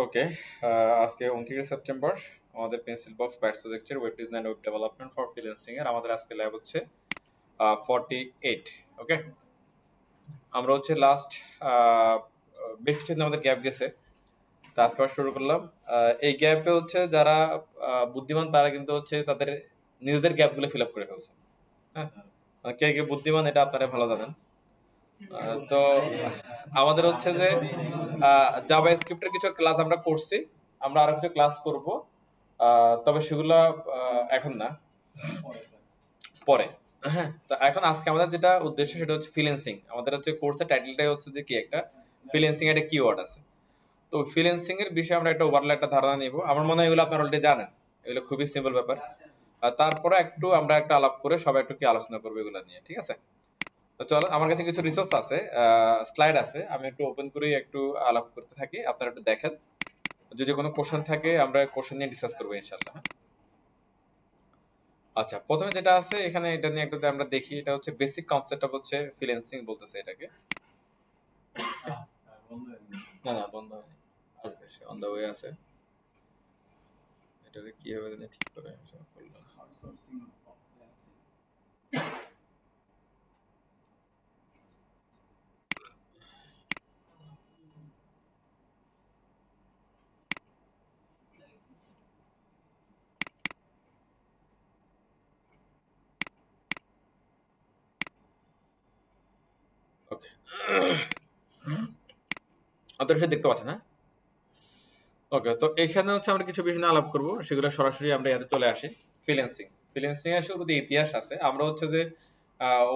ওকে, আজকে 29 সেপ্টেম্বর আমাদের pencil box batch প্রজেক্টের web design web development for freelancing এর আমাদের আজকে ল্যাব হচ্ছে 48। ওকে, আমরা হচ্ছে লাস্ট বেশ কিছুদিন আমাদের গ্যাপ গেছে, তো আজকে আবার শুরু করলাম। এই গ্যাপে হচ্ছে যারা বুদ্ধিমান তারা কিন্তু হচ্ছে তাদের নিজেদের গ্যাপগুলো ফিল আপ করে ফেলছে। হ্যাঁ, কে কে বুদ্ধিমান এটা আপনারা ভালো জানেন। তো আমাদের হচ্ছে যে জাভা স্ক্রিপ্টের কিছু ক্লাস আমরা করছি, আমরা আরো কিছু ক্লাস করব, তবে সেগুলো এখন না, পরে। হ্যাঁ, তো এখন আজকে আমাদের যেটা উদ্দেশ্য সেটা হচ্ছে ফ্রিল্যান্সিং। আমাদের হচ্ছে কোর্সের টাইটেলটাই হচ্ছে যে কি একটা ফ্রিল্যান্সিং একটা কিওয়ার্ড আছে। তো ফ্রিল্যান্সিং এর বিষয়ে আমরা একটা ওভারঅল একটা ধারণা নিব। আমার মনে হয় এগুলো আপনারা অলরেডি জানেন, এগুলো খুবই সিম্পল ব্যাপার। আর তারপরে একটু আমরা একটা আলাপ করে সবাই একটু কি আলোচনা করবো এগুলো নিয়ে, ঠিক আছে? তো চলো, আমার কাছে কিছু রিসোর্স আছে, স্লাইড আছে, আমি একটু ওপেন করে একটু আলাপ করতে থাকি, আপনারা একটু দেখেন। যদি কোনো কোশ্চেন থাকে আমরা কোশ্চেন নিয়ে ডিসকাস করবো ইনশাল্লাহ। আচ্ছা, প্রথমে যেটা আছে এখানে এটা নিয়ে একটু আমরা দেখি। এটা হচ্ছে বেসিক কনসেপ্ট হচ্ছে ফ্রিল্যান্সিং বলতেছে এটাকে। না না, বন্ধ হয়নি, আসবে, সে অন দা ওয়ে আছে। এটাকে কিভাবে জানি ঠিক করে করলাম। ওকে, আপনারা সেটা দেখতে পাচ্ছেন, হ্যাঁ? ওকে, তো এখানে হচ্ছে আমরা কিছু বিষয় নিয়ে আলাপ করবো, সেগুলো সরাসরি আমরা ইয়াতে চলে আসি। ফ্রিল্যান্সিং, ফ্রিল্যান্সিং এর শুরুতে ইতিহাস আছে। আমরা হচ্ছে যে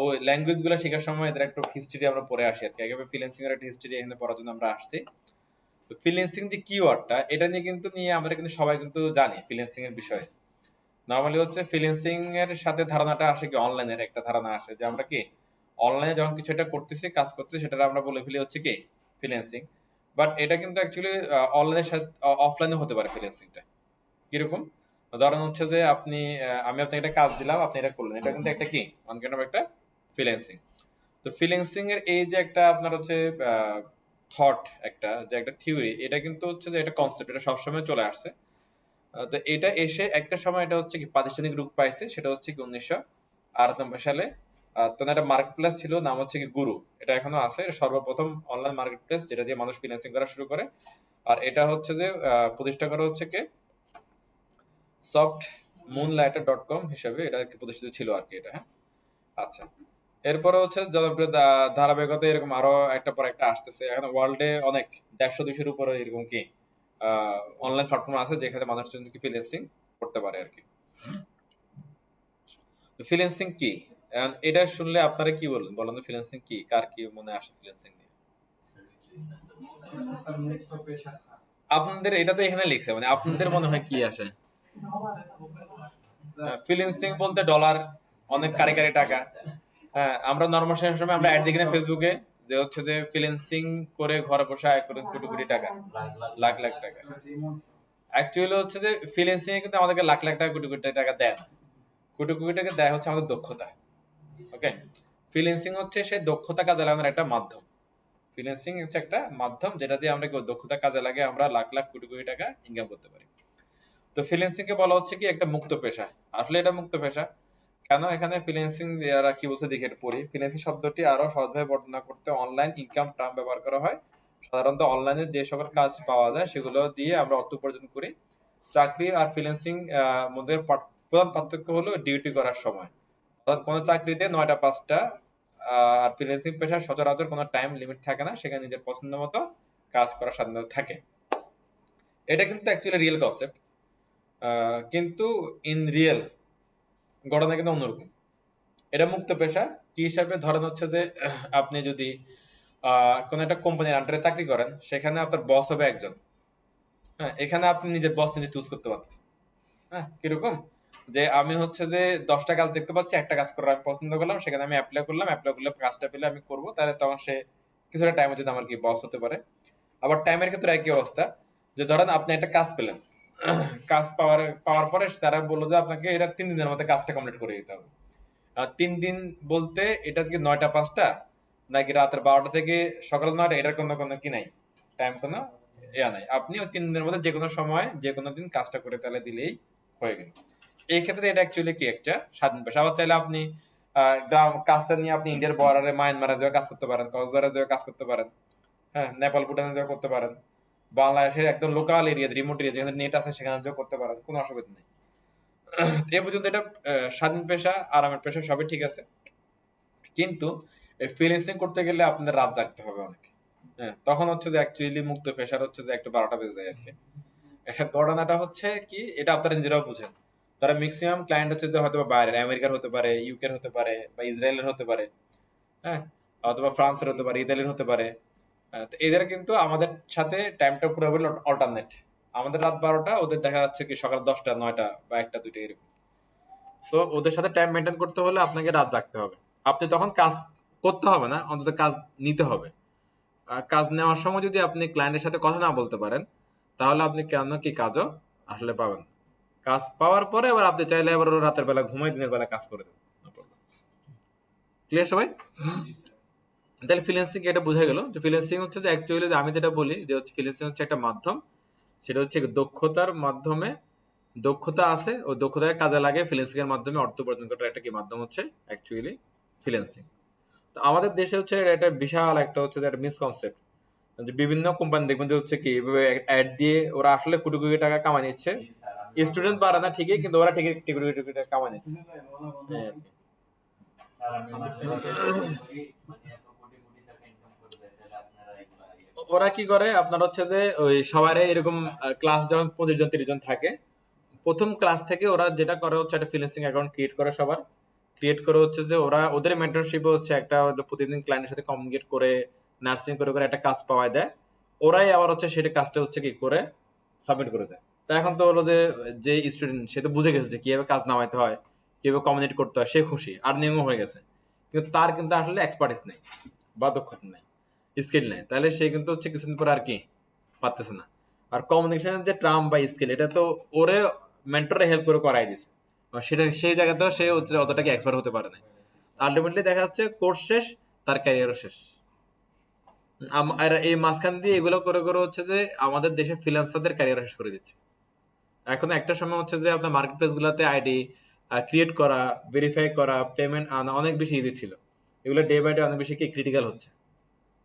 ওই ল্যাঙ্গুয়েজ গুলো শেখার সময় এদের একটু হিস্ট্রি আমরা পড়ে আসি আর কি। একেবারে ফ্রিল্যান্সিং এর একটা হিস্ট্রি এখানে পড়ার জন্য আমরা আসছি। তো ফ্রিল্যান্সিং যে কিওয়ার্ডটা এটা নিয়ে আমরা কিন্তু সবাই কিন্তু জানি ফ্রিল্যান্সিং এর বিষয়ে। নর্মালি হচ্ছে ফ্রিল্যান্সিং এর সাথে ধারণাটা আসে কি, অনলাইনের একটা ধারণা আসে যে আমরা কি অনলাইনে যখন কিছু একটা করতেছি, কাজ করতেছি, সেটা আমরা বলে ফেলি হচ্ছে কি ফ্রিল্যান্সিং। বাট এটা কিন্তু অ্যাকচুয়ালি অনলাইনের সাথে অফলাইনে হতে পারে ফ্রিল্যান্সিংটা। কিরকম? ধরেন হচ্ছে যে আপনি আমি আপনাকে একটা কাজ দিলাম, আপনি এটা করলেন, এটা কিন্তু একটা কি অন কাইন্ড অফ একটা ফ্রিল্যান্সিং। তো ফ্রিল্যান্সিং এর এই যে একটা আপনার হচ্ছে থট, একটা যে একটা থিওরি, এটা কিন্তু হচ্ছে যে এটা কনসেপ্ট, এটা সবসময় চলে আসছে। তো এটা এসে একটা সময় এটা হচ্ছে কি প্রাতিষ্ঠানিক রূপ পাইছে, সেটা হচ্ছে কি 1998 সালে। তখন একটা মার্কেট প্লেস ছিল, নাম হচ্ছে কি গুরু। এটা এখনো আছে, এটা সর্বপ্রথম অনলাইন মার্কেট প্লেস যেটা দিয়ে মানুষ ফ্রিল্যান্সিং করা শুরু করে। আর এটা হচ্ছে যে প্রতিষ্ঠা করা হচ্ছে কি সফট মুনলাইটার.com হিসেবে এটা প্রতিষ্ঠিত ছিল আর কি এটা, হ্যাঁ। আচ্ছা, এরপরে হচ্ছে জনপ্রিয় ধারাবাহিকতা এরকম আরো একটা পর একটা আসতেছে। এখন ওয়ার্ল্ডে অনেক 150-200-এর উপরে এরকম কি অনলাইন প্ল্যাটফর্ম আছে যেখানে মানুষজন কি ফ্রিল্যান্সিং করতে পারে আর কি। ফ্রিল্যান্সিং কি? এটা শুনলে আপনারা কি বলেন, বলেন তো ফ্রিল্যান্সিং কি, কার কি মনে আসে ফ্রিল্যান্সিং নিয়ে? আপনাদের এটা তো এখানে লিখছে, মানে আপনাদের মনে হয় কি আসে? ফ্রিল্যান্সিং বলতে ডলার, অনেক কারি কারি টাকা। হ্যাঁ, আমরা নর্মাল সময় আমরা অ্যাড দেখি না ফেসবুকে, যে হচ্ছে যে ফ্রিল্যান্সিং করে ঘরে বসে আয় করে কোটি কোটি টাকা, লাখ লাখ টাকা। অ্যাকচুয়ালি হচ্ছে যে ফ্রিল্যান্সিং এ কিন্তু আমাদেরকে লাখ লাখ টাকা কোটি কোটি টাকা দেয় না। কোটি কোটি টাকা দেয় হচ্ছে আমাদের দক্ষতা। ওকে, ফ্রিল্যান্সিং হচ্ছে সেই দক্ষতা কাজে লাগানোর একটা মাধ্যম। ফ্রিল্যান্সিং হচ্ছে একটা মাধ্যম যেটা দিয়ে আমরা দক্ষতা কাজে লাগে আমরা লাখ লাখ কোটি কোটি টাকা ইনকাম করতে পারি। তো ফ্রিল্যান্সিং কে বলা হচ্ছে কি একটা মুক্ত পেশা। আসলে এটা মুক্ত পেশা কেন? এখানে ফ্রিল্যান্সিং যারা কি বলছে দেখে পড়ি। ফ্রিল্যান্সিং শব্দটি আরো সহজভাবে বর্ণনা করতে অনলাইন ইনকাম টার্ম ব্যবহার করা হয়। সাধারণত অনলাইনে যে সকল কাজ পাওয়া যায় সেগুলো দিয়ে আমরা অর্থ উপার্জন করি। চাকরি আর ফ্রিল্যান্সিং মধ্যে প্রধান পার্থক্য হলো ডিউটি করার সময়। অর্থাৎ কোনো চাকরিতে 9টা 5টা, আর ফ্রিল্যান্সিং পেশায় সচরাচর কোনো টাইম লিমিট থাকে না, সেখানে নিজের পছন্দ মতো কাজ করার স্বাধীনতা থাকে। এটা কিন্তু অ্যাকচুয়ালি রিয়েল কনসেপ্ট, কিন্তু ইন রিয়েল ঘটনা কিন্তু অন্যরকম। এটা মুক্ত পেশা কি হিসাবে? ধরেন হচ্ছে যে আপনি যদি কোনো একটা কোম্পানির আন্ডারে চাকরি করেন, সেখানে আপনার বস হবে একজন। হ্যাঁ, এখানে আপনি নিজের বস নিজে চুজ করতে পারতেছেন। হ্যাঁ, কিরকম? যে আমি হচ্ছে যে 10টা কাজ দেখতে পাচ্ছি, একটা কাজ করার আমি পছন্দ করলাম, সেখানে আমি অ্যাপ্লাই করলাম, অ্যাপ্লাই করলে কাজটা পেলে আমি করবো, তাহলে তখন সে কিছুটা টাইমের যদি আমার কি বস হতে পারে। আবার টাইমের ক্ষেত্রে একই অবস্থা, যে ধরেন আপনি একটা কাজ পেলেন, কাজ পাওয়ার পরে তারা বললো যে আপনাকে এটা 3 দিনের মধ্যে কাজটা কমপ্লিট করে দিতে হবে। 3 দিন বলতে এটা কি 9টা 5টা, নাকি রাতের 12টা থেকে সকাল 9টা, এটার কোনো কোনো কি নাই, টাইম কোনো নাই, আপনি ওই 3 দিনের মধ্যে যে কোনো সময় যে কোনো দিন কাজটা করে তাহলে দিলেই হয়ে গেল। এই ক্ষেত্রে এটা অ্যাকচুয়ালি কি একটা স্বাধীন পেশা। আবার চাইলে আপনি গ্রাম কাজটা নিয়ে আপনি ইন্ডিয়ার বর্ডারে মায়ানমারে যেয়ে কাজ করতে পারেন, কক্সবাজারে যেয়ে কাজ করতে পারেন, হ্যাঁ, নেপাল ভুটানে যেয়ে করতে পারেন, বাংলাদেশের একদম লোকাল এরিয়া রিমোট এরিয়া যেখানে নেট আছে সেখানে যেয়ে করতে পারেন, কোনো অসুবিধা নেই। এ পর্যন্ত এটা স্বাধীন পেশা, আরামের পেশা, সবই ঠিক আছে। কিন্তু ফ্রিল্যান্সিং করতে গেলে আপনার রাত জাগতে হবে অনেক। হ্যাঁ, তখন হচ্ছে যে অ্যাকচুয়ালি মুক্ত পেশার হচ্ছে যে একটু 12টা বেজে যায় আর কি। এটা ঘটনাটা হচ্ছে কি, এটা আপনারা নিজেরাও বুঝেন। তারা ম্যাক্সিমাম ক্লায়েন্ট হচ্ছে যে হয়তো বাইরের আমেরিকার হতে পারে, ইউকের হতে পারে, বা ইসরায়েলের হতে পারে, হ্যাঁ, অথবা ফ্রান্সের হতে পারে, ইতালির হতে পারে। তো এদের কিন্তু আমাদের সাথে টাইমটা পুরোপুরি অল্টারনেট। আমাদের রাত 12টা, ওদের দেখা যাচ্ছে কি সকাল 10টা 9টা বা 1টা 2টা এরকম। সো ওদের সাথে টাইম মেনটেন করতে হলে আপনাকে রাত জাগতে হবে। আপনি তখন কাজ করতে হবে না, অন্তত কাজ নিতে হবে। কাজ নেওয়ার সময় যদি আপনি ক্লায়েন্টের সাথে কথা না বলতে পারেন, তাহলে আপনি কেন কি কাজও আসলে পাবেন না। কাজ পাওয়ার পরে এবার আপনি চাইলে এবার রাতের বেলা ঘুমাই, দিনের বেলা কাজ করে দেবেন। ক্লিয়ার সবাই? তাহলে ফ্রিল্যান্সিং এটা বোঝা গেল যে ফ্রিল্যান্সিং হচ্ছে যে অ্যাকচুয়ালি আমি যেটা বলি যে হচ্ছে ফ্রিল্যান্সিং হচ্ছে একটা মাধ্যম। সেটা হচ্ছে দক্ষতার মাধ্যমে, দক্ষতা আছে ও দক্ষতাকে কাজে লাগে ফ্রিল্যান্সিং এর মাধ্যমে অর্থ উপার্জন করার একটা কি মাধ্যম হচ্ছে অ্যাকচুয়ালি ফ্রিল্যান্সিং। তো আমাদের দেশে হচ্ছে এটা বিশাল একটা হচ্ছে যে একটা মিসকনসেপ্ট, যে বিভিন্ন কোম্পানি দেখবেন যে হচ্ছে কি এভাবে অ্যাড দিয়ে ওরা আসলে কোটি কোটি টাকা কামাই নিচ্ছে। স্টুডেন্ট পারে না ঠিকই, কিন্তু ওরা ঠিকই কোটি কোটি কোটি টাকা কামাই নিচ্ছে। হ্যাঁ আর কি। ওরা কি করে আপনার হচ্ছে যে ওই সবারই এরকম ক্লাস যখন 25 জন 30 জন থাকে, প্রথম ক্লাস থেকে ওরা যেটা করে হচ্ছে একটা ফ্রিল্যান্সিং অ্যাকাউন্ট ক্রিয়েট করে সবার। ক্রিয়েট করে হচ্ছে যে ওরা ওদের মেন্টরশিপে হচ্ছে একটা প্রতিদিন ক্লায়েন্টের সাথে কমিউনিকেট করে নার্সিং করে করে একটা কাজ পাওয়ায় দেয়। ওরাই আবার হচ্ছে সেটা কাজটা হচ্ছে কি করে সাবমিট করে দেয়। তা এখন তো হলো যে যে স্টুডেন্ট সে তো বুঝে গেছে যে কিভাবে কাজ নামাইতে হয়, কিভাবে কমিউনিকেট করতে হয়, সে খুশি, আর্নিংও হয়ে গেছে। কিন্তু তার কিন্তু আসলে এক্সপার্টিস নেই বা দক্ষতা নেই, স্কিল নেই। তাহলে সে কিন্তু হচ্ছে কিছুদিন পর আর কি পারতেছে না। আর কমিউনিকেশনের যে ট্রাম বা স্কিল, এটা তো ওরে মেন্টরে হেল্প করে করাই দিছে, আর সেটা সেই জায়গাতেও সে অতটাকে এক্সপার্ট হতে পারে না। আলটিমেটলি দেখা যাচ্ছে কোর্স শেষ, তার ক্যারিয়ারও শেষ। আর এই মাঝখান দিয়ে এগুলো করে করে হচ্ছে যে আমাদের দেশে ফ্রিল্যান্সারদের ক্যারিয়ার শেষ করে দিচ্ছে। এখন একটা সময় হচ্ছে যে আপনার মার্কেট প্লেস গুলাতে আইডি ক্রিয়েট করা, ভেরিফাই করা, পেমেন্ট আনা অনেক বেশি ইজি ছিল। এগুলো ডে বাই ডে অনেক বেশি কি ক্রিটিক্যাল হচ্ছে।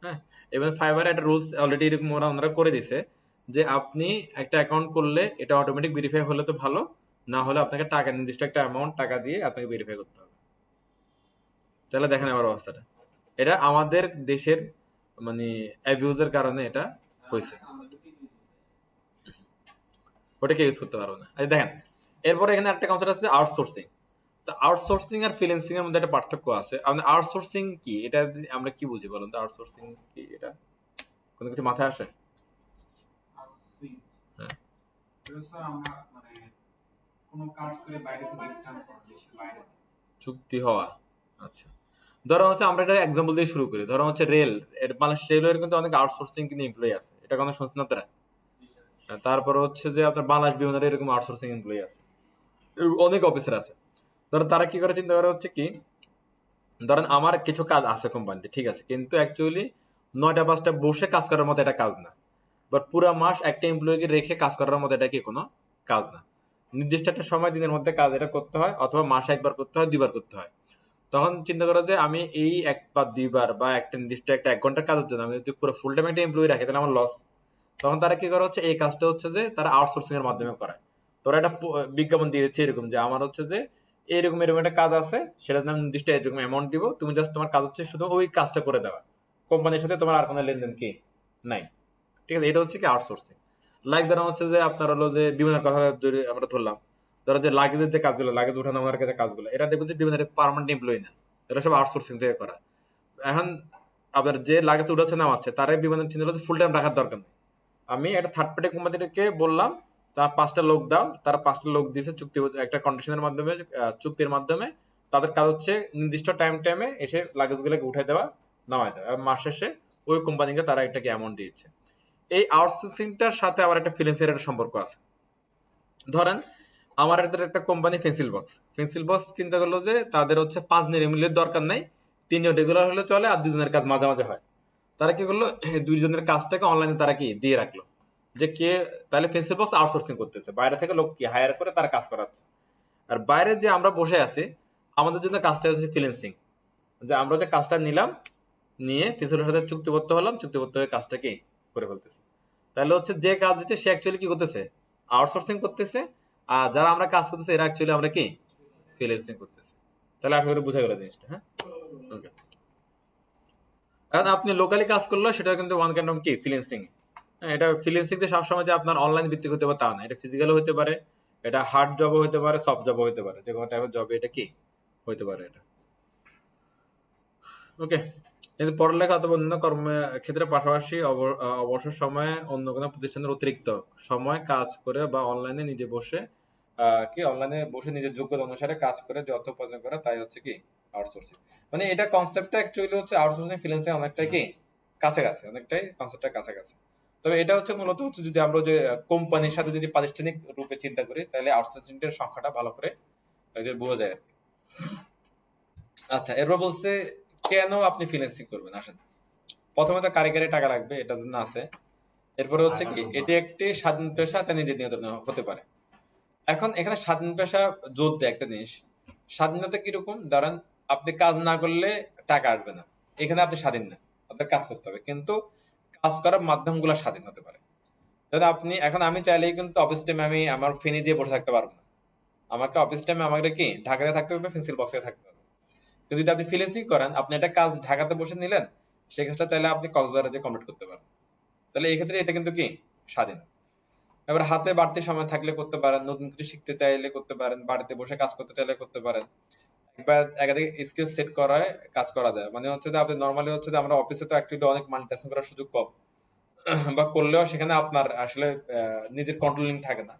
হ্যাঁ, এবং ফাইবার একটা রুলস অলরেডি এরকম ওনারা করে দিছে যে আপনি একটা অ্যাকাউন্ট করলে এটা অটোমেটিক ভেরিফাই হলে তো ভালো, না হলে আপনাকে টাকা নির্দিষ্ট একটা অ্যামাউন্ট টাকা দিয়ে আপনাকে ভেরিফাই করতে হবে। তাহলে দেখেন আমার অবস্থাটা, এটা আমাদের দেশের মানে অ্যাবিউজের কারণে এটা হয়েছে, ওটাকে ইউজ করতে পারবো না। এই দেখেন, এরপরে এখানে একটা কনসেপ্ট আছে আউটসোর্সিং। তো আউটসোর্সিং আর ফ্রিল্যান্সিং এর মধ্যে একটা পার্থক্য আছে। আউটসোর্সিং কি, এটা আমরা কি বুঝি বলুন তো? আউটসোর্সিং কি, এটা কোনো কিছু মাথায় আসে? হ্যাঁ, চুক্তি হওয়া। আচ্ছা, ধরো হচ্ছে আমরা একটা এক্সাম্পল দিয়ে শুরু করি। ধরো হচ্ছে রেল, এর বাংলাদেশ রেলওয়ের কিন্তু অনেক আউটসোর্সিং কিন্তু এমপ্লয়ি আছে, এটা কোনো শুনছেন আপনারা? তারপর হচ্ছে যে আপনার বাংলাদেশ বিমানের এরকম আউটসোর্সিং এমপ্লয়ি আছে, অনেক অফিসার আছে। ধরো তারা কি করে চিন্তা করে হচ্ছে কি, ধরেন আমার কিছু কাজ আছে কোম্পানিতে, ঠিক আছে, কিন্তু অ্যাকচুয়ালি 9টা 5টা বসে কাজ করার মতো এটা কাজ না। বাট পুরো মাস একটা এমপ্লয়িকে রেখে কাজ করার মতো এটা কি কোনো কাজ না। নির্দিষ্ট একটা সময় দিনের মধ্যে কাজ এটা করতে হয়, অথবা মাসে একবার করতে হয়, 2বার করতে হয়। তখন চিন্তা করো যে আমি এই একবার 2বার বা একটা নির্দিষ্ট একটা 1 ঘন্টার কাজের জন্য আমি যদি পুরো ফুল টাইম একটা এমপ্লয়ি রাখি তাহলে আমার লস। তখন তারা কি করে হচ্ছে এই কাজটা হচ্ছে যে তারা আউটসোর্সিং এর মাধ্যমে করায়। তোরা একটা বিজ্ঞাপন দিয়ে দিচ্ছে এরকম যে আমার হচ্ছে যে এরকম এরকম একটা কাজ আছে, সেটা আমি নির্দিষ্ট এরকম অ্যামাউন্ট দিব, তুমি জাস্ট তোমার কাজ হচ্ছে শুধু ওই কাজটা করে দেওয়া, কোম্পানির সাথে তোমার আর কোনো লেনদেন কি নাই। ঠিক আছে, এটা হচ্ছে কি আউটসোর্সিং। লাইক ধরো হচ্ছে যে আপনার হলো যে বিমানের কথা যদি আমরা ধরলাম, ধরো যে লাগেজের যে কাজগুলো, লাগেজ উঠানো আমার কাছে কাজগুলো, এটা দেখবেন যে বিমানের পার্মানেন্ট এমপ্লয়ি না, এটা সব আউটসোর্সিং থেকে করা। এখন আপনার যে লাগেজ উঠাচ্ছে নামাচ্ছে তারা বিমানের চিন্তা করছে ফুল টাইম রাখার দরকার নেই, আমি একটা থার্ড পার্টি কোম্পানিকে বললাম তার 5টা লোক দাও, তারা 5টা লোক দিয়েছে চুক্তি, একটা কন্ডিশনের মাধ্যমে, চুক্তির মাধ্যমে। তাদের কাজ হচ্ছে নির্দিষ্ট টাইমে এসে লাগেজ গুলোকে উঠাই দেওয়া, নামাই দেওয়া, এবং মাস শেষে ওই কোম্পানিকে তারা একটা অ্যামাউন্ট দিয়েছে। এই আউটসোর্সিংটার সাথে আবার একটা ফ্রিল্যান্সের একটা সম্পর্ক আছে। ধরেন আমার একটা কোম্পানি পেন্সিল বক্স চিন্তা করলো যে তাদের হচ্ছে 5 দিনের এমএলএর দরকার নাই, 3জন রেগুলার হলে চলে, আর 2জনের কাজ মাঝে মাঝে হয়। তারা কি করলো, 2জনের কাজটাকে অনলাইনে তারা কি দিয়ে রাখলো। যে কে, তাহলে ফেন্সিল বক্স আউটসোর্সিং করতেছে, বাইরে থেকে লোক কি হায়ার করে তারা কাজ করাচ্ছে। আর বাইরে যে আমরা বসে আছি, আমাদের জন্য কাজটা হচ্ছে ফ্রিল্যান্সিং, যে আমরা যে কাজটা নিলাম, নিয়ে ফেন্সিলের সাথে চুক্তিবদ্ধ হলাম, চুক্তিবদ্ধ হয়ে কাজটা কি করে ফেলতেছে। তাহলে হচ্ছে যে কাজ দিচ্ছে সে অ্যাকচুয়ালি কি করতেছে, আউটসোর্সিং করতেছে, আর যারা আমরা কাজ করতেছে এরা অ্যাকচুয়ালি আমরা কি ফ্রিল্যান্সিং করতেছে। তাহলে আশা করি বোঝা গেল জিনিসটা। হ্যাঁ, ওকে। এখন আপনি লোকালি কাজ করলে সেটা কিন্তু ওয়ান কাইন্ড অফ কি ফ্রিল্যান্সিং। হ্যাঁ, এটা ফ্রিল্যান্সিং যে সবসময় যে আপনার অনলাইন ভিত্তিক হতে পারে তা না, এটা ফিজিক্যালও হতে পারে, এটা হার্ড জবও হতে পারে, সফট জবও হতে পারে, যে কোনো টাইপের জবে এটা কি হতে পারে এটা। ওকে। কিন্তু পড়ালেখা অথবা অন্যান্য কর্মক্ষেত্রের পাশাপাশি অবসর সময়ে অন্য কোনো প্রতিষ্ঠানের অতিরিক্ত সময় কাজ করে বা অনলাইনে নিজে বসে কি অনলাইনে বসে নিজের যোগ্যতা অনুসারে কাজ করে যে অর্থ উপার্জন করা, তাই হচ্ছে কি আউটসোর্সিং। মানে এটা কনসেপ্টটা অ্যাকচুয়ালি হচ্ছে আউটসোর্সিং ফ্রিল্যান্সিং অনেকটাই কি কাছাকাছি, অনেকটাই কনসেপ্টটা কাছাকাছি। তবে এটা হচ্ছে মূলত হচ্ছে যদি আমরা যে কোম্পানির সাথে যদি প্রাতিষ্ঠানিক রূপে চিন্তা করি, তাহলে আউটসোর্সিং এর সংখ্যাটা ভালো করে এই যে বোঝা যায় আর কি। আচ্ছা, এরপর বলছে কেন আপনি ফ্রিল্যান্সিং করবেন। আসেন, প্রথমে তো কারিগরি টাকা লাগবে, এটার জন্য আছে। এরপরে হচ্ছে কি এটি একটি স্বাধীন পেশা, তা নিজের নিয়ন্ত্রণে হতে পারে। এখন এখানে স্বাধীন পেশা জোর দেয় একটা জিনিস, স্বাধীনতা কিরকম, ধরেন আপনি কাজ না করলে টাকা আসবে না, এখানে আপনি স্বাধীন না, আপনার কাজ করতে হবে, কিন্তু কাজ করার মাধ্যমগুলো স্বাধীন হতে পারে। ধরেন আপনি এখন, আমি চাইলেই কিন্তু অফিস টাইমে আমি আমার ফেনে যেয়ে বসে থাকতে পারবো না, আমাকে অফিস টাইমে আমাকে কি ঢাকাতে থাকতে হবে, পেন্সিল বক্সে থাকতে হবে। কিন্তু যদি আপনি ফ্রিল্যান্সিং করেন, আপনি একটা কাজ ঢাকাতে বসে নিলেন, সেই কাজটা চাইলে আপনি কক্সবাজারে যে কমপ্লিট করতে পারেন। তাহলে এই ক্ষেত্রে এটা কিন্তু কি স্বাধীন। এবার হাতে বাড়তি সময় থাকলে করতে পারেন, নতুন কিছু শিখতে চাইলে করতে পারেন, বাড়িতে বসে কাজ করতে চাইলে করতে পারেন। একবার একাধিক স্কিল সেট করায় কাজ করা যায়। মানে হচ্ছে যে আপনি নরমালি হচ্ছে যে আমরা অফিসে তো অ্যাকচুয়ালি অনেক মাল্টিটাস্কিং করার সুযোগ কম, বা করলেও সেখানে আপনার আসলে নিজের কন্ট্রোলিং থাকে না।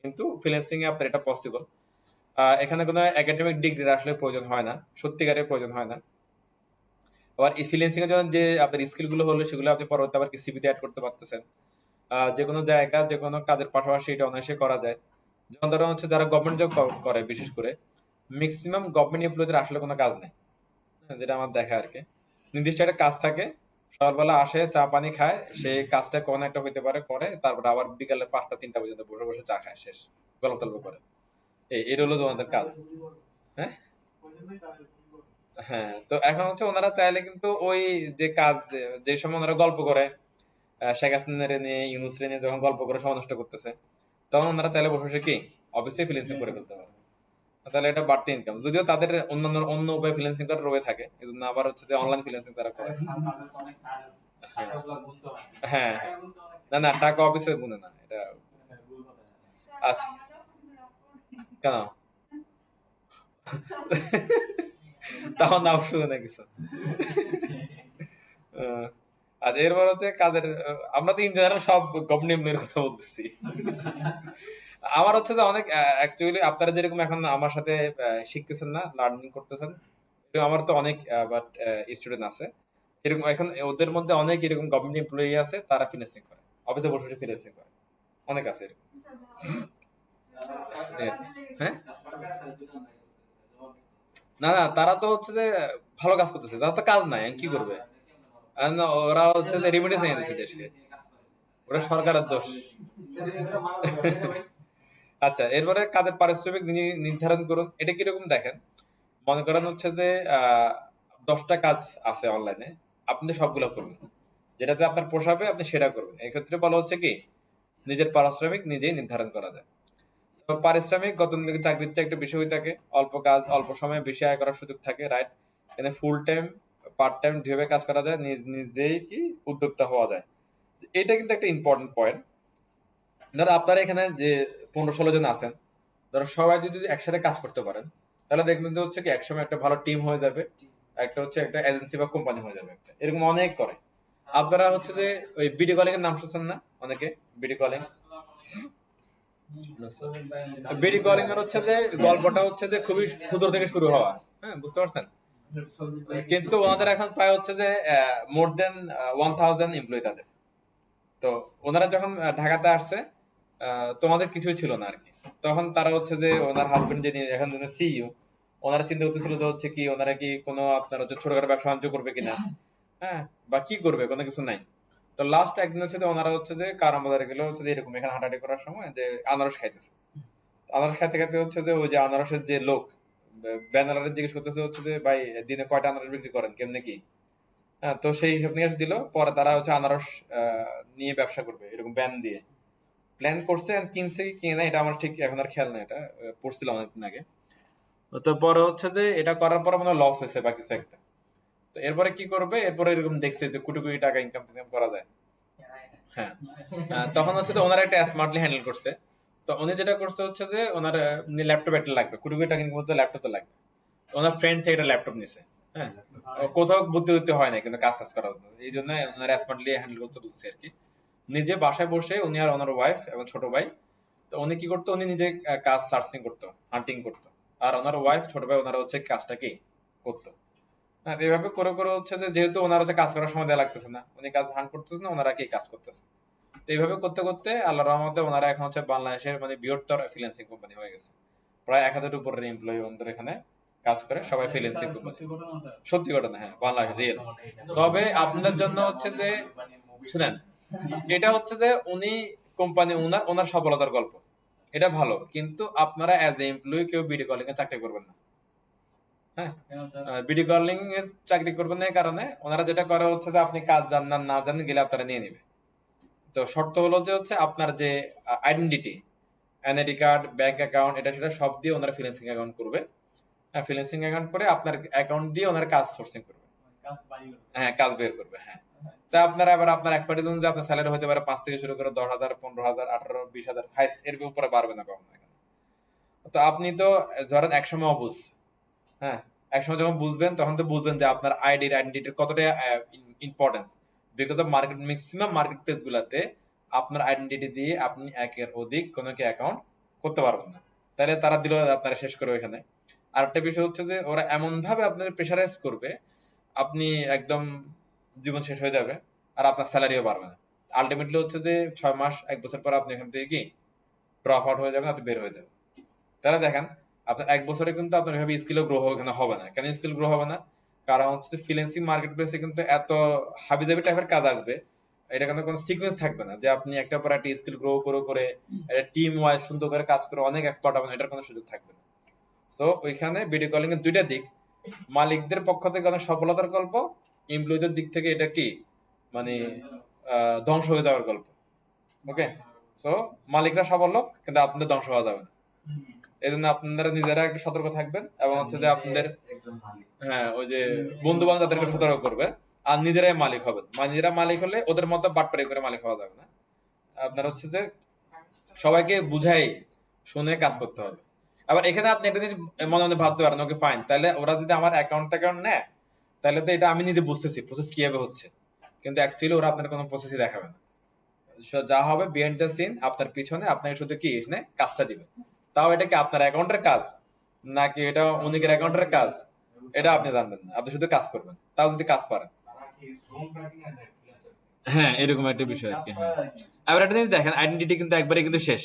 কিন্তু ফ্রিল্যান্সিং এ আপনার এটা পসিবল। এখানে কোনো একাডেমিক ডিগ্রির আসলে প্রয়োজন হয় না, সত্যিকারের প্রয়োজন হয় না। আবার এই ফ্রিল্যান্সিং এর জন্য যে আপনার স্কিল গুলো হলো সেগুলো আপনি পরবর্তী আবার কি সিভিতে অ্যাড করতে পারতেছেন। যে কোনো জায়গা যে কোনো কাজের পাশাপাশি এটা অনায়াসে করা যায়। যেমন ধরুন হচ্ছে যারা গভর্নমেন্ট জব করে, বিশেষ করে ম্যাক্সিমাম গভর্নমেন্ট এমপ্লয়ীদের আসলে কোনো কাজ নেই। হ্যাঁ, যেটা আমার দেখা আর কি, নির্দিষ্ট একটা কাজ থাকে, সকালবেলা আসে চা পানি খায়, সেই কাজটা কোনো একটা হইতে পারে করে, তারপর আবার বিকালে 5টা 3টা পর্যন্ত বসে বসে চা খায়, শেষ, গল্প টল্প করে। এটা হলো তোমাদের কাজ। হ্যাঁ, হ্যাঁ। তো এখন হচ্ছে ওনারা চাইলে কিন্তু ওই যে কাজ, যে সময় ওনারা গল্প করে শেখ হাসিনার নিয়ে, ইউনুস নিয়ে যখন গল্প করে সময় নষ্ট করতেছে, তখন ওনারা চাইলে বসে বসে কি অফিসে ফ্রিল্যান্সিং করে ফেলতে পারে। তাহলে এটা বাড়তি ইনকাম, যদিও তাদের অন্যান্য অন্য উপায় ফ্রিল্যান্সিং করার রয়ে থাকে, এই জন্য আবার হচ্ছে যে অনলাইন ফ্রিল্যান্সিং তারা করে। হ্যাঁ, হ্যাঁ, হ্যাঁ। না না, টাকা অফিসে গুনে না এটা। আচ্ছা, কেন? তখন নাম শুনে না কিছু। আহ, আচ্ছা, এরপর হচ্ছে কাজের, আমরা তো ইন জেনারেল সব গভর্নমেন্টের কথা বলতেছি। আমার হচ্ছে যে অনেক অ্যাকচুয়ালি আপনারা যেরকম এখন আমার সাথে শিখতেছেন না, লার্নিং করতেছেন, তো আমার তো অনেক বাট স্টুডেন্ট আছে এরকম। এখন ওদের মধ্যে অনেক এরকম গভর্নমেন্ট এমপ্লয়ি আছে, তারা ফিনান্সিং করে, অফিসে বসে বসে ফিনান্সিং করে, অনেক আছে এরকম। হ্যাঁ, না না, তারা তো হচ্ছে যে ভালো কাজ করতেছে, তারা তো কাজ নাই, কি করবে? And ওরা হচ্ছে যে রেমিডিস এনে দিচ্ছে দেশকে, ওরা সরকারের দোষ। আচ্ছা, এরপরে কাজের পারিশ্রমিক নির্ধারণ করুন। এটা কিরকম দেখেন, মনে করেন হচ্ছে যে 10টা কাজ আছে অনলাইনে, আপনি সবগুলো করবেন, যেটাতে আপনার পোষাবে আপনি সেটা করবেন। এক্ষেত্রে বলা হচ্ছে কি নিজের পারিশ্রমিক নিজেই নির্ধারণ করা যায়। তো পারিশ্রমিক গতানুগতিক চাকরিতে একটা বিষয় হয়ে থাকে, অল্প কাজ অল্প সময়ে বেশি আয় করার সুযোগ থাকে, রাইট? এখানে ফুল টাইম পার্ট টাইম দুইভাবে কাজ করা যায়, নিজেই কি উদ্যোক্তা হওয়া যায়। এটা কিন্তু একটা ইম্পর্টেন্ট পয়েন্ট। ধরো আপনারা এখানে যে 15-16 জন আছেন, ধরো সবাই যদি একসাথে কাজ করতে পারেন, তাহলে দেখবেন যে হচ্ছে কি একসময় একটা ভালো টিম হয়ে যাবে, একটা হচ্ছে একটা এজেন্সি বা কোম্পানি হয়ে যাবে একটা, এরকম অনেক করে। আপনারা হচ্ছে যে ওই ভিডিও কলিং এর নাম শুনছেন না অনেকে? ভিডিও কলিং, ভিডিও কলিং এর হচ্ছে যে গল্পটা হচ্ছে যে খুবই ক্ষুদ্র থেকে শুরু হওয়া। হ্যাঁ, বুঝতে পারছেন? কিন্তু ওনাদের এখন প্রায় হচ্ছে যে মোর দেন 1000 এমপ্লয়ি তাদের। তো ওনারা যখন ঢাকাতে আসছে, তোমাদের কিছুই ছিল না আর কি। তখন তারা হচ্ছে যে ওনার হাজবেন্ড যিনি এখন সিইও, ওনারা চিন্তা করতেছিল যে হচ্ছে কি ওনারা কি কোনো আপনার হচ্ছে ছোটখাটো ব্যবসা বাণিজ্য করবে কিনা, হ্যাঁ, বা কি করবে, কোনো কিছু নাই। তো লাস্ট একদিন হচ্ছে যে ওনারা হচ্ছে যে কারণ বাজারে গেলে হচ্ছে যে এরকম এখানে হাঁটাহাঁটি করার সময় যে আনারস খাইতেছে। আনারস খাইতে খাইতে হচ্ছে যে ওই যে আনারসের যে লোক ব্যানারে জিজ্ঞেস করতেছে হচ্ছে যে ভাই দিনে কয়টা আনারস বিক্রি করেন কেমনে কি। হ্যাঁ, তো সেই হিসাব নিকাশ দিল, পরে তারা হচ্ছে আনারস নিয়ে ব্যবসা করবে এরকম ব্যান দিয়ে প্ল্যান করছে, and কিনছে কি কিনে না এটা আমার ঠিক এখন আর খেয়াল নেই, এটা পড়ছিলাম অনেকদিন আগে। তো পরে হচ্ছে যে এটা করার পরে মানে লস হয়েছে বা কিছু একটা। তো এরপরে কি করবে, এরপরে এরকম দেখছে যে কোটি কোটি টাকা ইনকাম টিনকাম করা যায়। হ্যাঁ, তখন হচ্ছে যে ওনারা একটা স্মার্টলি হ্যান্ডেল করছে। তো উনি যেটা করছে হচ্ছে যে ওনার ল্যাপটপ একটা লাগবে, কোটি কোটি টাকা ইনকাম করতে ল্যাপটপ তো লাগবে। তো ওনার ফ্রেন্ড থেকে একটা ল্যাপটপ নিছে। হ্যাঁ, কোথাও বুদ্ধি বুদ্ধি হয় না কিন্তু কাজ টাজ করার জন্য, এই জন্য ওনারা স্মার্টলি হ্যান্ডেল করতে বুঝছে আর কি। নিজে বাসায় বসে উনি আর ওনার ওয়াইফ এবং ছোট ভাই, তো উনি কি করতো, উনি নিজে কাজ সার্চিং করতো, হান্টিং করতো, আর ওনার ওয়াইফ ছোট ভাই ওনারা হচ্ছে কাজটা কি করতো। হ্যাঁ, এইভাবে করে করে হচ্ছে যে যেহেতু ওনার হচ্ছে কাজ করার সময় দেওয়া লাগতেছে না, উনি কাজ হান করতেছে না, ওনারা কি কাজ করতেছে। তো এইভাবে করতে করতে আল্লাহ রহমতে ওনারা এখন হচ্ছে বাংলাদেশের মানে বৃহত্তর ফ্রিল্যান্সিং কোম্পানি হয়ে গেছে। প্রায় 1000-এর উপরের এমপ্লয়ি ওনাদের এখানে কাজ করে, সবাই ফ্রিল্যান্সিং কোম্পানি। সত্যি ঘটনা, হ্যাঁ, বাংলাদেশ রিয়েল। তবে আপনার জন্য হচ্ছে যে শুনেন, এটা হচ্ছে যে উনি কোম্পানি ওনার ওনার সফলতার গল্প, এটা ভালো, কিন্তু আপনারা অ্যাজ এ এমপ্লয়ি কেউ ভিডিও কলিং এ চাকরি করবেন না। হ্যাঁ, ভিডিও কলিং এ চাকরি করবেন না, এই কারণে ওনারা যেটা করে হচ্ছে যে আপনি কাজ জানেন না জানেন গেলে আপনারা নিয়ে নিবে। তো শর্ত হলো যে হচ্ছে আপনার যে identity, NID card, bank account, এটা সেটা সব দিয়ে ওনারা ফ্রিল্যান্সিং অ্যাকাউন্ট করবে। হ্যাঁ, ফ্রিল্যান্সিং অ্যাকাউন্ট করে আপনার অ্যাকাউন্ট দিয়ে ওনারা কাজ সোর্সিং করবে। হ্যাঁ, কাজ বের করবে। হ্যাঁ, তা আপনারা আবার আপনার এক্সপার্টিজ অনুযায়ী আপনার স্যালারি হতে পারে 5 থেকে শুরু করে 10,000, 15,000, 18, 20,000, হাইস্ট এর উপরে পারবে না কখনো এখানে। তো আপনি তো ধরেন একসময় অবুঝ, হ্যাঁ, একসময় যখন বুঝবেন তখন তো বুঝবেন যে আপনার আইডেন্টিটির কতটা importance. Because of market, maximum market place গুলাতে আপনার আইডেন্টিটি দিয়ে আপনি একের অধিক কোনো কি অ্যাকাউন্ট করতে পারবেন না, তাহলে তারা দিল আপনারা শেষ করবে এখানে। আরেকটা বিষয় হচ্ছে যে ওরা এমন ভাবে আপনাদের প্রেশারাইজ করবে, আপনি একদম জীবন শেষ হয়ে যাবে, আর আপনার স্যালারিও বাড়বে না। আলটিমেটলি হচ্ছে যে 6 মাস 1 বছর পর আপনি এখান থেকে কি ড্রপ আউট হয়ে যাবেন, আপনি বের হয়ে যাবেন। তাহলে দেখেন আপনার 1 বছরে কিন্তু আপনার এভাবে স্কিলও গ্রো এখানে হবে না। কেন স্কিল গ্রো হবে না? কারণ হচ্ছে ফ্রিল্যান্সিং মার্কেট প্লেসে কিন্তু এত হাবিজাবি টাইপের কাজ আসবে, এটা কিন্তু কোনো সিকোয়েন্স থাকবে না যে আপনি একটা পর একটা স্কিল গ্রো করে করে টিম ওয়াইজ সুন্দর করে কাজ করে অনেক এক্সপার্ট হবেন, এটার কোনো সুযোগ থাকবে না। সো ওইখানে ভিডিও কলিং এর দুইটা দিক, মালিকদের পক্ষ থেকে অনেক সফলতার গল্প, এমপ্লয়ীদের দিক থেকে এটা কি মানে ধ্বংস হয়ে যাওয়ার গল্প। ওকে, সো মালিকরা সফল হোক কিন্তু আপনাদের ধ্বংস হওয়া যাবে না। এই জন্য আপনারা নিজেরা একটু সতর্ক থাকবেন এবং হচ্ছে যে আপনাদের, হ্যাঁ, ওই যে বন্ধু বান্ধব তাদেরকে সতর্ক করবে, আর নিজেরাই মালিক হবেন। মানে নিজেরা মালিক হলে ওদের মতো বাটপারি করে মালিক হওয়া যাবে না। আপনার হচ্ছে যে সবাইকে বুঝাই শুনে কাজ করতে হবে। আবার এখানে আপনি একটা জিনিস মনে মনে ভাবতে পারেন, ওকে ফাইন, তাহলে ওরা যদি আমার অ্যাকাউন্ট নেয় তাহলে তো এটা আমি নিজে বুঝতেছি প্রসেস কিভাবে হচ্ছে, কিন্তু অ্যাকচুয়ালি ওরা আপনার কোনো প্রসেসই দেখাবে না। যা হবে বিহাইন্ড দ্য সিন, আপনার পিছনে আপনাকে শুধু কি এসে কাজটা দিবে। তাও এটা কি আপনার অ্যাকাউন্টের কাজ নাকি এটা অনেকের অ্যাকাউন্টের কাজ, এটা আপনি জানবেন না, আপনি শুধু কাজ করবেন, তাও যদি কাজ পারেন। হ্যাঁ, এরকম একটা বিষয় আর কি। হ্যাঁ, আবার একটা জিনিস দেখেন, আইডেন্টিটি কিন্তু একবারে কিন্তু শেষ।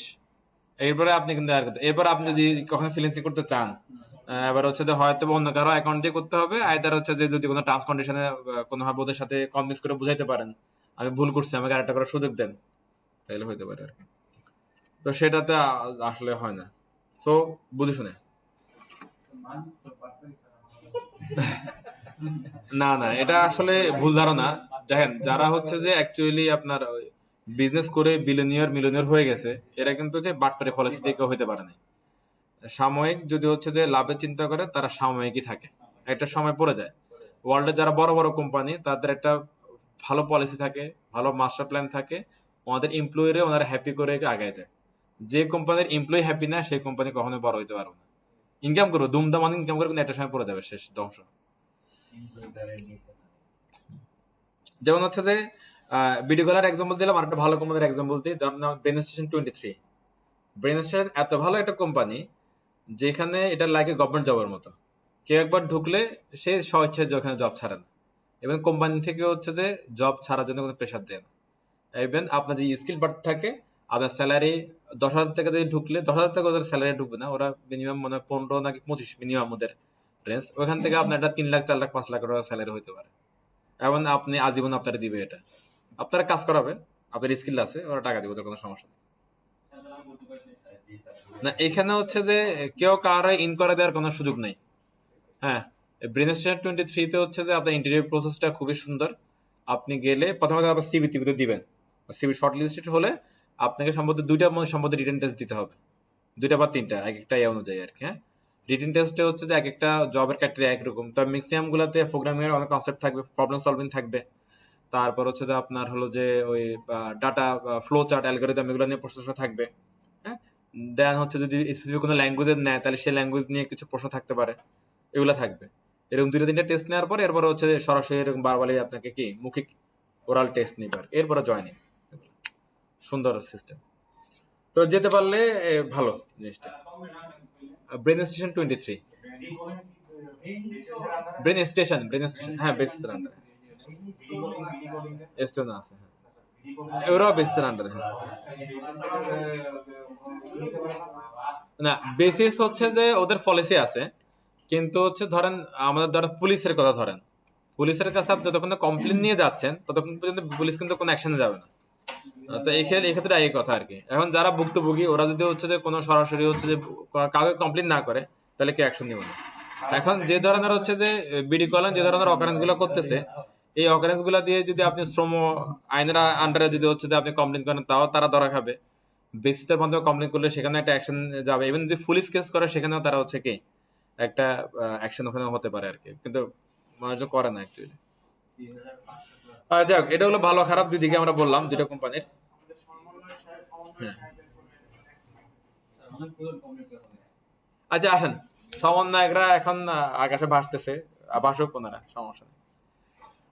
এরপরে আপনি কিন্তু আর এরপর আপনি যদি কখনো ফ্রিল্যান্সিং করতে চান, এবার হচ্ছে যে হয়তো অন্য কারো অ্যাকাউন্ট দিয়ে করতে হবে, আইদার হচ্ছে যে যদি কোনো টার্মস কন্ডিশনে কোনো ভাবে ওদের সাথে কনভিন্স করে বুঝাইতে পারেন আমি ভুল করছি, আমাকে আরেকটা করার সুযোগ দেন, তাহলে হইতে পারে আর কি। তো সেটাতে আসলে হয় না। সো বুঝে শুনে, না না, এটা আসলে ভুল ধারণা। দেখেন, যারা হচ্ছে যে অ্যাকচুয়ালি আপনার বিজনেস করে বিলিয়নিয়ার মিলিয়নিয়ার হয়ে গেছে, এরা কিন্তু যে বাটপারি পলিসি দিয়ে কেউ হইতে পারে না। সাময়িক যদি হচ্ছে যে লাভের চিন্তা করে, তারা সাময়িকই থাকে, একটা সময় পড়ে যায়। ওয়ার্ল্ডে যারা বড় বড় কোম্পানি, তাদের একটা ভালো পলিসি থাকে, ভালো মাস্টার প্ল্যান থাকে, ওনাদের এমপ্লয়িরা ওনারা হ্যাপি করে আগায় যায়। যে কোম্পানির এমপ্লয়ি হ্যাপি না, সেই কোম্পানি কখনোই বড় হইতে পারবে না। ইনকাম করবো দুমদাম অনেক ইনকাম করে, কিন্তু একটা সময় পড়ে যাবে, শেষ, ধ্বংস। যেমন হচ্ছে যে ভিডিও কলার এক্সাম্পল দিলাম, আর একটা ভালো কোম্পানির এক্সাম্পল দিই, ধর না ব্রেন স্টেশন 23। ব্রেন স্টেশন এত ভালো একটা কোম্পানি যেখানে এটা লাগে গভর্নমেন্ট জবের মতো। কেউ একবার ঢুকলে সে স্বেচ্ছায় ওখানে জব ছাড়ে না, এবং কোম্পানি থেকে হচ্ছে যে জব ছাড়ার জন্য কোনো প্রেশার দেয় না। ইভেন আপনার যে স্কিল বাট থাকে, আপনার স্যালারি 10,000 টাকা দিয়ে ঢুকলে 10,000 টাকা ওদের স্যালারি ঢুকবে না, ওরা মিনিমাম মনে হয় 15 নাকি 25 মিনিমাম ওদের রেঞ্জ। ওখান থেকে আপনার একটা 3 লাখ 4 লাখ 5 লাখ টাকা স্যালারি হতে পারে, এবং আপনি আজীবন আপনার দিবে এটা। আপনারা কাজ করাবে, আপনার স্কিল আছে, ওরা টাকা দিবে, ওদের কোনো সমস্যা নেই। না এখানে হচ্ছে যে কেউ কারো ইন করে দেওয়ার কোনো সুযোগ নেই। হ্যাঁ, ব্রেন স্টেশন 23 তে হচ্ছে যে আপনার ইন্টারভিউ প্রসেসটা খুবই সুন্দর। আপনি গেলে প্রথমত আপনার সিভি টিভিতে দিবেন, সিভি শর্ট লিস্টেড হলে আপনাকে সম্ভবত দুইটা সম্ভবত রিটেন টেস্ট দিতে হবে, দুইটা বা তিনটা, এক একটা এই অনুযায়ী আর কি। হ্যাঁ, রিটেন টেস্টে হচ্ছে যে এক একটা জবের ক্যাটেগরি একরকম, তবে ম্যাক্সিমাম গুলাতে প্রোগ্রামিং এর অনেক কনসেপ্ট থাকবে, প্রবলেম সলভিং থাকবে। তারপর হচ্ছে যে আপনার হলো যে ওই ডাটা ফ্লো চার্ট অ্যালগোরিদম এগুলো নিয়ে প্রশ্ন থাকবে। হ্যাঁ, দেন হচ্ছে যদি স্পেসিফিক কোনো ল্যাঙ্গুয়েজের নেয় তাহলে সেই ল্যাঙ্গুয়েজ নিয়ে কিছু প্রশ্ন থাকতে পারে, এগুলো থাকবে। এরকম দুইটা তিনটা টেস্ট নেওয়ার পরে এরপরে হচ্ছে যে সরাসরি এরকম বারবারই আপনাকে কি মৌখিক ওরাল টেস্ট নিবার, এরপরে জয়েনিং। সুন্দর সিস্টেম। তো যেতে পারলে ভালো জিনিসটা। ব্রেন স্টেশন 23, ব্রেন স্টেশন হ্যাঁ বেসিসের আন্ডারে স্টোন আছে, হ্যাঁ ওরাও বেসিসের আন্ডারে। হ্যাঁ না বেসিস হচ্ছে যে ওদের পলিসি আছে, কিন্তু হচ্ছে ধরেন আমাদের ধরেন পুলিশের কথা ধরেন, পুলিশের কাছে আপনি যতক্ষণ কমপ্লেন নিয়ে যাচ্ছেন ততক্ষণ পর্যন্ত পুলিশ কিন্তু কোনো অ্যাকশনে যাবে না। তো এই ক্ষেত্রে এই কথা আর কি। এখন যারা ভুক্তভোগী ওরা যদি হচ্ছে যে কোনো সরাসরি হচ্ছে যে কাউকে কমপ্লেন না করে তাহলে কি অ্যাকশন নেবে না। এখন যে ধরনের হচ্ছে যে বিডি কল্যাণ যে ধরনের অকারেন্স গুলো করতেছে, এই অকারেন্স গুলা দিয়ে যদি আপনি শ্রম আইনের আন্ডারে যদি হচ্ছে যে আপনি কমপ্লেন করেন তাও তারা ধরা খাবে, বেসিসের মাধ্যমে কমপ্লেন করলে সেখানে একটা অ্যাকশন যাবে, ইভেন যদি পুলিশ কেস করে সেখানেও তারা হচ্ছে কি একটা অ্যাকশন ওখানে হতে পারে আর কি, কিন্তু মানুষ করে না অ্যাকচুয়ালি। যাক, এটা হলো ভালো খারাপ দুই দিকে আমরা বললাম দুইটা কোম্পানির। হ্যাঁ আচ্ছা আসেন, সমন্বয়করা এখন আকাশে ভাসতেছে, ভাসুক ওনারা, সমস্যা নেই।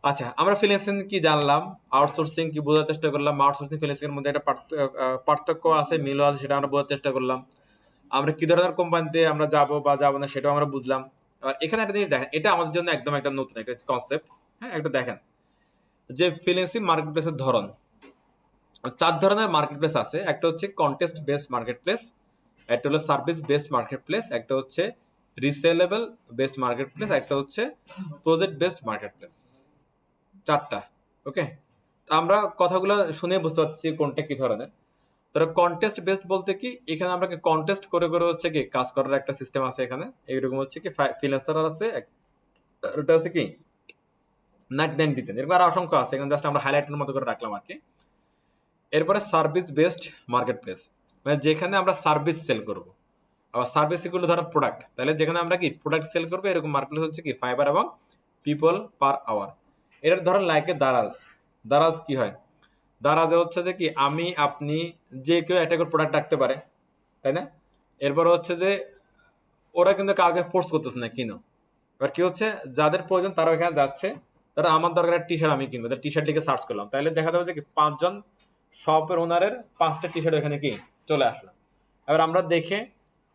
আচ্ছা আমরা ফ্রিল্যান্সিং কি জানলাম, আউটসোর্সিং কি বোঝার চেষ্টা করলাম, আউটসোর্সিং ফ্রিল্যান্সিং এর মধ্যে একটা পার্থক্য আছে, মিলও আছে, সেটা আমরা বোঝার চেষ্টা করলাম। আমরা কি ধরনের কোম্পানিতে আমরা যাব বা যাবো না সেটাও আমরা বুঝলাম। আর এখানে একটা জিনিস দেখেন, এটা আমাদের জন্য একদম একটা নতুন একটা কনসেপ্ট। হ্যাঁ একটা দেখেন যে ফ্রিল্যান্সিং মার্কেট প্লেসের ধরন, চার ধরনের মার্কেট প্লেস আছে। একটা হচ্ছে কন্টেস্ট বেসড মার্কেট প্লেস, একটা হলো সার্ভিস বেসড মার্কেট প্লেস, একটা হচ্ছে রিসেলেবল বেসড মার্কেট প্লেস, একটা হচ্ছে প্রজেক্ট বেসড মার্কেট প্লেস। চারটা। ওকে, আমরা কথাগুলো শুনে বুঝতে পারছি কোনটা কি ধরনের। তারা কন্টেস্ট বেসড বলতে কি, এখানে আমরা কন্টেস্ট করে করে হচ্ছে কি কাজ করার একটা সিস্টেম আছে এখানে, এইরকম হচ্ছে কি ফ্রিল্যান্সার আছে ওটা হচ্ছে কি 99 দিতেন, এরকম আর অসংখ্য আছে, এখানে জাস্ট আমরা হাইলাইটের মতো করে রাখলাম আর কি। এরপরে সার্ভিস বেসড মার্কেট প্লেস, মানে যেখানে আমরা সার্ভিস সেল করব, আবার সার্ভিস এগুলো ধরো প্রোডাক্ট, তাহলে যেখানে আমরা কি প্রোডাক্ট সেল করবো, এরকম মার্কেট প্লেস হচ্ছে কি ফাইবার এবং পিপল পার আওয়ার। এর ধরেন লাইকে দারাজ, দারাজ কি হয়, দারাজে হচ্ছে যে কি আমি আপনি যে কেউ একটা করে প্রোডাক্ট রাখতে পারে, তাই না? এরপর হচ্ছে যে ওরা কিন্তু কাউকে ফোর্স করতেছে না কিনো, এবার কি হচ্ছে যাদের প্রয়োজন তারা এখানে যাচ্ছে, তারা আমার দরকার টি শার্ট আমি কিনবো, তার টি শার্ট লিখে সার্চ করলাম, তাহলে দেখা যাবে যে কি 5 জন শপের ওনারের 5টা টি শার্ট এখানে কি চলে আসলো। এবার আমরা দেখে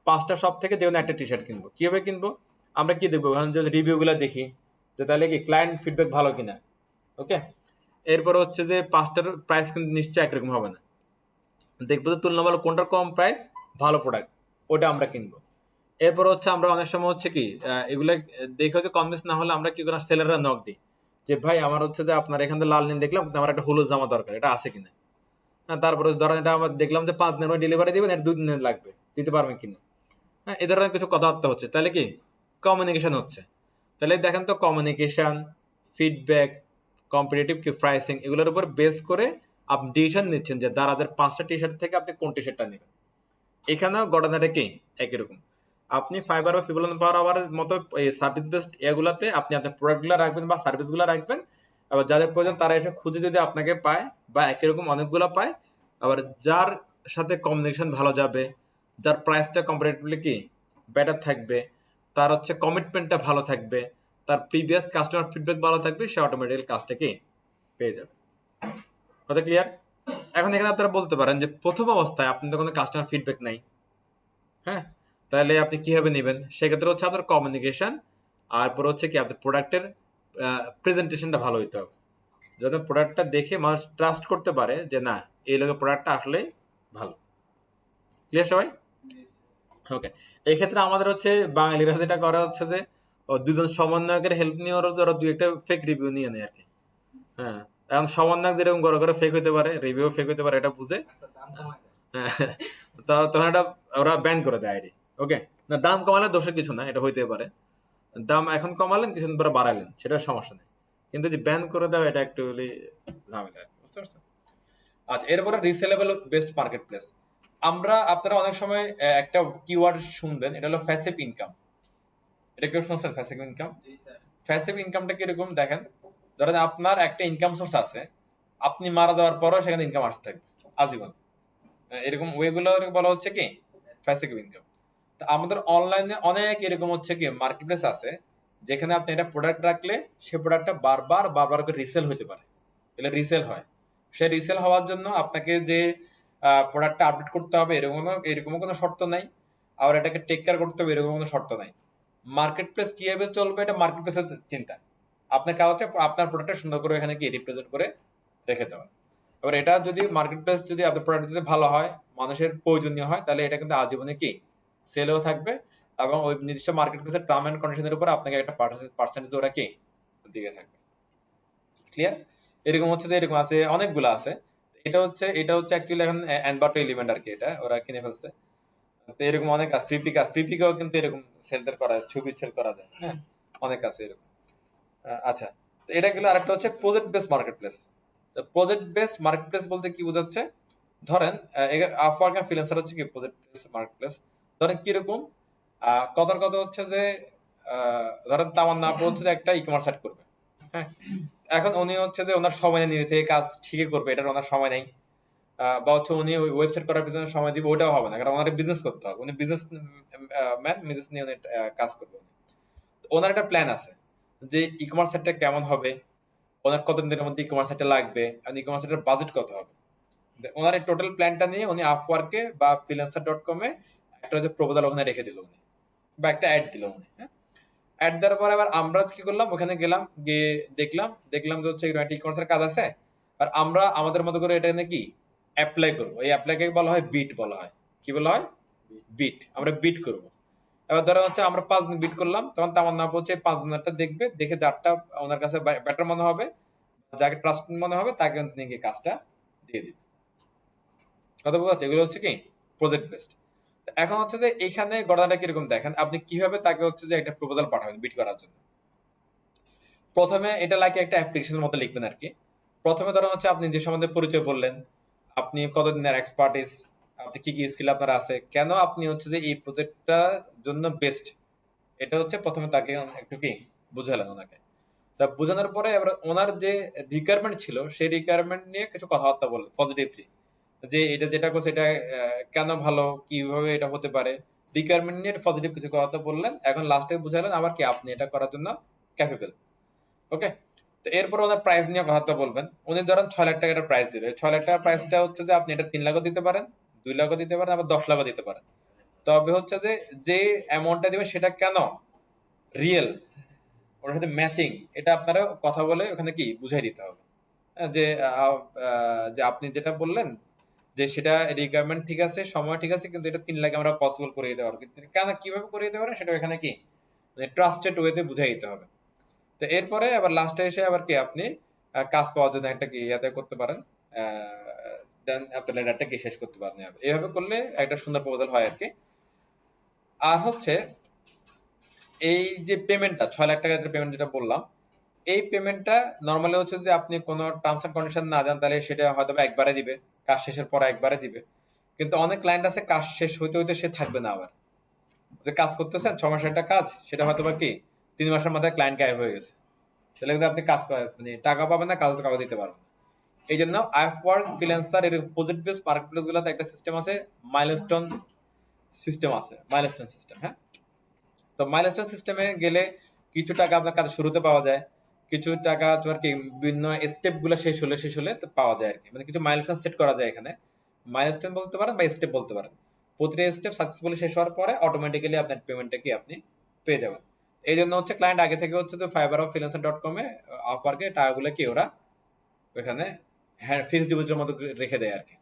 5টা শপ থেকে যে কোনো একটা টি শার্ট কিনবো, কিভাবে কিনবো, আমরা কি দেখবো ওখানে যে রিভিউ গুলা দেখি যে তাহলে কি ক্লায়েন্ট ফিডব্যাক ভালো কিনা। ওকে, এরপর হচ্ছে যে 5টার প্রাইস কিন্তু নিশ্চয়ই একরকম হবে না, দেখবো যে তুলনামূলক কোনটার কম প্রাইস ভালো প্রোডাক্ট, ওটা আমরা কিনবো। এরপর হচ্ছে আমরা অনেক সময় হচ্ছে কি এগুলা দেখে হচ্ছে কনভিন্স না হলে আমরা কি করি, সেলাররা নক দিই যে ভাই আমার হচ্ছে যে আপনার এখান থেকে লাল নীল দেখলাম, কিন্তু আমার একটা হলুদ জামা দরকার, এটা আছে কিনা। হ্যাঁ, তারপরে ধরেন এটা আমরা দেখলাম যে 5 দিনের মধ্যে ডেলিভারি দিবেন, এটা 2 দিন লাগবে, দিতে পারবেন কিনা। হ্যাঁ, এ ধরনের কিছু কথাবার্তা হচ্ছে, তাহলে কি কমিউনিকেশন হচ্ছে। তাহলে দেখেন তো কমিউনিকেশন, ফিডব্যাক, কম্পিটিটিভ কি প্রাইসিং, এগুলোর উপর বেস করে আপনি ডিসিশন নিচ্ছেন যে দারাজের 5টা টি শার্ট থেকে আপনি কোন টি শার্টটা নেবেন। এখানেও ঘটনাটা কি একই রকম, আপনি ফাইবার বা পিপল পাওয়ার আওয়ার মতো এই সার্ভিস বেসড এগুলাতে আপনি আপনার প্রোডাক্টগুলো রাখবেন বা সার্ভিসগুলো রাখবেন, আবার যাদের প্রয়োজন তারা এসে খুঁজে যদি আপনাকে পায় বা একই রকম অনেকগুলো পায়, আবার যার সাথে কমিউনিকেশন ভালো যাবে, যার প্রাইসটা কম্পারেটিভলি কি বেটার থাকবে, তার হচ্ছে কমিটমেন্টটা ভালো থাকবে, তার প্রিভিয়াস কাস্টমার ফিডব্যাক ভালো থাকবে, সে অটোমেটিক্যালি কাজটা কি পেয়ে যাবে। কথা ক্লিয়ার? এখন এখানে আপনারা বলতে পারেন যে প্রথম অবস্থায় আপনি তো কোনো কাস্টমার ফিডব্যাক নাই, হ্যাঁ, তাহলে আপনি কিভাবে নেবেন, সেক্ষেত্রে হচ্ছে আপনার কমিউনিকেশন, আর পরে হচ্ছে কি আপনার প্রোডাক্টের প্রেজেন্টেশনটা ভালো হইতে হবে, যাতে প্রোডাক্টটা দেখে মানুষ ট্রাস্ট করতে পারে যে না এই লোকের প্রোডাক্টটা আসলে ভালো। ক্লিয়ার সবাই? ওকে, এই ক্ষেত্রে আমাদের হচ্ছে বাঙালিরা যেটা করা হচ্ছে যে দুজন সমন্বয়কের হেল্প নিয়ে ওরা ওরা দুই একটা ফেক রিভিউ নিয়ে নেয় আর কি। হ্যাঁ, এখন সমন্বয় যেরকম করে ফেক হতে পারে, রিভিউ ফেক হতে পারে, এটা বুঝে তখন এটা ওরা ব্যান করে দেয় আইডি। ওকে, না দাম কমালে দোষের কিছু না, এটা হইতে পারে। দাম এখন কমালেন, কিছুদিন পরে বাড়ালেন, সেটার সমস্যা নেই। কিন্তু যে ব্যান করে দেওয়া, এটা একটু ঝামেলা, বুঝতে পারছেন? আচ্ছা, এরপরে রিসেলেবল বেস্ট মার্কেট প্লেস। আপনারা অনেক সময় একটা কিওয়ার্ড শুনবেন, এটা হলো প্যাসিভ ইনকাম। এটা কেউ শুনছেন প্যাসিভ ইনকাম? প্যাসিভ ইনকামটা কিরকম দেখেন, ধরেন আপনার একটা ইনকাম সোর্স আছে, আপনি মারা যাওয়ার পরও সেখানে ইনকাম আসতে থাকবে আজীবন। এরকম ওয়েগুলো বলা হচ্ছে কি প্যাসিভ ইনকাম। তো আমাদের অনলাইনে অনেক এরকম হচ্ছে কি মার্কেট প্লেস আছে, যেখানে আপনি একটা প্রোডাক্ট রাখলে সে প্রোডাক্টটা বারবার করে রিসেল হতে পারে, এগুলো রিসেল হয়। সে রিসেল হওয়ার জন্য আপনাকে যে প্রোডাক্টটা আপডেট করতে হবে এরকম কোনো শর্ত নাই, আর এটাকে টেক কেয়ার করতে হবে এরকম কোনো শর্ত নাই। মার্কেট প্লেস কিভাবে চলবে, এটা মার্কেট প্লেসের চিন্তা। আপনার কাজ হচ্ছে আপনার প্রোডাক্টটা সুন্দর করে এখানে কি রিপ্রেজেন্ট করে রেখে দেওয়া। এবার এটা যদি মার্কেট প্লেস যদি আপনার প্রোডাক্ট যদি ভালো হয়, মানুষের প্রয়োজনীয় হয়, তাহলে এটা কিন্তু আজীবনে কি সেলও থাকবে, এবং ওই নির্দিষ্ট মার্কেট প্লেসের টার্ম এন্ড কন্ডিশনের উপর আপনাকে একটা পার্সেন্টেজ ওরা কি দিকে থাকবে। ক্লিয়ার? এরকম হচ্ছে যে এরকম আছে, অনেকগুলো আছে। এটা হচ্ছে অ্যাকচুয়ালি এখন এনবাটো এলিমেন্ট আর কি, এটা ওরা কিনে ফেলছে। তো এরকম অনেক আছে, ফ্রিপিকাও কিন্তু এরকম সেল করা যায়, ছবি সেল করা যায়, হ্যাঁ, অনেক আছে এরকম। আচ্ছা, তো এটা গেল। আরেকটা হচ্ছে project based market place. Project based market place বলতে কি বোঝাচ্ছে, ধরেন আপওয়ার্ক আর ফ্রিল্যান্সার হচ্ছে কি প্রজেক্ট বেসড মার্কেট প্লেস। ধরেন কিরকম, কথার কথা হচ্ছে যে ধরেন তামান্না আপু হচ্ছে যে একটা ই কমার্স সাইট করবে, হ্যাঁ। এখন উনি হচ্ছে যে ওনার সময় নেই, নিজে থেকে কাজ ঠিকই করবে, এটার ওনার সময় নেই। বা হচ্ছে উনি ওই ওয়েবসাইট করার পিছনে সময় দিবে, ওটাও হবে না, কারণ ওনার বিজনেস করতে হবে, উনি বিজনেস ম্যান, বিজনেস নিয়ে উনি কাজ করবে। তো ওনার একটা প্ল্যান আছে যে ই কমার্স সাইটটা কেমন হবে, ওনার কত দিনের মধ্যে ই কমার্স সাইটটা লাগবে, আর ই কমার্স সাইটের বাজেট কত হবে। ওনার এই টোটাল প্ল্যানটা নিয়ে উনি আপওয়ার্কে বা ফ্রিল্যান্সার.কমে একটা হচ্ছে প্রপোজাল ওখানে রেখে দিল উনি, বা একটা অ্যাড দিল উনি, হ্যাঁ। অ্যাড দেওয়ার পরে আবার আমরা কি করলাম, ওখানে গেলাম, গিয়ে দেখলাম যে হচ্ছে ই কমার্সের কাজ আছে, আর আমরা আমাদের মতো করে এটা কি অ্যাপ্লাই করবো। এই অ্যাপ্লাইকে বলা হয় বিট বলা হয়। কি বলা হয়? বিট। আমরা বিট করব। এবার ধরো হচ্ছে আমরা 5 দিন বিট করলাম, তখন তামান্না আপু হচ্ছে 5 দিনেরটা দেখবে, দেখে যারটা ওনার কাছে বেটার মনে হবে, যাকে ট্রাস্ট মনে হবে, তাকে তিনি গিয়ে কাজটা দিয়ে দিবে। কথা বোঝা যাচ্ছে? এগুলো হচ্ছে কি প্রজেক্ট বেসড। এখন হচ্ছে যে এখানে গড়াটা কিরকম দেখেন, আপনি কিভাবে তাকে হচ্ছে যে একটা প্রপোজাল পাঠাবেন বিট করার জন্য। প্রথমে এটা লাগে একটা অ্যাপ্লিকেশনের মতো লিখবেন আর কি। প্রথমে ধরুন হচ্ছে আপনি যে সম্বন্ধে পরিচয় বললেন, আপনি কতদিনের এক্সপার্টিস, আপনি কি কি স্কিল আপনার আছে, কেন আপনি হচ্ছে যে এই প্রজেক্টটার জন্য বেস্ট, এটা হচ্ছে প্রথমে তাকে একটু কি বুঝালেন ওনাকে। তা বোঝানোর পরে এবার ওনার যে রিকোয়ারমেন্ট ছিল, সেই রিকোয়ারমেন্ট নিয়ে কিছু কথাবার্তা বললেন পজিটিভলি, যে এটা যেটা করছে এটা কেন ভালো, কিভাবে এটা হতে পারে, রিকোয়ারমেন্ট নিয়ে পজিটিভ কিছু কথা বললেন। এখন লাস্টে বুঝালেন আবার কি আপনি এটা করার জন্য ক্যাপেবল। ওকে, তো এরপর ওনার প্রাইস নিয়ে কথা বলবেন। উনি ধরেন 6 লাখ টাকা একটা প্রাইস দিলেন, 6 লাখ টাকার প্রাইসটা হচ্ছে যে আপনি এটা 3 লাখও দিতে পারেন, 2 লাখও দিতে পারেন, আবার 10 লাখও দিতে পারেন। তবে হচ্ছে যে যে অ্যামাউন্টটা দিবেন সেটা কেন রিয়েল, ওটার সাথে ম্যাচিং, এটা আপনারা কথা বলে ওখানে কি বুঝাই দিতে হবে। যে যে আপনি যেটা বললেন যে সেটা রিকোয়ারমেন্ট ঠিক আছে, সময় ঠিক আছে, কিন্তু এটা 3 লাখে আমরা পসিবল করে দিতে পারবো, কিন্তু কেন কিভাবে করে দিতে পারেন সেটা এখানে কি ট্রাস্টেড ওয়েতে বুঝাই দিতে হবে। তো এরপরে আবার লাস্টে এসে আবার কি আপনি কাজ পাওয়ার জন্য একটা কি ইয়াতে করতে পারেন, দেন আপনার লেটারটা কি শেষ করতে পারেন। এইভাবে করলে একটা সুন্দর প্রপোজাল হয় আর কি। আর হচ্ছে এই যে পেমেন্টটা 6 লাখ টাকার পেমেন্ট যেটা বললাম, এই পেমেন্টটা নর্মালি হচ্ছে যে আপনি কোনো টার্মস এন্ড কন্ডিশন না জান, তাহলে সেটা হয়তো একবারে দিবে, কাজ শেষের পরে একবারে দিবে। কিন্তু অনেক ক্লায়েন্ট আছে কাজ শেষ হইতে হইতে সে থাকবে না, আবার যে কাজ করতেছেন 6 মাসের একটা কাজ, সেটা হয়তো বা কি 3 মাসের মাথায় ক্লায়েন্ট গায়েব হয়ে গেছে, তাহলে কিন্তু আপনি কাজ মানে টাকা পাবেন না, কাজ কাগজ দিতে পারবেন না। এই জন্য আপওয়ার্ক, ফ্রিল্যান্সার এর প্রজেক্ট বেস মার্কেট প্লেস গুলোতে একটা সিস্টেম আছে, মাইলস্টোন সিস্টেম আছে, মাইলস্টোন সিস্টেম, হ্যাঁ। তো মাইলস্টোন সিস্টেমে গেলে কিছু টাকা আপনার কাজ শুরুতে পাওয়া যায়, কিছু টাকা তোমার কি বিভিন্ন স্টেপ গুলো শেষ হলে তো পাওয়া যায় আর কি, মানে কিছু মাইলস্টোন সেট করা যায় এখানে। মাইলস্টোন বলতে পারেন বা স্টেপ বলতে পারেন। প্রতিটা স্টেপ সাকসেসফুলি শেষ হওয়ার পরে অটোমেটিক্যালি আপনার পেমেন্টটা কি আপনি পেয়ে যাবেন। এই জন্য হচ্ছে ক্লায়েন্ট আগে থেকে হচ্ছে যে ফাইবার অফ ফ্রিল্যান্সার.কমে আপওয়ার্কে টাকাগুলো কি ওরা ওখানে হ্যাঁ ফিক্সড ডিপোজিটের মতো রেখে দেয় আর কি।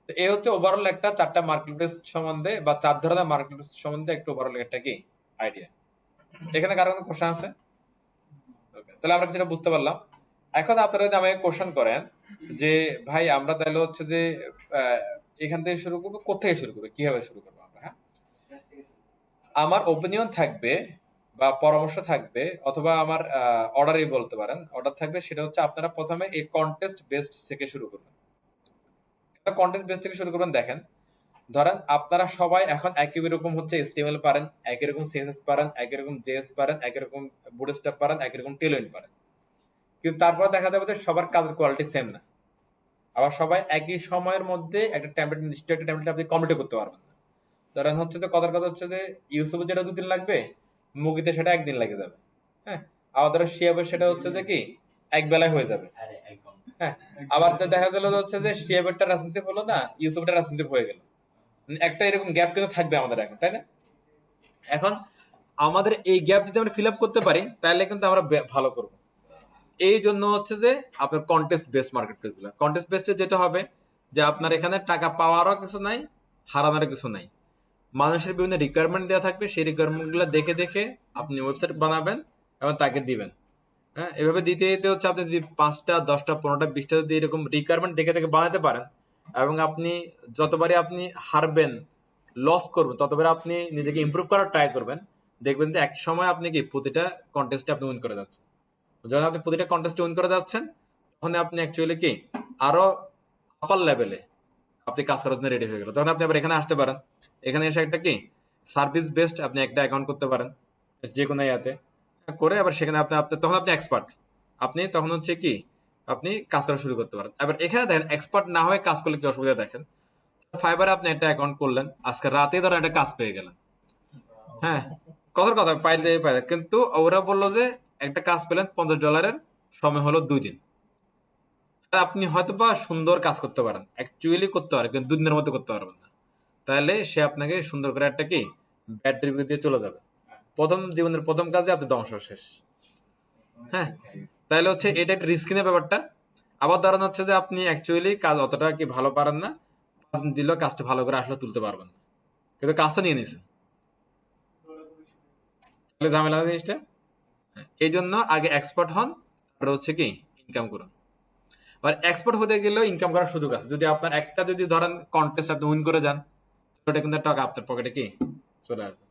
তো এই হচ্ছে ওভারঅল একটা 4টা মার্কেট প্লেস সম্বন্ধে বা 4 ধরনের মার্কেট প্লেস সম্বন্ধে একটু ওভারঅল একটা কি আইডিয়া। এখানে কারো কোনো কোশ্চেন আছে? ওকে, তাহলে আমরা যেটা বুঝতে পারলাম, এখন আপনারা যদি আমাকে কোশ্চেন করেন যে ভাই আমরা তাহলে হচ্ছে যে আহ, এখান থেকে শুরু করবো, কোথেকে শুরু করবো, কিভাবে শুরু করবো আমরা, হ্যাঁ? আমার ওপিনিয়ন থাকবে বা পরামর্শ থাকবে, অথবা আমার অর্ডারই বলতে পারেন, অর্ডার থাকবে, সেটা হচ্ছে আপনারা প্রথমে এই কন্টেস্ট বেসড থেকে শুরু করবেন। কন্টেস্ট বেস থেকে শুরু করবেন। দেখেন, ধরেন আপনারা সবাই এখন একই রকম হচ্ছে HTML পারেন, একই রকম CSS পারেন, একই রকম JS পারেন, একই রকম বুটস্ট্র্যাপ পারেন, একই রকম টেলউইন্ড পারেন, কিন্তু তারপর দেখা যাবে যে সবার কাজের কোয়ালিটি সেম না। আবার সবাই একই সময়ের মধ্যে একটা টেমপ্লেট, নির্দিষ্ট একটা টেমপ্লেট আপনি কমপ্লিট করতে পারবেন না। ধরেন হচ্ছে যে কথার কথা হচ্ছে যে ইউসুফে যেটা 2 দিন লাগবে, মুগিতে সেটা 1 দিন লেগে যাবে। হ্যাঁ, আবার ধরো শিয়াবে সেটা হচ্ছে যে কি এক বেলায় হয়ে যাবে। হ্যাঁ, আবার তো দেখা গেল হচ্ছে যে শিয়াবেরটা রেসপন্সিভ হলো না, ইউসুফটা রেসপন্সিভ হয়ে গেল। একটা এরকম গ্যাপ কিন্তু থাকবে আমাদের এখন, তাই না? এখন আমাদের এই গ্যাপ যদি আমরা ফিল আপ করতে পারি তাহলে কিন্তু আমরা ভালো করব। এই জন্য হচ্ছে যে আপনার কন্টেস্ট বেসড মার্কেট প্লেস গুলো, কন্টেস্ট বেসড যেটা হবে যে আপনার এখানে টাকা পাওয়ারও কিছু নাই, হারানোর কিছু নাই। মানুষের বিভিন্ন রিকোয়ারমেন্ট দেওয়া থাকবে, সেই রিকোয়ারমেন্ট গুলো দেখে দেখে আপনি ওয়েবসাইট বানাবেন এবং তাকে দিবেন। হ্যাঁ, এভাবে দিতে দিতে হচ্ছে আপনি যদি 5টা 10টা 15টা 20টা যদি এরকম রিকোয়ারমেন্ট দেখে দেখে বানাতে পারেন, এবং আপনি যতবারই আপনি হারবেন, লস করবেন, ততবারই আপনি নিজেকে ইমপ্রুভ করার ট্রাই করবেন, দেখবেন যে এক সময় আপনি কি প্রতিটা কন্টেস্টে আপনি উইন করে যাচ্ছেন। যখন আপনি প্রতিটা কন্টেস্টে উইন করে যাচ্ছেন, তখন আপনি অ্যাকচুয়ালি কি আরো আপার লেভেলে আপনি কাজ করার জন্য রেডি হয়ে গেল। তখন আপনি আবার এখানে আসতে পারেন, এখানে এসে একটা কি সার্ভিস বেসড আপনি একটা অ্যাকাউন্ট করতে পারেন যে কোনো ইয়াতে করে, আবার সেখানে আপনি আপনি তখন আপনি এক্সপার্ট, আপনি তখন হচ্ছে কি আপনি কাজ করা শুরু করতে পারেন। এবার এখানে দেখেন এক্সপার্ট না হয়ে কাজ করলে কি অসুবিধা দেখেন। ফাইবারে আপনি একটা অ্যাকাউন্ট করলেন, আজকে রাতে ধরেন একটা কাজ পেয়ে গেলেন। হ্যাঁ, কথার কথা পাইলে পাইলে, কিন্তু ওরা বললো যে একটা কাজ পেলেন $50, সময় হলো 2 দিন। আপনি হয়তো বা সুন্দর কাজ করতে পারেন, অ্যাকচুয়ালি করতে পারেন, কিন্তু 2 দিনের মধ্যে করতে পারবেন না। তাহলে সে আপনাকে সুন্দর করে একটা কি ব্যাড রিভিউ দিয়ে চলে যাবে। জীবনের প্রথম কাজে আপনি ধ্বংস শেষ। হ্যাঁ, তাহলে হচ্ছে এটা একটা রিস্কি না ব্যাপারটা। আবার ধরেন হচ্ছে যে আপনি অ্যাকচুয়ালি কাজ অতটা কি ভালো পারেন না, কাজ দিলেও কাজটা ভালো করে আসলে তুলতে পারবেন না, কিন্তু কাজটা নিয়ে নিছেন, তাহলে ঝামেলা না জিনিসটা। এই জন্য আগে এক্সপার্ট হন, তারপরে হচ্ছে কি ইনকাম করুন। আর এক্সপার্ট হতে গেলেও ইনকাম করার সুযোগ আছে। যদি আপনার একটা যদি ধরেন কন্টেস্ট আপনি উইন করে যান, ওটা কিন্তু টাকা আপনার পকেটে কি চলে আসবে।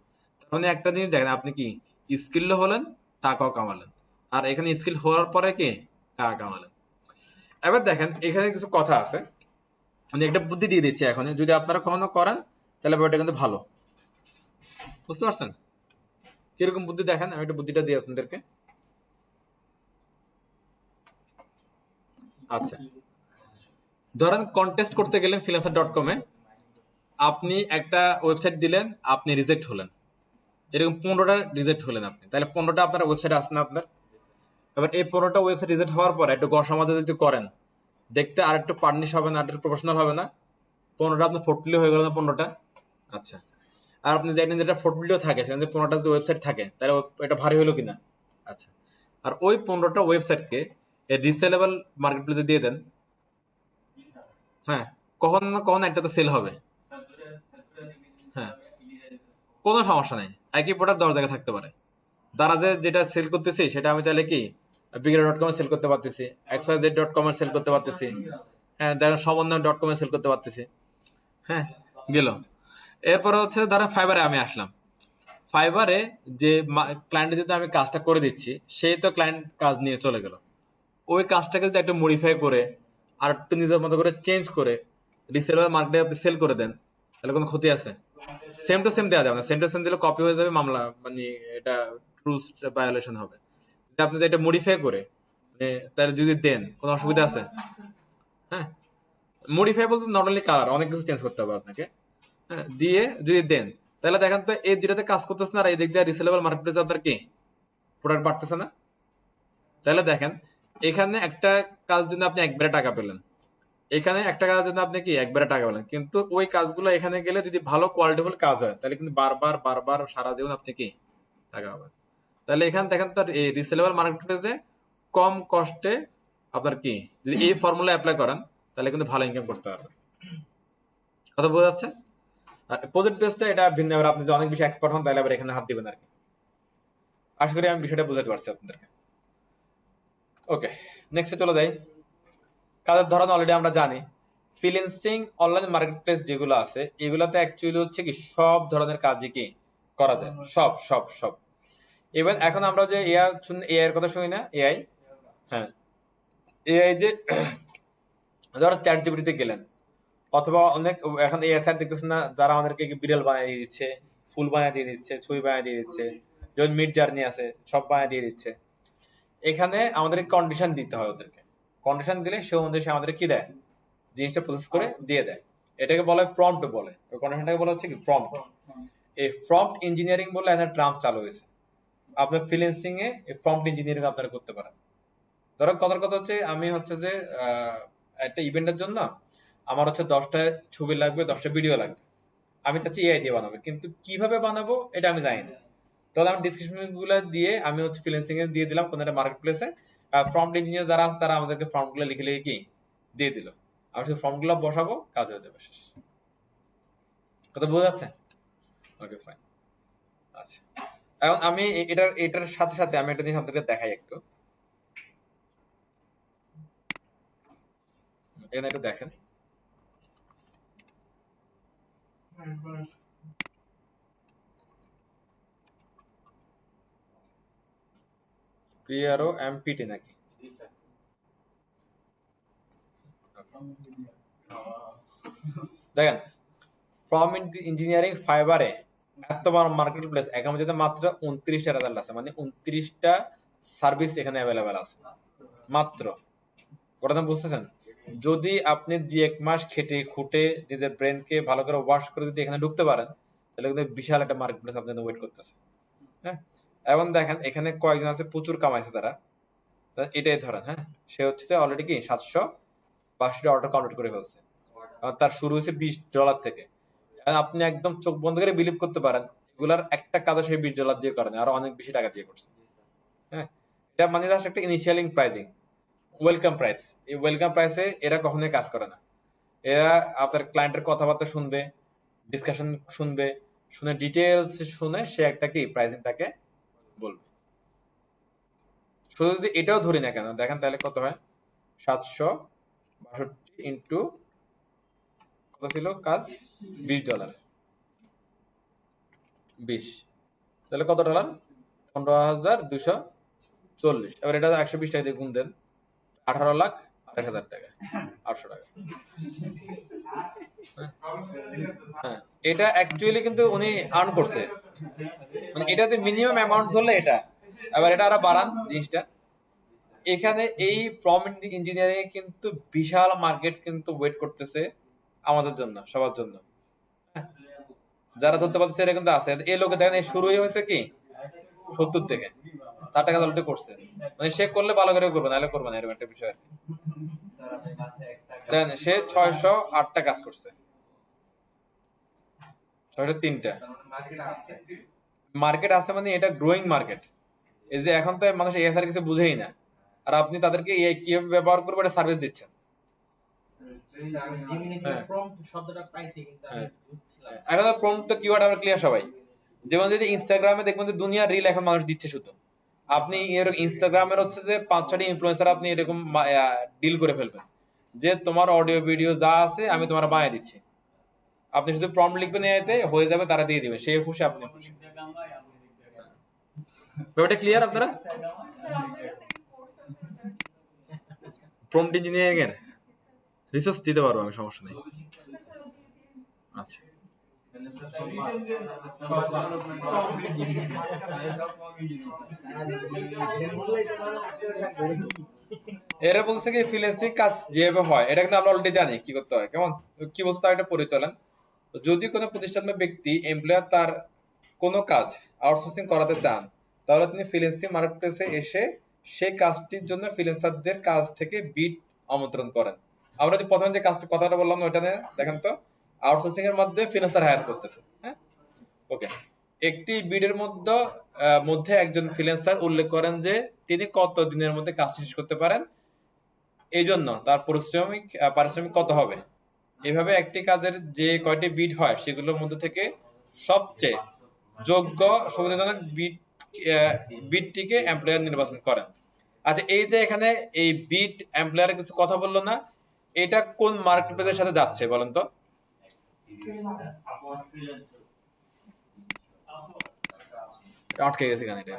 তার মানে একটা জিনিস দেখেন, আপনি কি স্কিল হলেন, টাকাও কামালেন, আর এখানে স্কিল হওয়ার পরে কি টাকা কামালেন। এবার দেখেন এখানে কিছু কথা আছে, আমি একটা বুদ্ধি দিয়ে দিচ্ছি এখন, যদি আপনারা কখনো করেন তাহলে ব্যাপারটা কিন্তু ভালো। বুঝতে পারছেন কিরকম বুদ্ধি? দেখেন আমি একটা বুদ্ধিটা দিই আপনাদেরকে। আচ্ছা, ধরেন কন্টেস্ট করতে গেলেন freelancer.com-এ, আপনি একটা ওয়েবসাইট দিলেন, আপনি রিজেক্ট হলেন, এরকম 15টা রিজেক্ট হলেন আপনি, তাহলে 15টা আপনার ওয়েবসাইট আসছে না আপনার। এবার এই 15টা ওয়েবসাইট রিজেক্ট হওয়ার পর একটু গড় সমাজে যদি করেন, দেখতে আর একটু পার্নিশ হবে না, আর একটু প্রফেশনাল হবে না? 15টা আপনার পোর্টফোলিও হয়ে গেল না 15টা? আচ্ছা, আর আপনি দেখেন যেটা পোর্টফোলিও থাকে সেখানে যদি 15টা যদি ওয়েবসাইট থাকে, তাহলে এটা ভারী হলো কিনা? আচ্ছা, আর ওই 15টা ওয়েবসাইটকে রিসেলেবল মার্কেট প্লেসে দিয়ে দেন। হ্যাঁ, কখন না কখন একটা তো সেল হবে। হ্যাঁ, কোনো সমস্যা নেই, একই প্রোডাক্ট 10 জায়গায় থাকতে পারে। তারা যে যেটা সেল করতেছি সেটা আমি চাইলে কি বিগ্রা.com এ সেল করতে পারতেছি, xyz.com এ সেল করতে পারতেছি, হ্যাঁ ধরেন সমন্বয়.com এ সেল করতে পারতেছি। হ্যাঁ, গেল। এরপরে হচ্ছে ধরেন ফাইবারে আমি আসলাম, ফাইবারে যে ক্লায়েন্টের যদি আমি কাজটা করে দিচ্ছি, সেই তো ক্লায়েন্ট কাজ নিয়ে চলে গেল, ওই কাজটাকে যদি একটু মডিফাই করে আর একটু নিজের মতো করে চেঞ্জ করে রিসেলার মার্কেটে আপনি সেল করে দেন, তাহলে কোনো ক্ষতি আছে? সেম টু সেম দেওয়া যাবে না, সেম টু সেম দিলে কপি হয়ে যাবে, মামলা, মানে এটা রুলস ভায়োলেশন হবে। যদি আপনি যেটা মডিফাই করে তাহলে যদি দেন, কোনো অসুবিধা আছে? হ্যাঁ, মডিফাই বলতে নর্মালি কালার অনেক কিছু চেঞ্জ করতে হবে আপনাকে। হ্যাঁ, দিয়ে যদি দেন, তাহলে দেখেন তো এই দুটাতে কাজ করতেছে না, আর এই দিক দিয়ে রিসেলেবল মার্কেট প্লেসে আপনার কি প্রোডাক্ট বাড়তেছে না? তাহলে দেখেন এখানে একটা কাজ জন্য আপনি একবারে টাকা পেলেন, এখানে একটা কাজের জন্য আপনি কি একবারে টাকা পেলেন, কিন্তু ওই কাজগুলো এখানে গেলে যদি ভালো কোয়ালিটিফুল কাজ হয়, তাহলে কিন্তু বারবার বারবার সারা জীবন আপনি কি টাকা পাবেন। তাহলে এখানে দেখেন তার এই রিসেলেবল মার্কেট প্লেসে কম কষ্টে আপনার কি যদি এই ফর্মুলা অ্যাপ্লাই করেন, তাহলে কিন্তু ভালো ইনকাম করতে পারবেন। কথা বোঝা যাচ্ছে? আর প্রজেক্ট বেসটা এটা ভিন্ন, এবার আপনি যদি অনেক বেশি এক্সপার্ট হন তাহলে আবার এখানে হাত দিবেন আর কি। আশা করি আমি বিষয়টা বুঝাতে পারছি আপনাদেরকে। ওকে। নেক্সটে চলে যাই। কাজের ধরন অলরেডি আমরা জানি। ফ্রিল্যান্সিং অনলাইন মার্কেট প্লেস যেগুলো আছে এগুলোতে অ্যাকচুয়ালি হচ্ছে কি সব ধরনের কাজই কি করা যায়, সব সব সব। এবার এখন আমরা যে এআই এর কথা শুনি না, এআই, হ্যাঁ, এআই যে ধরো চ্যাট জিপিটিতে গেলেন, অথবা অনেক এখন এআই স্যার দেখতেছেন না, যারা আমাদেরকে বিড়াল বানিয়ে দিয়ে দিচ্ছে, ফুল বানিয়ে দিয়ে দিচ্ছে, ছবি বানিয়ে দিয়ে দিচ্ছে, যেমন মিড জার্নি আছে, সব বানিয়ে দিয়ে দিচ্ছে। এখানে আমাদের কন্ডিশন দিতে হয় ওদেরকে, কন্ডিশন দিলে সে অনুযায়ী সে আমাদের কি দেয়, জিনিসটা প্রসেস করে দিয়ে দেয়। এটাকে বলা হয় প্রম্পট বলে, ওই কন্ডিশনটাকে বলা হচ্ছে কি প্রম্পট। এই প্রম্পট ইঞ্জিনিয়ারিং বলে একটা ট্রাম্প চালু হয়েছে। আপনার ফ্রিল্যান্সিং এ এই প্রম্পট ইঞ্জিনিয়ারিং আপনারা করতে পারেন। ধরো কথার কথা হচ্ছে আমি হচ্ছে যে একটা ইভেন্টের জন্য আমার হচ্ছে 10টা ছবি লাগবে, 10টা ভিডিও লাগবে, আমি চাচ্ছি এআই দিয়ে বানাবো, কিন্তু কিভাবে বানাবো এটা আমি জানি না। তাহলে আমি ডিসক্রিপশন গুলো দিয়ে আমি হচ্ছে ফ্রিল্যান্সিং এ দিয়ে দিলাম কোনো একটা মার্কেট প্লেসে, প্রম্পট ইঞ্জিনিয়ার যারা আছে তারা আমাদেরকে ফর্ম গুলো লিখে লিখে কি দিয়ে দিল, আমি শুধু ফর্ম গুলো বসাবো, কাজ হয়ে যাবে, শেষ। কথা বোঝা যাচ্ছে? ওকে, ফাইন। আচ্ছা, এখন আমি এটার সাথে সাথে আমি একটা জিনিস আপনাদেরকে দেখাই একটু, এখানে একটু দেখেন। পিআরও এমপিটি নাকি? দেখেন, ফর্ম ইঞ্জিনিয়ারিং ফাইবারে এত বড় মার্কেট প্লেস, এখন পর্যন্ত মাত্র 29টা রেজাল্ট আছে, মানে 29টা সার্ভিস এখানে অ্যাভেলেবেল আছে মাত্র। ওটা বুঝতেছেন? যদি আপনি 2-1 মাস খেটে খুঁটে নিজের ব্রেনকে ভালো করে ওয়াশ করে যদি এখানে ঢুকতে পারেন, তাহলে কিন্তু বিশাল একটা মার্কেট প্লেস আপনার ওয়েট করতেছে। হ্যাঁ, এবং দেখেন এখানে কয়েকজন আছে প্রচুর কামাইছে তারা, এটাই ধরেন, হ্যাঁ, সে হচ্ছে অলরেডি কি 782টা অর্ডার কমপ্লিট করে ফেলছে। তার শুরু হয়েছে $20 থেকে। আপনি একদম চোখ বন্ধ করে বিলিভ করতে পারেন এগুলার একটা কাজও সেই $20 দিয়ে করেন, আরো অনেক বেশি টাকা দিয়ে করছে। হ্যাঁ, এটা মানে জাস্ট একটা ইনিশিয়ালিং প্রাইজিং, ওয়েলকাম প্রাইস। এই ওয়েলকাম প্রাইসে এরা কখনোই কাজ করে না। এরা আপনার ক্লায়েন্টের কথাবার্তা শুনবে, ডিসকাশন শুনবে, শুনে ডিটেলস শুনে সে একটা কি প্রাইসিং তাকে বলবে। শুধু যদি এটাও ধরি না কেন, দেখেন তাহলে কত হয়, 762 ইন্টু কত ছিল কাজ, $20, 20, তাহলে কত ডলার, 15,240। এবার এটা 120 টাকা দিয়ে গুণ দেন, 18,01,000 টাকা, 800 টাকা। হ্যাঁ, এটা অ্যাকচুয়ালি কিন্তু উনি আর্ন করছে, মানে এটাতে মিনিমাম অ্যামাউন্ট ধরলে এটা। এবার এটা আরো বাড়ান জিনিসটা, এখানে এই প্রম্পট ইঞ্জিনিয়ারিং এ কিন্তু বিশাল মার্কেট কিন্তু ওয়েট করতেছে আমাদের জন্য, সবার জন্য। যারা ধরতে পারতেছে এরা কিন্তু আছে। এই লোকে দেখেন এই শুরুই হয়েছে কি 70 থেকে, 4 টাকা অলরেডি করছে, মানে সে করলে ভালো করে করবে, নাহলে করবে না, এরকম একটা বিষয় আর কি। সে 608টা কাজ করছে, 603টা মার্কেট আছে, মানে এটা গ্রোয়িং মার্কেট। এই যে এখন তো মানুষ এআই কিছু বুঝেই না, আর আপনি তাদেরকে এআই কিভাবে ব্যবহার করবে এটা সার্ভিস দিচ্ছেন। এখন প্রম্পট তো কিওয়ার্ড আমরা ক্লিয়ার সবাই। যেমন যদি ইনস্টাগ্রামে দেখবেন যে দুনিয়া রিল এখন মানুষ দিচ্ছে শুধু, আপনি এরকম ইনস্টাগ্রামের হচ্ছে যে 5-6টি ইনফ্লুয়েন্সার আপনি এরকম ডিল করে ফেলবেন যে তোমার অডিও ভিডিও যা আছে আমি তোমার বানিয়ে দিচ্ছি, আপনি শুধু প্রম্পট লিখবেন এতে হয়ে যাবে, তারা দিয়ে দিবে, সে খুশি আপনি খুশি। ব্যাপারটা ক্লিয়ার আপনারা? প্রম্পট ইঞ্জিনিয়ারিং এর রিসার্চ দিতে পারবো আমি, সমস্যা নেই। আচ্ছা, এরা বলছে কি ফ্রিল্যান্সিং কাজ যেভাবে হয় এটা কিন্তু আমরা অলরেডি জানি কি করতে হয়, কেমন কি বলছে তার একটা পরিচালন। যদি কোনো প্রতিষ্ঠান বা ব্যক্তি এমপ্লয়ার তার কোনো কাজ আউটসোর্সিং করাতে চান, তাহলে তিনি ফ্রিল্যান্সিং মার্কেটপ্লেসে এসে সেই কাজটির জন্য ফ্রিল্যান্সারদের কাছ থেকে বিড আমন্ত্রণ করেন। আমরা যে প্রথমে যে কাজটা কথাটা বললাম ওইটা নিয়ে দেখেন তো, আউটসোর্সিং এর মধ্যে ফ্রিল্যান্সার হায়ার করতেছে। হ্যাঁ, ওকে, একটি বিডের মধ্যে একজন ফ্রিল্যান্সার উল্লেখ করেন যে তিনি কত দিনের মধ্যে কাজ শেষ করতে পারেন, এই জন্য তার পারিশ্রমিক কত হবে। এভাবে একটি কাজের যে কয়টি বিড হয় সেগুলোর মধ্যে থেকে সবচেয়ে যোগ্য সুবিধাজনক বিডটিকে এমপ্লয়ার নির্বাচন করেন। আচ্ছা, এই যে এখানে এই বিট এমপ্লয়ারের কিছু কথা বললো না, এটা কোন মার্কেট প্লেসের সাথে যাচ্ছে বলেন তো? আটকে গেছে কেন এটা?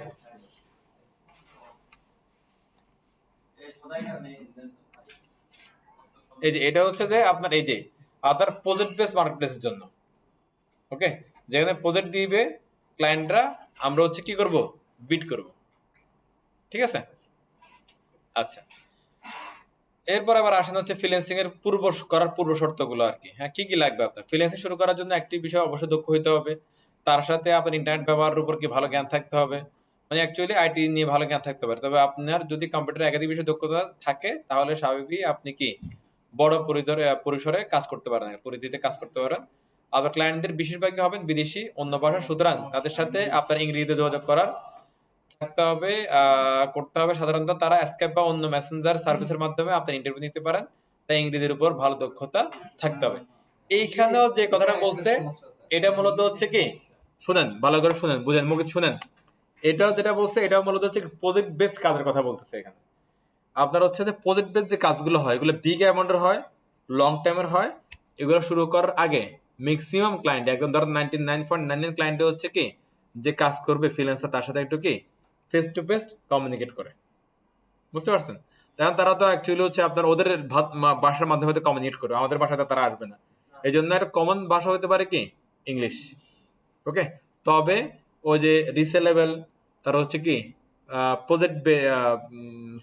এই যে এটা হচ্ছে যে আপনার এই যে আপনার প্রজেক্ট বেস মার্কেট প্লেসের জন্য, ওকে, যেখানে প্রজেক্ট দিবে ক্লায়েন্টরা, আমরা হচ্ছে কি করব, বিট করব, ঠিক আছে? আচ্ছা, এরপর আবার আসেন হচ্ছে ফ্রিল্যান্সিং এর পূর্ব শর্তগুলো আর কি। হ্যাঁ, কি কি লাগবে আপনার ফ্রিল্যান্সিং শুরু করার জন্য? একটি বিষয় অবশ্যই দক্ষ হইতে হবে, তার সাথে আপনার ইন্টারনেট ব্যবহারের উপর কি ভালো জ্ঞান থাকতে হবে, মানে অ্যাকচুয়ালি আইটি নিয়ে ভালো জ্ঞান থাকতে পারে। তবে আপনার যদি কম্পিউটার একাধিক বিষয়ে দক্ষতা থাকে তাহলে স্বাভাবিকই আপনি কি বড় পরিসরে কাজ করতে পারেন, পরিধিতে কাজ করতে পারেন। আবার ক্লায়েন্টদের বেশিরভাগই হবেন বিদেশি, অন্য ভাষা, সুতরাং তাদের সাথে আপনার ইংরেজিতে যোগাযোগ করার থাকতে হবে, করতে হবে। সাধারণত তারা স্কাইপ বা অন্য মেসেঞ্জার সার্ভিসের মাধ্যমে আপনার ইন্টারভিউ নিতে পারেন, তাই ইংরেজির উপর ভালো দক্ষতা থাকতে হবে। এইখানেও যে কথাটা বলছে এটা মূলত হচ্ছে কি, শুনেন ভালো করে, শুনেন, বুঝেন, মুখে শুনেন, এটাও যেটা বলছে এটাও মূলত হচ্ছে প্রজেক্ট বেসড কাজের কথা বলতেছে এখানে। আপনার হচ্ছে যে প্রজেক্ট বেসড যে কাজগুলো হয় এগুলো বিগ অ্যামাউন্টের হয়, লং টাইমের হয়। এগুলো শুরু করার আগে ম্যাক্সিমাম ক্লায়েন্ট, একদম ধরেন 99.99 ক্লায়েন্ট হচ্ছে কি যে কাজ করবে ফ্রিল্যান্সার তার সাথে একটু কি ফেস টু ফেস কমিউনিকেট করে, বুঝতে পারছেন? কারণ তারা তো অ্যাকচুয়ালি হচ্ছে আপনার ওদের ভাষার মাধ্যমে হয়তো কমিউনিকেট করবে, আমাদের ভাষাতে তারা আসবে না। এই জন্য একটা কমন ভাষা হতে পারে কি ইংলিশ, ওকে। তবে ওই যে রিসেলেবল, তার হচ্ছে কি প্রজেক্ট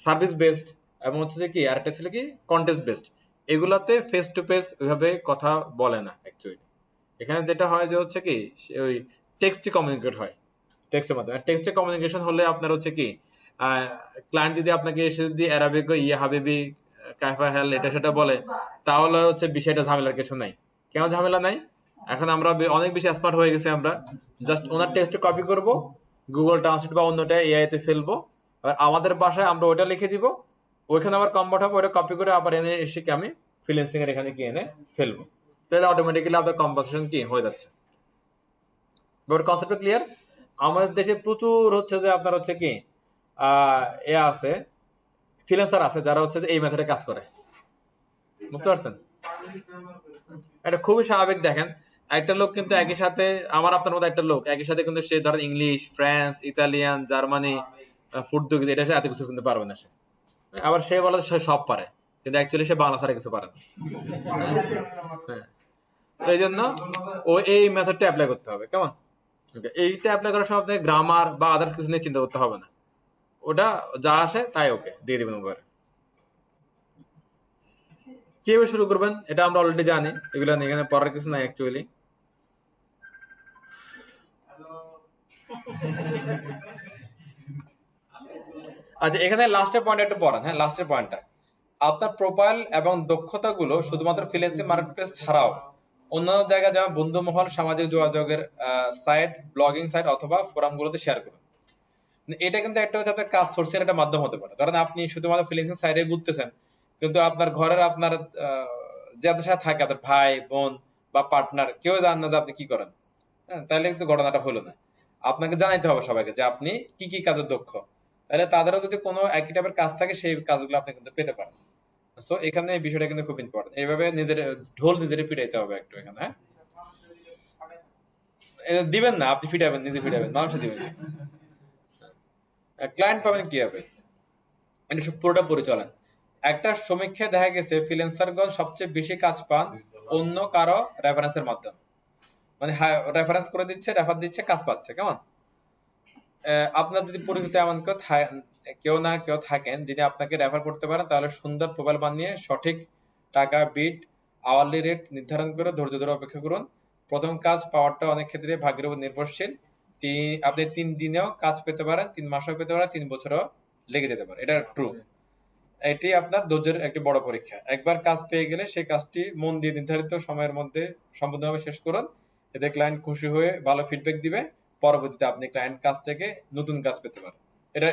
সার্ভিস বেসড, এবং হচ্ছে যে কি আরেকটা ছিল কি কন্টেস্ট বেসড, এগুলাতে ফেস টু ফেস ওইভাবে কথা বলে না অ্যাকচুয়ালি। এখানে যেটা হয় যে হচ্ছে কি ওই টেক্সটে কমিউনিকেট হয়, টেক্সটের মাধ্যমে। টেক্সটে কমিউনিকেশন হলে আপনার হচ্ছে কি ক্লায়েন্ট যদি আপনাকে এসে যদি অ্যারাবিক ইয়ে হাবিবি কাইফা হেল এটা সেটা বলে, তাহলে হচ্ছে বিষয়টা ঝামেলার কিছু নাই। কেন ঝামেলা নাই? এখন আমরা অনেক বেশি স্মার্ট হয়ে গেছি, আমরা জাস্ট ওনার টেক্সট কপি করব, গুগল ট্রান্সলেট বা অন্যটা এআই তে ফেলবো, আর আমাদের ভাষায় আমরা ওটা লিখে দিব, ওইখানে আবার কনভার্ট হবে, ওটা কপি করে আবার এনে এসে কি আমি ফ্রিল্যান্সিং এর এখানে কি এনে ফেলবো, তাহলে অটোমেটিক্যালি আপনার কনভার্সেশন কি হয়ে যাচ্ছে। ব্যাপার কনসেপ্ট ক্লিয়ার? আমাদের দেশে প্রচুর হচ্ছে যে আপনার হচ্ছে কি এ আছে, ফ্রিল্যান্সার আছে যারা হচ্ছে যে এই মেথডে কাজ করে, বুঝতে পারছেন? এটা খুবই স্বাভাবিক। দেখেন, একটা লোক কিন্তু একই সাথে, আমার আপনার মতো একটা লোক একই সাথে কিন্তু সে ধরেন English, France, Italian, Germany, Portuguese, এটা সে এত কিছু কিন্তু পারবে না সে। আবার সে বলে সে সব পারে, কিন্তু অ্যাকচুয়ালি সে বাংলা ছাড়া কিছু পারে না। হ্যাঁ, এই জন্য ও এই মেথডটা অ্যাপ্লাই করতে হবে, কেমন? এইটা অ্যাপ্লাই করার সময় আপনাকে গ্রামার বা আদার্স কিছু নিয়ে চিন্তা করতে হবে না, ওটা যা আসে তাই ওকে দিয়ে দিবেন উপরে। কিভাবে শুরু করবেন এটা আমরা অলরেডি জানি, এগুলো নিয়ে এখানে পড়ার কিছু নাই অ্যাকচুয়ালি। আচ্ছা, এখানে লাস্টের পয়েন্ট একটু পড়েন। হ্যাঁ, লাস্টের পয়েন্টটা, আপনার প্রোফাইল এবং দক্ষতাগুলো শুধুমাত্র ফ্রিল্যান্সিং মার্কেটপ্লেস ছাড়াও অন্যান্য জায়গায় যেমন বন্ধুমহল, সামাজিক যোগাযোগের সাইট, ব্লগিং সাইট অথবা ফোরামগুলোতে শেয়ার করুন। এটা কিন্তু একটা হচ্ছে আপনার কাজ সোর্সের একটা মাধ্যম হতে পারে। ধরেন আপনি শুধুমাত্র ফ্রিল্যান্সিং সাইটে ঘুরতেছেন, কিন্তু আপনার ঘরের আপনার যাদের সাথে থাকে, আপনার ভাই বোন বা পার্টনার, কেউ জান না যে আপনি কি করেন। হ্যাঁ, তাহলে কিন্তু ঘটনাটা হলো না। আপনাকে জানাইতে হবে সবাইকে যে আপনি কি কি কাজে দক্ষ, তাহলে তাদেরও যদি কোনো একই টাইপের কাজ থাকে সেই কাজগুলো আপনি কিন্তু পেতে পারেন। সো এখানে এই বিষয়টা কিন্তু খুব ইম্পর্টেন্ট, এইভাবে নিজের ঢোল নিজেরই পিটাইতে হবে একটু এখানে। হ্যাঁ, দিবেন না আপনি, ফিটাবেন, নিজে ফিটাবেন, মানুষে দিবেন। ক্লায়েন্ট পাবেন কি হবে, এটা সব পুরোটা পরিচালন। একটা সমীক্ষায় দেখা গেছে ফ্রিল্যান্সারগণ সবচেয়ে বেশি কাজ পান অন্য কারো রেফারেন্সের মাধ্যমে, মানে রেফারেন্স করে দিচ্ছে, রেফার দিচ্ছে, কাজ পাচ্ছে, কেমন? আপনার যদি পরিচিত এমন কেউ না কেউ থাকেন যিনি আপনাকে রেফার করতে পারেন, তাহলে সুন্দর প্রোফাইল বানিয়ে সঠিক টাকা বিট আওয়ারলি রেট নির্ধারণ করে ধৈর্য ধরে অপেক্ষা করুন। প্রথম কাজ পাওয়ারটা অনেক ক্ষেত্রে ভাগ্যের উপর নির্ভরশীল। আপনি 3 দিনেও কাজ পেতে পারেন, 3 মাসও পেতে পারেন, 3 বছরও লেগে যেতে পারে, এটা ট্রু। এটি আপনার ধৈর্যের একটি বড় পরীক্ষা। একবার কাজ পেয়ে গেলে সেই কাজটি মন দিয়ে নির্ধারিত সময়ের মধ্যে সম্পূর্ণভাবে শেষ করুন, এতে ক্লায়েন্ট খুশি হয়ে ভালো ফিডব্যাক দিবে, পরবর্তীতে আপনি ক্লায়েন্ট কাছ থেকে নতুন কাজ পেতে পারেন।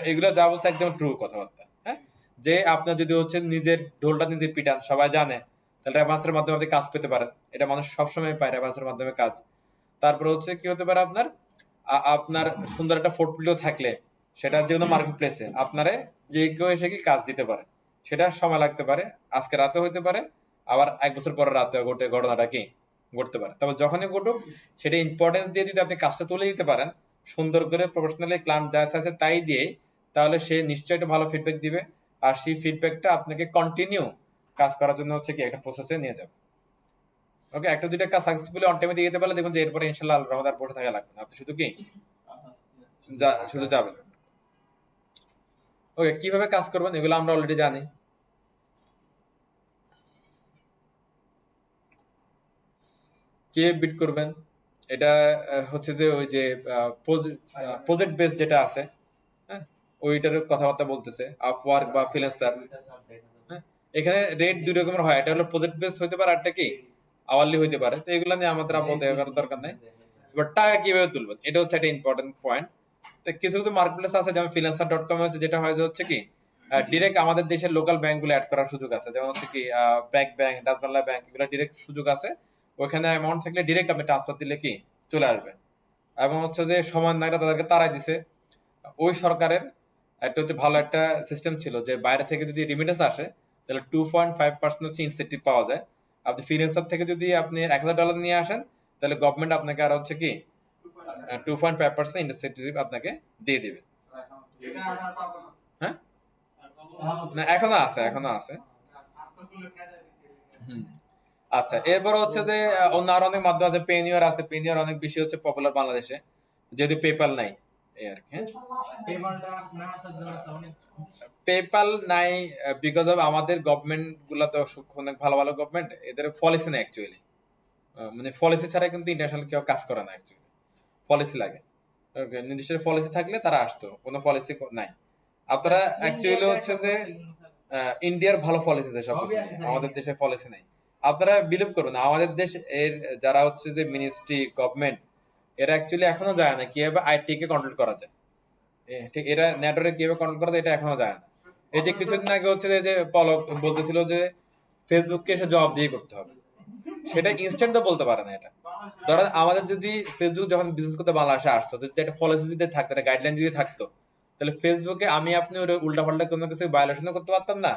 এগুলো যা বলছে একদম ট্রু কথাবার্তা। হ্যাঁ, যে আপনার যদি হচ্ছে নিজের ঢোলটা নিজে পিটান, সবাই জানে, তাহলে রেফারেন্সের মাধ্যমে আপনি কাজ পেতে পারেন। এটা মানুষ সবসময় পায়, রেফারেন্সের মাধ্যমে কাজ। তারপর হচ্ছে কি হতে পারে, আপনার আপনার সুন্দর একটা পোর্টফোলিও থাকলে সেটা যে কোনো মার্কেট প্লেসে আপনারে যে কেউ এসে কি কাজ দিতে পারে, সেটা সময় লাগতে পারে, আজকে রাতে হইতে পারে, আবার 1 বছর পরে রাতে ঘটে ঘটনাটা কি ঘটতে পারে। তবে যখনই ঘটুক সেটা ইম্পর্টেন্স দিয়ে যদি আপনি কাজটা তুলে দিতে পারেন সুন্দর করে প্রফেশনালি, ক্লায়েন্ট যা আছে তাই দিয়ে, তাহলে সে নিশ্চয়ই একটা ভালো ফিডব্যাক দিবে। আর সেই ফিডব্যাকটা আপনাকে কন্টিনিউ কাজ করার জন্য হচ্ছে কি একটা প্রসেসে নিয়ে যাবে। ওকে, একটা দুইটা কাজ সাকসেসফুলি অন টাইমে দিয়ে যেতে পারলে দেখুন যে এরপরে ইনশাআল্লাহ আল্লাহর রহমতে আর বসে থাকা লাগবে না, আপনি শুধু কি শুধু যাবেন। ওকে, কিভাবে কাজ করবেন এগুলো আমরা অলরেডি জানি। কে বিট করবেন এটা হচ্ছে যে ওই যে প্রজেক্ট বেস যেটা আছে, হ্যাঁ, ওইটার কথাবার্তা বলতেছে আপওয়ার্ক বা ফ্রিল্যান্সার। হ্যাঁ, এখানে রেট দুই রকমের হয়, এটা হলো প্রজেক্ট বেস হইতে পারে, আরটা কি আওয়ারলি হইতে পারে। তো এগুলো নিয়ে আমাদের আপাতত করার দরকার নাই। এবার টাকা কিভাবে তুলবেন এটা হচ্ছে একটা ইম্পর্টেন্ট পয়েন্ট। তো কিছু কিছু মার্কেটপ্লেস আছে যেমন freelancer.com হচ্ছে, যেটা হয় যে হচ্ছে কি ডিরেক্ট আমাদের দেশের লোকাল ব্যাংকগুলো অ্যাড করার সুযোগ আছে, যেমন হচ্ছে কি BRAC bank, Dutch Bangla bank, এগুলো ডিরেক্ট সুযোগ আছে। ওখানে অ্যামাউন্ট থাকলে ডিরেক্ট আপনি ট্রান্সফার দিলে কি চলে আসবে। এবং হচ্ছে যে সময় নাইটা তাদেরকে তারাই দিছে। ওই সরকারের একটা হচ্ছে ভালো একটা সিস্টেম ছিল যে বাইরে থেকে যদি রিমিটেন্স আসে তাহলে 2.5% হচ্ছে ইনসেন্টিভ পাওয়া যায়। আপনি ফ্রিল্যান্সার থেকে যদি আপনি $1,000 নিয়ে আসেন তাহলে গভর্নমেন্ট আপনাকে আর হচ্ছে কি 2.5% ইনসেন্টিভ আপনাকে দিয়ে দিবে। হ্যাঁ, না এখনো আছে, এখনো আছে। হুম। আচ্ছা, এরপর হচ্ছে যে অন্য আরো অনেক মাধ্যম আছে, পেনিওর আছে, পেনিওর অনেক বেশি হচ্ছে পপুলার বাংলাদেশে, যেহেতু পেপাল নাই এই আর কি। পেপাল নাই বিকজ অফ আমাদের গভর্নমেন্ট গুলা তো অনেক ভালো ভালো গভর্নমেন্ট, এদের পলিসি নাই অ্যাকচুয়ালি। মানে পলিসি ছাড়া কিন্তু ইন্টারন্যাশনাল কেউ কাজ করে না অ্যাকচুয়ালি, পলিসি লাগে। ওকে, নির্দিষ্ট পলিসি থাকলে তারা আসতো, কোনো পলিসি নাই। আপনারা অ্যাকচুয়ালি হচ্ছে যে ইন্ডিয়ার ভালো পলিসি আছে সবকিছু নিয়ে, আমাদের দেশে পলিসি নাই। আপনারা বিলিভ করুন আমাদের দেশ এর যারা হচ্ছে যে মিনিস্ট্রি গভর্নমেন্ট, এরা অ্যাকচুয়ালি এখনো যায় না কিভাবে আইটি কে কন্ট্রোল করা যায়। ঠিক, এরা নেটওয়ার্কে কিভাবে কন্ট্রোল করা যায় এটা এখনো যায় না। এই যে কিছুদিন আগে হচ্ছে যে পলক বলতেছিল যে ফেসবুককে এসে জবাব দিয়ে করতে হবে, সেটা ইনস্ট্যান্ট তো বলতে পারে না। এটা ধরেন আমাদের যদি ফেসবুক যখন বিজনেস করতে বাংলাদেশে আসতো, যদি একটা পলিসি যদি থাকতো, একটা গাইডলাইন যদি থাকতো, তাহলে ফেসবুকে আমি আপনি ওর উল্টা পাল্টা কোনো কিছু ভায়োলেশনও করতে পারতাম না।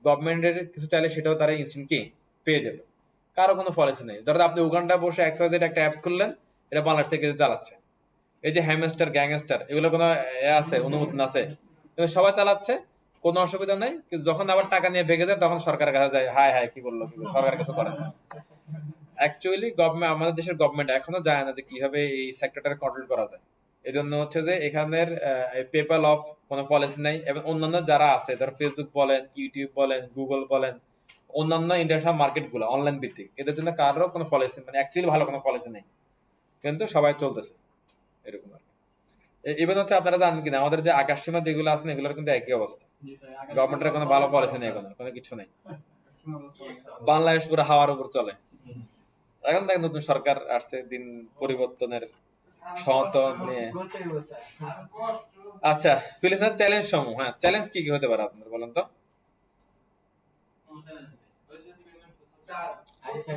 গভর্নমেন্টের কিছু চাইলে সেটাও তারা ইনস্ট্যান্ট কি পেয়ে যেত। কারো কোনো পলিসি নেই। ধরেন আপনি উগান্ডা বসে XYZ একটা অ্যাপস করলেন, এটা বাংলাদেশ থেকে চালাচ্ছে। এই যে হ্যামস্টার গ্যাংস্টার এগুলো কোনো আছে অনুমোদন আছে? কিন্তু সবাই চালাচ্ছে, কোনো অসুবিধা নাই। কিন্তু যখন আবার টাকা নিয়ে ভেগে যায় তখন সরকারের কাছে যায়, হায় হায় কি বললো কি বললো, সরকারের কিছু করে না। অ্যাকচুয়ালি গভর্নমেন্ট, আমাদের দেশের গভর্নমেন্ট এখনো জানে না যে কিভাবে এই সেক্টরটাকে কন্ট্রোল করা যায়। এই জন্য হচ্ছে যে এখানের পেপাল অফ কোনো পলিসি নাই। এবং অন্যান্য যারা আছে, ধর ফেসবুক বলেন, ইউটিউব বলেন, গুগল বলেন, অন্যান্য ইন্টারন্যাশনাল মার্কেট গুলো অনলাইন ভিত্তিক, এদের জন্য কারোর কোনো পলিসি মানে অ্যাকচুয়ালি ভালো কোনো পলিসি নেই, কিন্তু সবাই চলতেছে এরকম আর কি। ইভেন হচ্ছে আপনারা জানেন কিনা আমাদের যে আকাশ সীমা যেগুলো আছে না, এগুলোর কিন্তু একই অবস্থা। গভর্নমেন্টের কোনো ভালো পলিসি নেই, কোনো কিছু নেই। বাংলাদেশ পুরো হাওয়ার উপর চলে। এখন দেখ নতুন সরকার আসছে, দিন পরিবর্তনের সহত নিয়ে। আচ্ছা, ফ্রিল্যান্সার চ্যালেঞ্জ সমূহ, হ্যাঁ চ্যালেঞ্জ কি কি হতে পারে আপনার বলেন তো?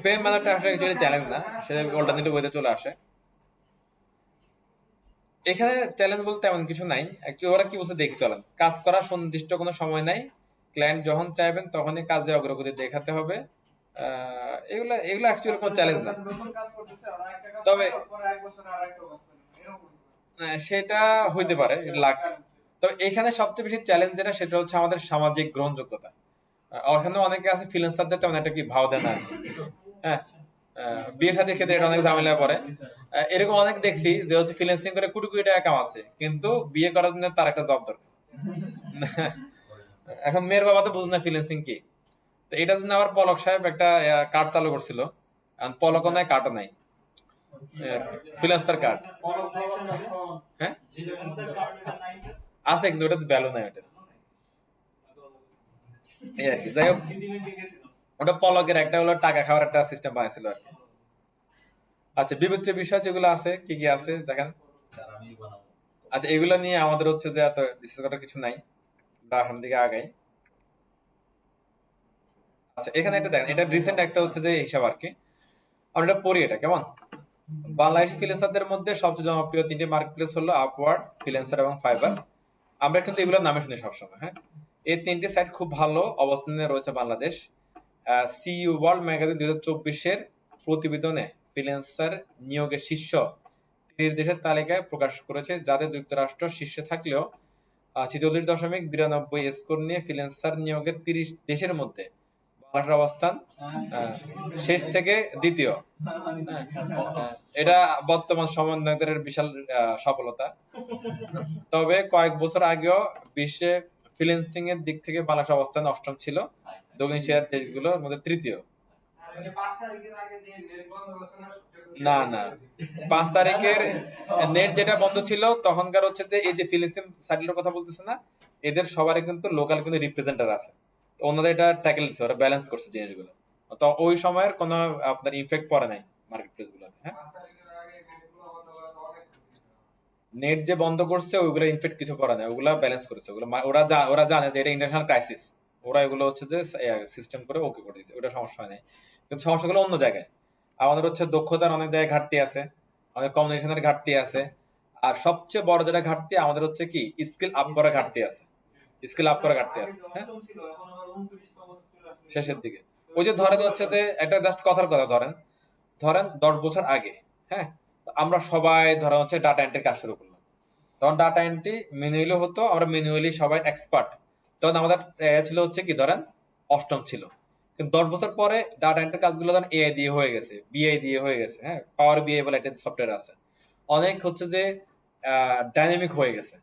পেমেন্ট মেথডটা আসলে অ্যাকচুয়ালি চ্যালেঞ্জ না, সেটা অল্টারনেটিভ ওয়েতে চলে আসে। এখানে চ্যালেঞ্জ বলতে এমন কিছু নাই অ্যাকচুয়ালি। ওরা কি বলছে দেখি চলেন, কাজ করার সুনির্দিষ্ট কোনো সময় নাই, ক্লায়েন্ট যখন চাইবেন তখনই কাজে অগ্রগতি দেখাতে হবে। এগুলা এগুলো অ্যাকচুয়ালি কোনো চ্যালেঞ্জ না। তবে সেটা হইতে পারে লাখ। তবে এখানে সবচেয়ে বেশি চ্যালেঞ্জ যেটা, সেটা হচ্ছে আমাদের সামাজিক গ্রহণযোগ্যতা। ওখানে অনেকে আছে ফ্রিল্যান্সারদের তেমন একটা কি ভাও দেয় না আর কি। হ্যাঁ, বিয়ে শাদী ক্ষেত্রে এটা অনেক ঝামেলা পড়ে। এরকম অনেক দেখছি যে হচ্ছে ফ্রিল্যান্সিং করে কোটি কোটি টাকা কামাচ্ছে, কিন্তু বিয়ে করার জন্য তার একটা জব দরকার। এখন মেয়ের বাবা তো বুঝ না ফ্রিল্যান্সিং কি। তো এটার জন্য আবার পলক সাহেব একটা কার্ড চালু করছিল, পলকও নাই কার্ডও নাই, ফ্রিল্যান্সার কার্ড। হ্যাঁ আছে, কিন্তু ওটা ভ্যালু নাই ওটা। এই আর কি, যাই হোক, ওটা পলকের একটা হলো টাকা খাওয়ার একটা সিস্টেম বানাইছিল আর কি। আচ্ছা, বিবেচ্য বিষয় যেগুলো আছে কি কি আছে দেখেন। আচ্ছা, এগুলো নিয়ে আমাদের হচ্ছে যে এত ডিসকাস করার কিছু নাই, বা সামনের দিকে আগাই। আচ্ছা, এখানে একটা দেখেন, এটা রিসেন্ট একটা হচ্ছে যে হিসাব আর কি, আমরা এটা পড়ি, এটা কেমন। বাংলাদেশি ফ্রিল্যান্সারদের মধ্যে সবচেয়ে জনপ্রিয় তিনটি মার্কেটপ্লেস হলো আপওয়ার্ক, ফ্রিল্যান্সার এবং ফাইবার। আমরা কিন্তু এগুলোর নামে শুনি সবসময়। হ্যাঁ, এই 3টি সাইট খুব ভালো অবস্থানে রয়েছে বাংলাদেশ। সিইও ওয়ার্ল্ড ম্যাগাজিন 2024-এর প্রতিবেদনে ফ্রিল্যান্সার নিয়োগের শীর্ষ 30 দেশের তালিকায় প্রকাশ করেছে, যাতে যুক্তরাষ্ট্র শীর্ষে থাকলেও 46.92 স্কোর নিয়ে ফ্রিল্যান্সার নিয়োগের 30 দেশের মধ্যে বাংলাদেশের অবস্থান শেষ থেকে দ্বিতীয়। এটা বর্তমান সমন্বয়কদের বিশাল সফলতা। তবে কয়েক বছর আগেও বিশ্বে ফ্রিল্যান্সিং এর দিক থেকে বাংলাদেশের অবস্থান অষ্টম ছিল, দক্ষিণ এশিয়ার দেশগুলোর মধ্যে তৃতীয়। না না, 5 তারিখের নেট যেটা বন্ধ ছিল তখনকার হচ্ছে যে এই যে ফ্রিল্যান্সিং সাইটের কথা বলতেছে না, এদের সবারই কিন্তু লোকাল কিন্তু রিপ্রেজেন্টার আছে, তো ওনাদের এটা ট্যাকেল দিচ্ছে, ওরা ব্যালেন্স করছে জিনিসগুলো। তো ওই সময়ের কোনো আপনার ইফেক্ট পড়ে নাই মার্কেট প্লেস গুলোতে। হ্যাঁ, নেট যে বন্ধ করছে ওইগুলো ইনফেক্ট কিছু করা নাই, ওগুলা ব্যালেন্স করেছে। ওগুলো ওরা জানে যে এটা ইন্টারন্যাশনাল ক্রাইসিস, ওরা এগুলো হচ্ছে যে সিস্টেম করে ওকে করে দিয়েছে, ওটা সমস্যা হয় নাই। কিন্তু সমস্যাগুলো অন্য জায়গায়। আমাদের হচ্ছে দক্ষতার অনেক জায়গায় ঘাটতি আছে, আমাদের কমিউনিকেশনের ঘাটতি আছে, আর সবচেয়ে বড় যেটা ঘাটতি আমাদের হচ্ছে কি স্কিল আপ করা ঘাটতি আছে, স্কিল আপ করা ঘাটতি আছে। হ্যাঁ, শেষের দিকে ওই যে ধরেন হচ্ছে যে একটা জাস্ট কথার কথা ধরেন, 10 বছর আগে, হ্যাঁ, আমরা সবাই ধরেন হচ্ছে ডাটা এন্ট্রির কাজ শুরু করলাম। তখন ডাটা এন্ট্রি ম্যানুয়ালি হতো, আমরা ম্যানুয়ালি সবাই এক্সপার্ট। তখন আমাদের ছিল হচ্ছে কি ধরেন অষ্টম ছিল। কিন্তু 10 বছর পরে ডাটা এন্ট্রির কাজগুলো ধরেন এআই দিয়ে হয়ে গেছে, বিআই দিয়ে হয়ে গেছে। হ্যাঁ, পাওয়ার বিআই বলে একটা সফটওয়্যার আছে, অনেক হচ্ছে যে ডাইনামিক হয়ে গেছে।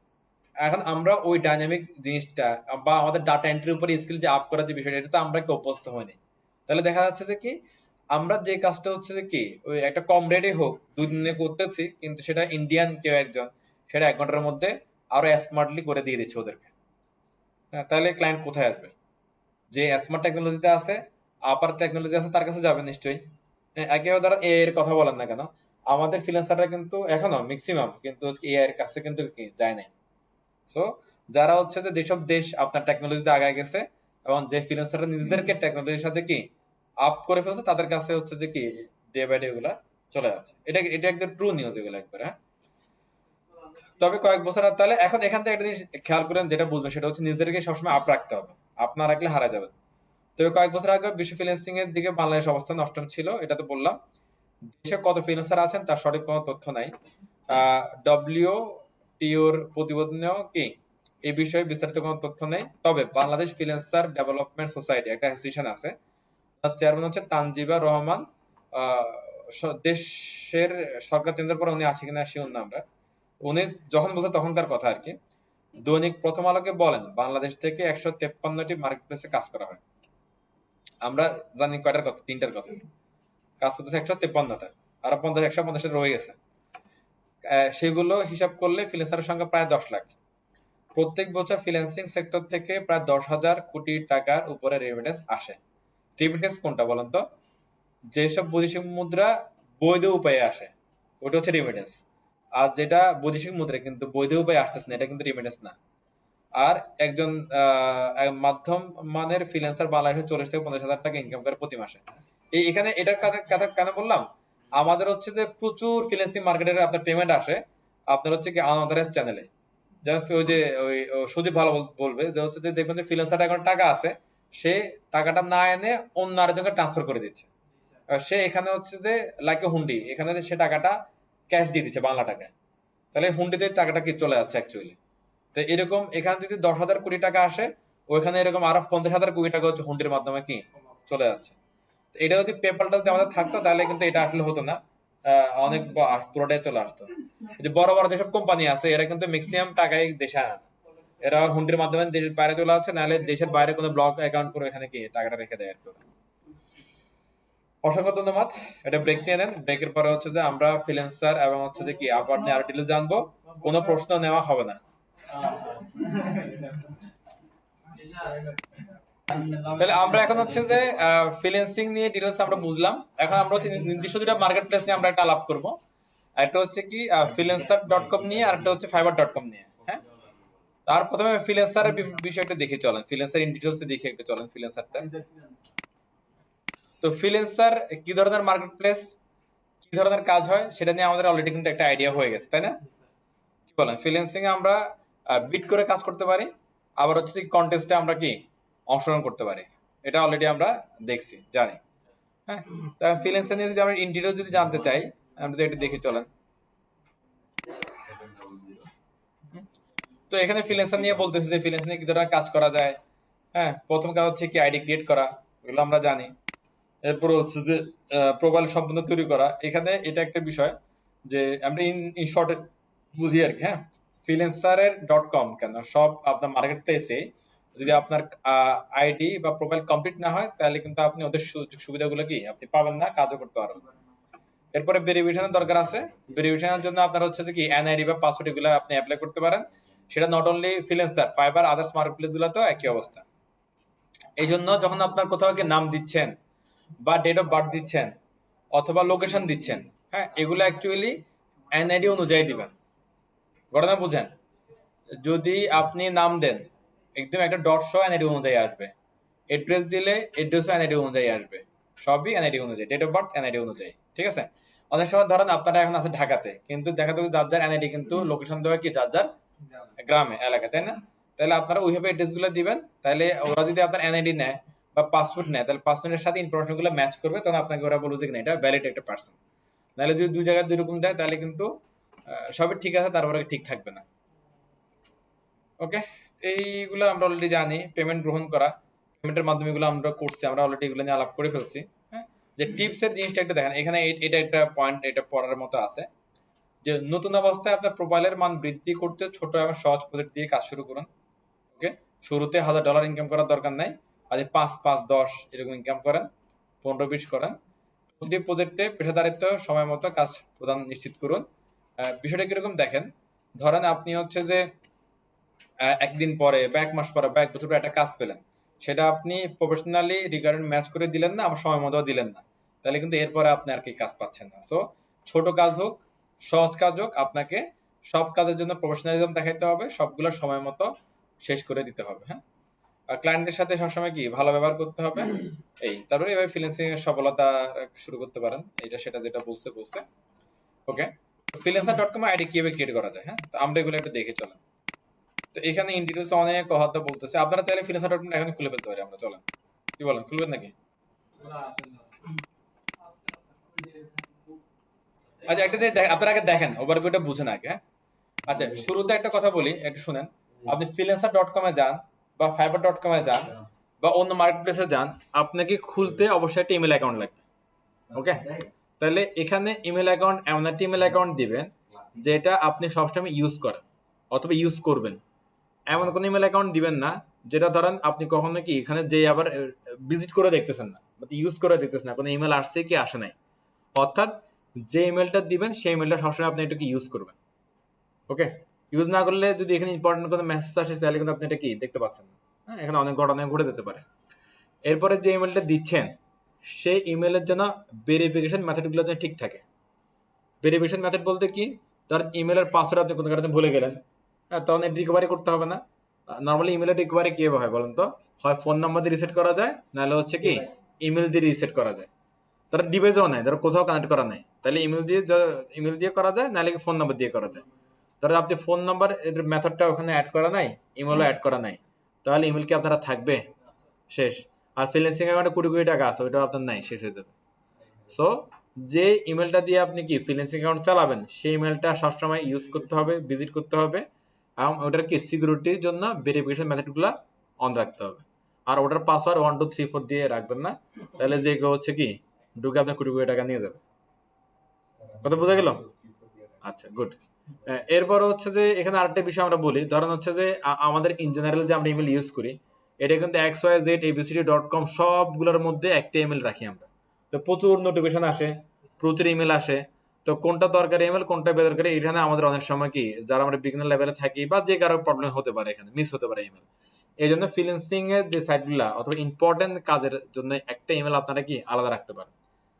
এখন আমরা ওই ডাইনামিক জিনিসটা বা আমাদের ডাটা এন্ট্রির উপরে স্কিল যে আপ করার যে বিষয়টা, এটা তো আমরা কি অভ্যস্ত হয়নি। তাহলে দেখা যাচ্ছে যে কি আমরা যে কাজটা হচ্ছে যে কি ওই একটা কম রেটে হোক 2 দিনে করতেছি, কিন্তু সেটা ইন্ডিয়ান কেউ একজন সেটা 1 ঘন্টার মধ্যে আরো স্মার্টলি করে দিয়ে দিচ্ছে ওদেরকে। হ্যাঁ, তাহলে ক্লায়েন্ট কোথায় আসবে? যে স্মার্ট টেকনোলজিতে আছে, আপার টেকনোলজি আছে, তার কাছে যাবে নিশ্চয়ই। হ্যাঁ, একেবারে ধরো এআই এর কথা বলেন না কেন, আমাদের ফ্রিল্যান্সাররা কিন্তু এখনো ম্যাক্সিমাম কিন্তু এআই এর কাছে কিন্তু কি যায় নাই। সো যারা হচ্ছে যে যেসব দেশ আপনার টেকনোলজিতে আগায় গেছে এবং যে ফ্রিল্যান্সাররা নিজেদেরকে টেকনোলজির সাথে কি আপ করে ফেলছে, তাদের কাছে হচ্ছে যে কি ডে বাই ডে এগুলা চলে যাচ্ছে। এটা এটা একদম ট্রু নিউজ এগুলো একবার। হ্যাঁ, তবে কয়েক বছর তাহলে এখন এখান থেকে একটা জিনিস খেয়াল করেন, যেটা বুঝবেন সেটা হচ্ছে নিজেদেরকে সবসময় আপ রাখতে হবে, আপ না রাখলে হারা যাবে। তবে কয়েক বছর আগে বিশ্ব ফ্রিল্যান্সিং এর দিকে বাংলাদেশ অবস্থান অষ্টম ছিল, এটা তো বললাম। দেশে কত ফ্রিল্যান্সার আছেন তার সঠিক কোনো তথ্য নাই। ডব্লিউটিওর প্রতিবেদনেও কি এই বিষয়ে বিস্তারিত কোনো তথ্য নেই। তবে বাংলাদেশ ফ্রিল্যান্সার ডেভেলপমেন্ট সোসাইটি একটা অ্যাসোসিয়েশন আছে, তার চেয়ারম্যান হচ্ছে তানজিবা রহমান। দেশের সরকার চেঞ্জের পরে উনি আছে কিনা শিওর না আমরা, উনি যখন বলছে তখনকার কথা আর কি। দৈনিক প্রথম আলোকে বলেন বাংলাদেশ থেকে 153টি মার্কেট প্লেসে কাজ করা হয়। আমরা জানি কয়টার কথা, 3টার কথা, কাজ করতেছে 153টা, আর 150 রয়ে গেছে। সেগুলো হিসাব করলে ফ্রিল্যান্সারের সংখ্যা প্রায় 10 লাখ। প্রত্যেক বছর ফ্রিল্যান্সিং সেক্টর থেকে প্রায় 10,000 কোটি টাকার উপরে রেমিটেন্স আসে। রেমিটেন্স কোনটা বলেন তো? যেসব বৈদেশিক মুদ্রা বৈধ উপায়ে আসে ওটা হচ্ছে রেমিটেন্স। আর যেটা বৈদেশিক মুদ্রা কিন্তু বৈধ উপায়ে আসতেছে না, এটা কিন্তু রেমিটেন্স না। আর একজন মাধ্যম মানের ফ্রিল্যান্সার বাংলাদেশে 40 থেকে 50 হাজার টাকা ইনকাম করে প্রতি মাসে। এখানে এটার কথা কেন বললাম, আমাদের হচ্ছে যে প্রচুর ফ্রিল্যান্সিং মার্কেটের আপনার পেমেন্ট আসে আপনার হচ্ছে কি আনঅথরাইজ চ্যানেলে। যেমন ওই যে ওই সুদীপ ভালো বলবে যে হচ্ছে যে দেখবেন যে ফ্রিল্যান্সার এখন টাকা আছে, সে টাকাটা না এনে অন্য আরেকজনকে ট্রান্সফার করে দিচ্ছে। সে এখানে হচ্ছে যে লাইক হুন্ডি, এখানে সে টাকাটা ক্যাশ দিয়ে দিচ্ছে বাংলা টাকায়, তাহলে হুন্ডিতে টাকাটা কি চলে যাচ্ছে অ্যাকচুয়ালি। তো এরকম এখানে যদি 10,000 কোটি টাকা আসে, ওইখানে এরকম আরো 50,000 কোটি টাকা হচ্ছে হুন্ডির মাধ্যমে কি চলে যাচ্ছে। তো এটা যদি পেপালটা যদি আমাদের থাকতো তাহলে কিন্তু এটা আসলে হতো না, অনেক পুরোটাই চলে আসতো। যে বড় বড় যেসব কোম্পানি আছে এরা কিন্তু ম্যাক্সিমাম টাকাই দেশে আনে না। এরা হুন্ডির মাধ্যমে দেশের বাইরে চলে যাচ্ছে, নাহলে দেশের বাইরে কোনো ব্লক অ্যাকাউন্ট করে এখানে কি টাকাটা রেখে দেয় আর কি। অসংখ্য ধন্যবাদ। এটা ব্রেক নিয়ে নেন, ব্রেকের পরে হচ্ছে যে আমরা ফ্রিল্যান্সার এবং হচ্ছে যে কি আপওয়ার্ড নিয়ে আরো ডিটেইলস জানবো, কোনো প্রশ্ন নেওয়া হবে না। তাহলে আমরা এখন হচ্ছে যে ফ্রিল্যান্সিং নিয়ে ডিটেইলস আমরা বুঝলাম। এখন আমরা হচ্ছে নির্দিষ্ট দুটো মার্কেট প্লেস নিয়ে আমরা একটা আলাপ করব। একটা হচ্ছে কি freelancer.com নিয়ে, আর একটা হচ্ছে fiverr.com নিয়ে। হ্যাঁ, তার প্রথমে ফ্রিল্যান্সারের বিষয়টা দেখে চলেন, ফ্রিল্যান্সার ইন ডিটেইলস দেখে একটু চলেন ফ্রিল্যান্সারটা। তো ফ্রিল্যান্সার কি ধরনের মার্কেট প্লেস, কি ধরনের কাজ হয় সেটা নিয়ে আমাদের অলরেডি কিন্তু একটা আইডিয়া হয়ে গেছে, তাই না? কি বলেন? ফ্রিল্যান্সিং এ আমরা বিট করে কাজ করতে পারি, আবার হচ্ছে কি কন্টেস্টে আমরা কি অংশগ্রহণ করতে পারি। এটা অলরেডি আমরা দেখছি, জানি। হ্যাঁ, তা ফ্রিল্যান্সার নিয়ে যদি আমরা ইন্টিরিয়র যদি জানতে চাই, আমরা যদি এটা দেখে চলেন। তো এখানে ফ্রিল্যান্সার নিয়ে বলতেছে যে ফ্রিল্যান্সার নিয়ে কি ধরনের কাজ করা যায়। হ্যাঁ, প্রথম কাজ হচ্ছে কি আইডি ক্রিয়েট করা, এগুলো আমরা জানি। এরপর হচ্ছে যে প্রোফাইল সম্পূর্ণ তৈরি করা। এখানে এটা একটা বিষয় যে আমরা ইন শর্টে বুঝি আর কি। হ্যাঁ, ফ্রিল্যান্সারের .com কেন, সব আপনার মার্কেট প্লেসে যদি আপনার আইডি বা প্রোফাইল কমপ্লিট না হয়, তাহলে কিন্তু আপনি ওদের সুযোগ সুবিধাগুলো কি আপনি পাবেন না, কাজও করতে পারবেন না। এরপরে ভেরিফিকেশনের দরকার আছে। ভেরিফিকেশনের জন্য আপনার হচ্ছে যে কি এনআইডি বা পাসওয়ার্ড এগুলো আপনি অ্যাপ্লাই করতে পারেন। সেটা not only freelancer, fibre, others market place গুলো তো একই অবস্থা। এই জন্য যখন আপনার কোথাও কি নাম দিচ্ছেন বা ডেট অফ বার্থ দিচ্ছেন অথবা লোকেশন দিচ্ছেন, হ্যাঁ, এগুলো অ্যাকচুয়ালি এনআইডি অনুযায়ী দিবেন। ঘটনা বুঝেন, যদি আপনি নাম দেন একদম একটা ডট সহ এনআইডি অনুযায়ী আসবে, এড্রেস দিলে এড্রেস এনআইডি অনুযায়ী আসবে, সবই এনআইডি অনুযায়ী, ডেট অফ বার্থ এনআইডি অনুযায়ী, ঠিক আছে। অনেক সময় ধরেন আপনারা এখন আছে ঢাকাতে, কিন্তু দেখা যাবে যার যার এনআইডি কিন্তু লোকেশন দেওয়া কি যার যার গ্রামে এলাকা, তাই না? তাহলে আপনারা ওইভাবে এড্রেস গুলো দিবেন। তাহলে ওরা যদি আপনার এনআইডি নেয় বা পাসপোর্ট নেয়, তাহলে পাসপোর্টের সাথে ইনফরমেশন গুলো ম্যাচ করবে, তখন আপনাকে ওরা বলবে যে না এটা ভ্যালিড একটা পার্সন। নাহলে যদি দুই জায়গায় দুই রকম দেয়, তাহলে কিন্তু সবই ঠিক আছে, তারপরে ঠিক থাকবে না। ওকে, এইগুলো আমরা অলরেডি জানি। পেমেন্ট গ্রহণ করা, পেমেন্টের মাধ্যমে এগুলো আমরা করছি, আমরা অলরেডি এগুলো নিয়ে আলাপ করে ফেলছি। হ্যাঁ, যে টিপসের জিনিসটা একটা দেখেন এখানে, এটা একটা পয়েন্ট, এটা পড়ার মতো আছে যে নতুন অবস্থায় আপনার প্রোফাইলের মান বৃদ্ধি করতে ছোট এবং সহজ প্রজেক্ট দিয়ে কাজ শুরু করুন। ওকে, শুরুতে $1000 ইনকাম করার দরকার নাই, আজ 5, 5, 10 এরকম ইনকাম করেন, 15-20 করেন। প্রতিটি প্রজেক্টে পেশাদারিত্ব সময় মতো কাজ প্রদান নিশ্চিত করুন। বিষয়টা কিরকম দেখেন, ধরেন আপনি হচ্ছে যে একদিন পরে বা 1 মাস পরে বা 1 বছর পরে একটা কাজ পেলেন, সেটা আপনি প্রফেশনালি রিকোয়ারমেন্ট ম্যাচ করে দিলেন না, আবার সময় মতো দিলেন না, তাহলে কিন্তু এরপরে আপনি আর কি কাজ পাচ্ছেন না। সো ছোট কাজ হোক, সহজ কাজ হোক, আপনাকে সব কাজের জন্য প্রফেশনালিজম দেখাইতে হবে, সবগুলো সময় মতো শেষ করে দিতে হবে। হ্যাঁ, আর ক্লায়েন্টের সাথে সবসময় কি ভালো ব্যবহার করতে হবে। এই তারপরে এভাবে ফ্রিল্যান্সিং এর সফলতা শুরু করতে পারেন। এটা সেটা যেটা বলছে। ওকে, ফ্রিল্যান্সার.com আইডি কিভাবে ক্রিয়েট করা যায়, হ্যাঁ, তো আমরা এগুলো একটু দেখে চলেন। তো এখানে ইন ডিটেইলস অনেক কথা বলতেছে, আপনারা চাইলে ফ্রিল্যান্সার.com এখন খুলে ফেলতে পারি আমরা, চলেন। কি বলেন, খুলবেন নাকি? আচ্ছা, একটা আপনারা আগে দেখেন, ওভারভিউটা বুঝেন আগে। হ্যাঁ, আচ্ছা, শুরুতে একটা কথা বলি, একটু শুনেন। আপনি ফ্রিল্যান্সার.com এ যান বা ফাইবার.com এ যান বা অন্য মার্কেট প্লেসে যান, আপনাকে খুলতে অবশ্যই একটা ইমেল অ্যাকাউন্ট লাগবে। ওকে, তাহলে এখানে ইমেল অ্যাকাউন্ট এমন একটা ইমেল অ্যাকাউন্ট দিবেন যেটা আপনি সবসময় ইউজ করেন অথবা ইউজ করবেন। এমন কোনো ইমেল অ্যাকাউন্ট দিবেন না যেটা ধরেন আপনি কখনো কি এখানে যে আবার ভিজিট করে দেখতেছেন না, ইউজ করে দেখতেছেন না কোনো ইমেল আসছে কি আসে নাই। অর্থাৎ যে ইমেলটা দিবেন সেই ইমেলটা সবসময় আপনি এটাকে ইউজ করবেন। ওকে, ইউজ না করলে যদি এখানে ইম্পর্টেন্ট কোনো মেসেজ আসে, তাহলে কিন্তু আপনি এটা কি দেখতে পাচ্ছেন না। হ্যাঁ, এখানে অনেক ঘটনা ঘটে যেতে পারে। এরপরে যে ইমেলটা দিচ্ছেন সেই ইমেলের জন্য ভেরিফিকেশন মেথডগুলো যেন ঠিক থাকে। ভেরিফিকেশন মেথড বলতে কি, ধরেন ইমেলের পাসওয়ার্ড আপনি কোনো কারণে ভুলে গেলেন, হ্যাঁ, তখন রিকভারি করতে হবে না। নর্মালি ইমেলের রিকভারি কিভাবে হয় বলেন তো, হয় ফোন নাম্বার দিয়ে রিসেট করা যায়, নাহলে হচ্ছে কি ইমেল দিয়ে রিসেট করা যায়। ধরো ডিভাইসও নাই, ধরো কোথাও কানেক্ট করা নাই, তাহলে ইমেল দিয়ে করা যায়, নাহলে ফোন নাম্বার দিয়ে করা যায়। ধরো আপনি ফোন নাম্বার এর মেথডটা ওখানে অ্যাড করা নাই, ইমেলও অ্যাড করা নাই, তাহলে ইমেল কি আপনারা থাকবে? শেষ। আর ফ্রিল্যান্সিং অ্যাকাউন্টে কোটি কোটি টাকা আছে, ওইটাও আপনার নাই, শেষ হয়ে যাবে। সো যে ইমেলটা দিয়ে আপনি কি ফ্রিল্যান্সিং অ্যাকাউন্ট চালাবেন, সেই ইমেলটা সবসময় ইউজ করতে হবে, ভিজিট করতে হবে, এবং ওটার কি সিকিউরিটির জন্য ভেরিফিকেশন মেথডগুলো অন রাখতে হবে। আর ওটার পাসওয়ার্ড 1, 2, 3, 4 দিয়ে রাখবেন না, তাহলে যে কেউ হচ্ছে কি ঢুকে আপনার কোটি কোটি টাকা নিয়ে যাবে। কথা বোঝা গেল? আচ্ছা, গুড। এরপর হচ্ছে যে এখানে আরেকটা বিষয় আমরা বলি, ধরেন হচ্ছে যে আমাদের ইন জেনারেল যে আমরা ইমেল ইউজ করি, এটা কিন্তু xyzabcd.com সবগুলোর মধ্যে একটা ইমেল রাখি আমরা। তো প্রচুর নোটিফিকেশন আসে, প্রচুর ইমেল আসে। তো কোনটা দরকারি ইমেল, কোনটা বেদরকারি, এখানে আমাদের অনেক সময় কি যারা আমরা বিগিনার লেভেলে থাকি বা যে কারো প্রবলেম হতে পারে, এখানে মিস হতে পারে ইমেল। এই জন্য ফ্রিল্যান্সিং এর যে সাইটগুলা অথবা ইম্পর্টেন্ট কাজের জন্য একটা ইমেল আপনারা কি আলাদা রাখতে পারেন,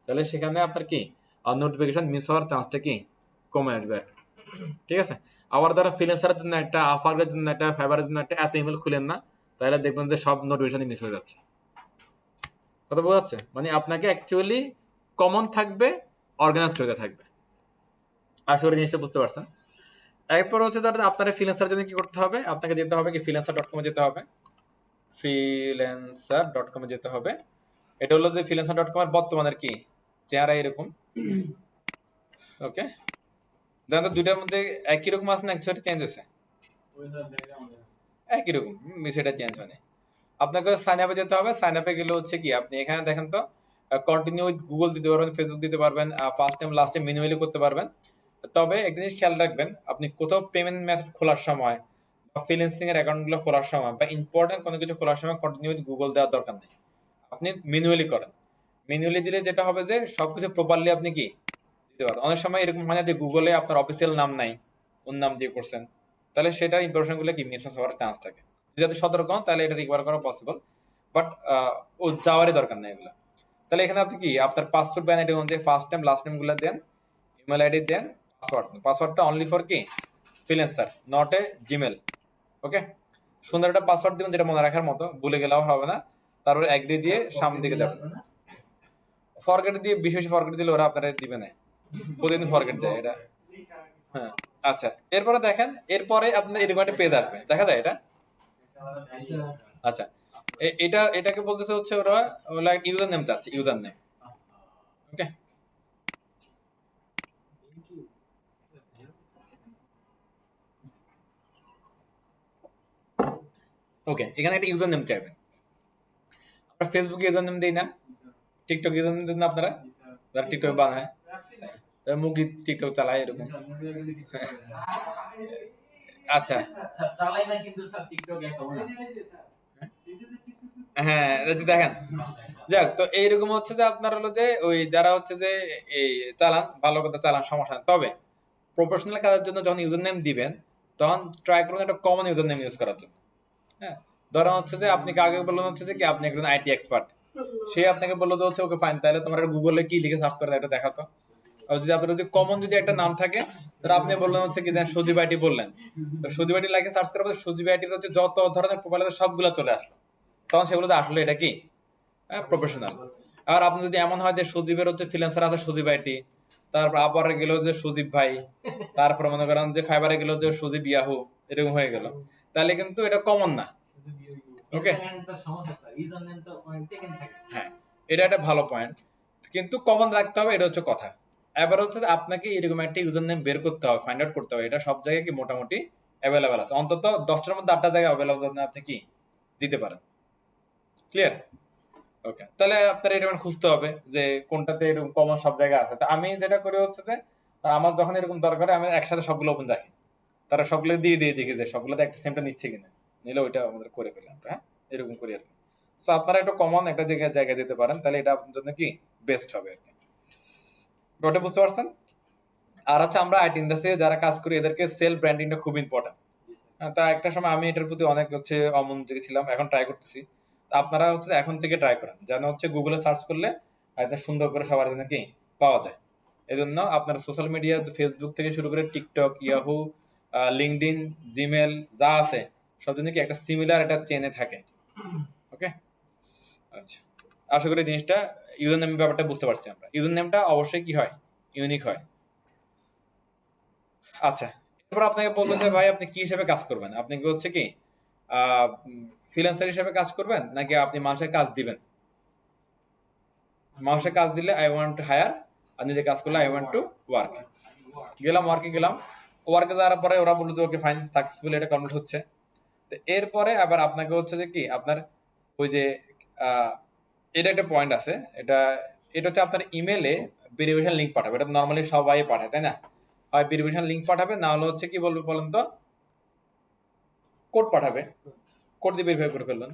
তাহলে সেখানে আপনার কি নোটিফিকেশন মিস হওয়ার চান্সটা কি কমে আসবে আর কি। ঠিক আছে। আবার ধরো ফ্রিল্যান্সারের জন্য একটা, আফারের জন্য একটা, ফাইবারের জন্য একটা, এত ইমেল খুলেন না, তাহলে দেখবেন যে সব নোটিফিকেশন মিস হয়ে যাচ্ছে। কথা বোঝা যাচ্ছে? মানে আপনাকে অ্যাকচুয়ালি কমন থাকবে, অর্গানাইজড হয়ে থাকবে। আশা করি জিনিসটা বুঝতে পারছেন। এরপর হচ্ছে ধরেন আপনার ফ্রিল্যান্সার জন্য কি করতে হবে, আপনাকে যেতে হবে কি freelancer.com এ যেতে হবে, freelancer.com এ যেতে হবে। এটা হলো যে freelancer.com এর বর্তমানের কি চেহারা এরকম। ওকে, দেখেন তো দুইটার মধ্যে একই রকম আছে না কিছু চেঞ্জ হয়েছে? একই রকম, সেটা চেঞ্জ হয়নি। আপনাকে সাইন আপে যেতে হবে। সাইন আপে গেলে হচ্ছে কি আপনি এখানে দেখেন তো কন্টিনিউ উইথ গুগল দিতে পারবেন, ফেসবুক দিতে পারবেন, first time last time manually করতে পারবেন। তবে একটা জিনিস খেয়াল রাখবেন, আপনি কোথাও পেমেন্ট মেথড খোলার সময় বা ফ্রিল্যান্সিং এর অ্যাকাউন্টগুলো খোলার সময় বা ইম্পর্টেন্ট কোনো কিছু খোলার সময় কন্টিনিউ উইথ গুগল দেওয়ার দরকার নেই। আপনি ম্যানুয়ালি করেন। ম্যানুয়ালি দিলে যেটা হবে যে সবকিছু প্রপারলি আপনি কি দিতে পারবেন। অনেক সময় এরকম হয় না যে গুগলে আপনার অফিসিয়াল নাম নাই, ওর নাম দিয়ে করছেন, তাহলে সেটার ইনফরমেশন গুলো কি মিসম্যাচ হওয়ার চান্স থাকে। যদি আপনি সতর্ক হন তাহলে এটা রিকভার করা পসিবল, বাট ও যাওয়ারই দরকার নেই এগুলো। তাহলে এখানে আপনি কি আপনার পাসওয়ার্ড ব্যান আইডি অনুযায়ী ফার্স্ট টাইম লাস্ট টাইম গুলো দেন, ইমেল আইডি দেন, পাসওয়ার্ডটা অনলি ফর কি ফ্রিল্যান্সার, নট এ জিমেল। ওকে, সুন্দর একটা পাসওয়ার্ড দিবেন যেটা মনে রাখার মতো, ভুলে গেলেও হবে না। তারপরে এগ্রি দিয়ে সামনের দিকে যাবেন। ফরগেট দিয়ে বিশেষ ফরগেট দিলে ওরা আপনারা দিবে না, প্রতিদিন ফরগেট দেয় এটা। হ্যাঁ, আচ্ছা, এরপরে দেখেন, এরপরে আপনার এরকম একটা পেজ আসবে, দেখা যায় এটা। আচ্ছা, এটাকে বলতেছে হচ্ছে ওরা ইউজার নেম চাচ্ছে, ইউজার নেম। ওকে, ওকে, এখানে একটা ইউজার নেম চাইবেন। আমরা ফেসবুকে ইউজার নেম দিই না, টিকটক ইউজার নেম দিন না আপনারা, যারা টিকটক বানায়, মুগি টিকটক চালায় এরকম। আচ্ছা, চালাই না কিন্তু স্যার টিকটক অ্যাকাউন্ট আছে। হ্যাঁ দেখেন, যাক, তো এইরকম হচ্ছে যে আপনার হলো যে ওই যারা হচ্ছে যে এই চালান, ভালো কথা চালান, সমস্যা নেই। তবে প্রফেশনাল কাজের জন্য যখন ইউজার নেম দিবেন তখন ট্রাই করুন একটা কমন ইউজার নেম ইউজ করার জন্য। হ্যাঁ, ধরেন হচ্ছে যে আপনি কাকে বললেন হচ্ছে যে কি আপনি একজন আইটি এক্সপার্ট, সে আপনাকে বললো যে হচ্ছে ওকে ফাইন, তাহলে তোমার গুগলে কি লিখে সার্চ করে এটা দেখাতো। আর যদি আপনার যদি কমন যদি একটা নাম থাকে, তাহলে আপনি বললেন হচ্ছে কি সজীব আইটি বললেন, তো সজীব আইটি লাইকে সার্চ করার পর সজীব আইটির হচ্ছে যত ধরনের প্রোফাইল আছে সবগুলো চলে আসলো, তখন সেগুলো আসলে এটা কি প্রফেশনাল। আর আপনি যদি এমন হয় যে সজীবের হচ্ছে ফ্রিল্যান্সার আছে সজীব আইটি, তারপর আপারে গেল যে সজীব ভাই, তারপর মনে করেন যে ফাইবারে গেল যে সজীব ইয়াহু, এরকম হয়ে গেল, তাহলে কিন্তু এটা কমন না। ওকে, হ্যাঁ, এটা একটা ভালো পয়েন্ট, কিন্তু কমন রাখতে হবে, এটা হচ্ছে কথা। এবার হচ্ছে আপনাকে এরকম একটা ইউজার নেম বের করতে হবে, ফাইন্ড আউট করতে হবে এটা সব জায়গায় কি মোটামুটি অ্যাভেলেবেল আছে, অন্তত 10টার মধ্যে 8টা জায়গায় অ্যাভেলেবেল আপনি কি দিতে পারেন। ক্লিয়ার? ওকে, তাহলে আপনার এরকম খুঁজতে হবে যে কোনটাতে এরকম কমন সব জায়গায় আছে। তো আমি যেটা করি হচ্ছে যে আমার যখন এরকম দরকার হয় আমি একসাথে সবগুলো ওপেন রাখি, তারা সবগুলো দিয়ে দিয়ে দেখি যে সবগুলোতে একটা সেমটা নিচ্ছে কিনা, নিলে ওইটা আমাদের করে ফেললাম। হ্যাঁ, এরকম করি আর কি। তো আপনারা একটা কমন একটা জায়গায় দিতে পারেন, তাহলে এটা আপনার জন্য কি বেস্ট হবে আর কি। ওটা বুঝতে পারছেন? আর হচ্ছে আমরা আইটি ইন্ডাস্ট্রি যারা কাজ করি এদেরকে সেলফ ব্র্যান্ডিংটা খুব ইম্পর্টেন্ট। তা একটা সময় আমি এটার প্রতি অনেক হচ্ছে অমনোযোগী ছিলাম, এখন ট্রাই করতেছি। তা আপনারা হচ্ছে এখন থেকে ট্রাই করেন, যেন হচ্ছে গুগলে সার্চ করলে একদম সুন্দর করে সবার জন্য কি পাওয়া যায়। এই জন্য আপনার সোশ্যাল মিডিয়া ফেসবুক থেকে শুরু করে টিকটক, ইয়াহু, লিঙ্কডইন, জিমেল যা আছে সব জন্য কি একটা সিমিলার একটা চেনে থাকে। ওকে, আচ্ছা, আশা করি জিনিসটা ইউজার নেম ব্যাপারটা বুঝতে পারছি আমরা। ইউজার নেমটা অবশ্যই কি হয়, ইউনিক হয়। আচ্ছা, এরপর আপনাকে বললো যে ভাই আপনি কি হিসেবে কাজ করবেন, আপনি কি হচ্ছে কি ফ্রিল্যান্সার হিসেবে কাজ করবেন নাকি আপনি মানুষের কাজ দিবেন। মানুষের কাজ দিলে আই ওয়ান্ট টু হায়ার, আর নিজে কাজ করলে আই ওয়ান্ট টু ওয়ার্ক। গেলাম ওয়ার্কে, গেলাম ওয়ার্কে যাওয়ার পরে ওরা বললো যে ওকে ফাইন, সাকসেসফুল এটা কমপ্লিট হচ্ছে। তো এরপরে আবার আপনাকে হচ্ছে যে কি আপনার ওই যে আহ, এটা একটা পয়েন্ট আছে, এটা এটা হচ্ছে আপনার ইমেলে ভেরিফিকেশন লিঙ্ক পাঠাবে, এটা নর্মালি সবাই পাঠায় তাই না, হয় ভেরিফিকেশন লিঙ্ক পাঠাবে, না হলে হচ্ছে কি বলবে বলেন তো কোড পাঠাবে, কোড দিয়ে ভেরিফাই করে ফেললেন।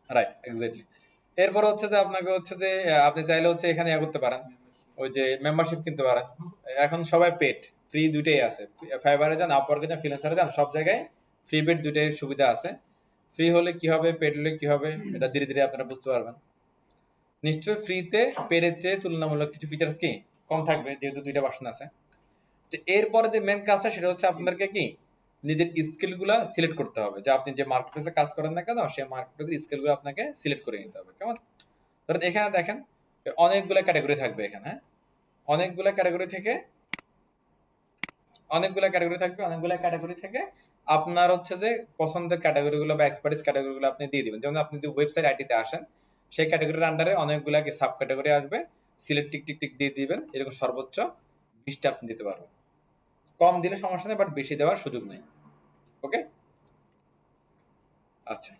Right, exactly. এরপর হচ্ছে যে আপনাকে হচ্ছে যে আপনি চাইলে হচ্ছে এখানে ইয়া করতে পারেন, ওই যে মেম্বারশিপ কিনতে পারেন। এখন সবাই পেড ফ্রি দুইটাই আছে, ফাইবারে যান, আপওয়ার্কে যান, ফ্রিল্যান্সারে যান, সব জায়গায় ফ্রি পেড দুইটাই সুবিধা আছে। ফ্রি হলে কি হবে, পেড হলে কি হবে, এটা ধীরে ধীরে আপনারা বুঝতে পারবেন। নিশ্চয়ই ফ্রিতে পেডের চেয়ে তুলনামূলক কিছু ফিচার্স কি কম থাকবে, যেহেতু দুইটা ভার্সন আছে। যে এরপরে যে মেন কাজটা সেটা হচ্ছে আপনাদেরকে কি নিজের স্কিল গুলা সিলেক্ট করতে হবে, যে আপনি যে মার্কেটপ্লেসে কাজ করেন না কেন সেই মার্কেটপ্লেসের স্কিল গুলো আপনাকে সিলেক্ট করে নিতে হবে। কেমন? ধরেন এখানে দেখেন অনেকগুলো ক্যাটাগরি থাকবে এখানে, হ্যাঁ, অনেকগুলো ক্যাটাগরি থেকে অনেকগুলো ক্যাটাগরি থাকবে, অনেকগুলো ক্যাটাগরি থেকে আপনার হচ্ছে যে পছন্দের ক্যাটাগরি গুলো বা এক্সপার্টিস ক্যাটাগরি গুলো আপনি দিয়ে দিবেন। যেমন আপনি যদি ওয়েবসাইট আইটিতে আসেন, সেই ক্যাটাগরির আন্ডারে অনেকগুলা সাব ক্যাটাগরি আসবে, সিলেক্ট টিক টিক টিক দিয়ে দিবেন, এরকম সর্বোচ্চ 20টা আপনি দিতে পারবেন। কম দিলে সমস্যা নেই, বাট বেশি দেওয়ার সুযোগ নেই। ওকে, আচ্ছা।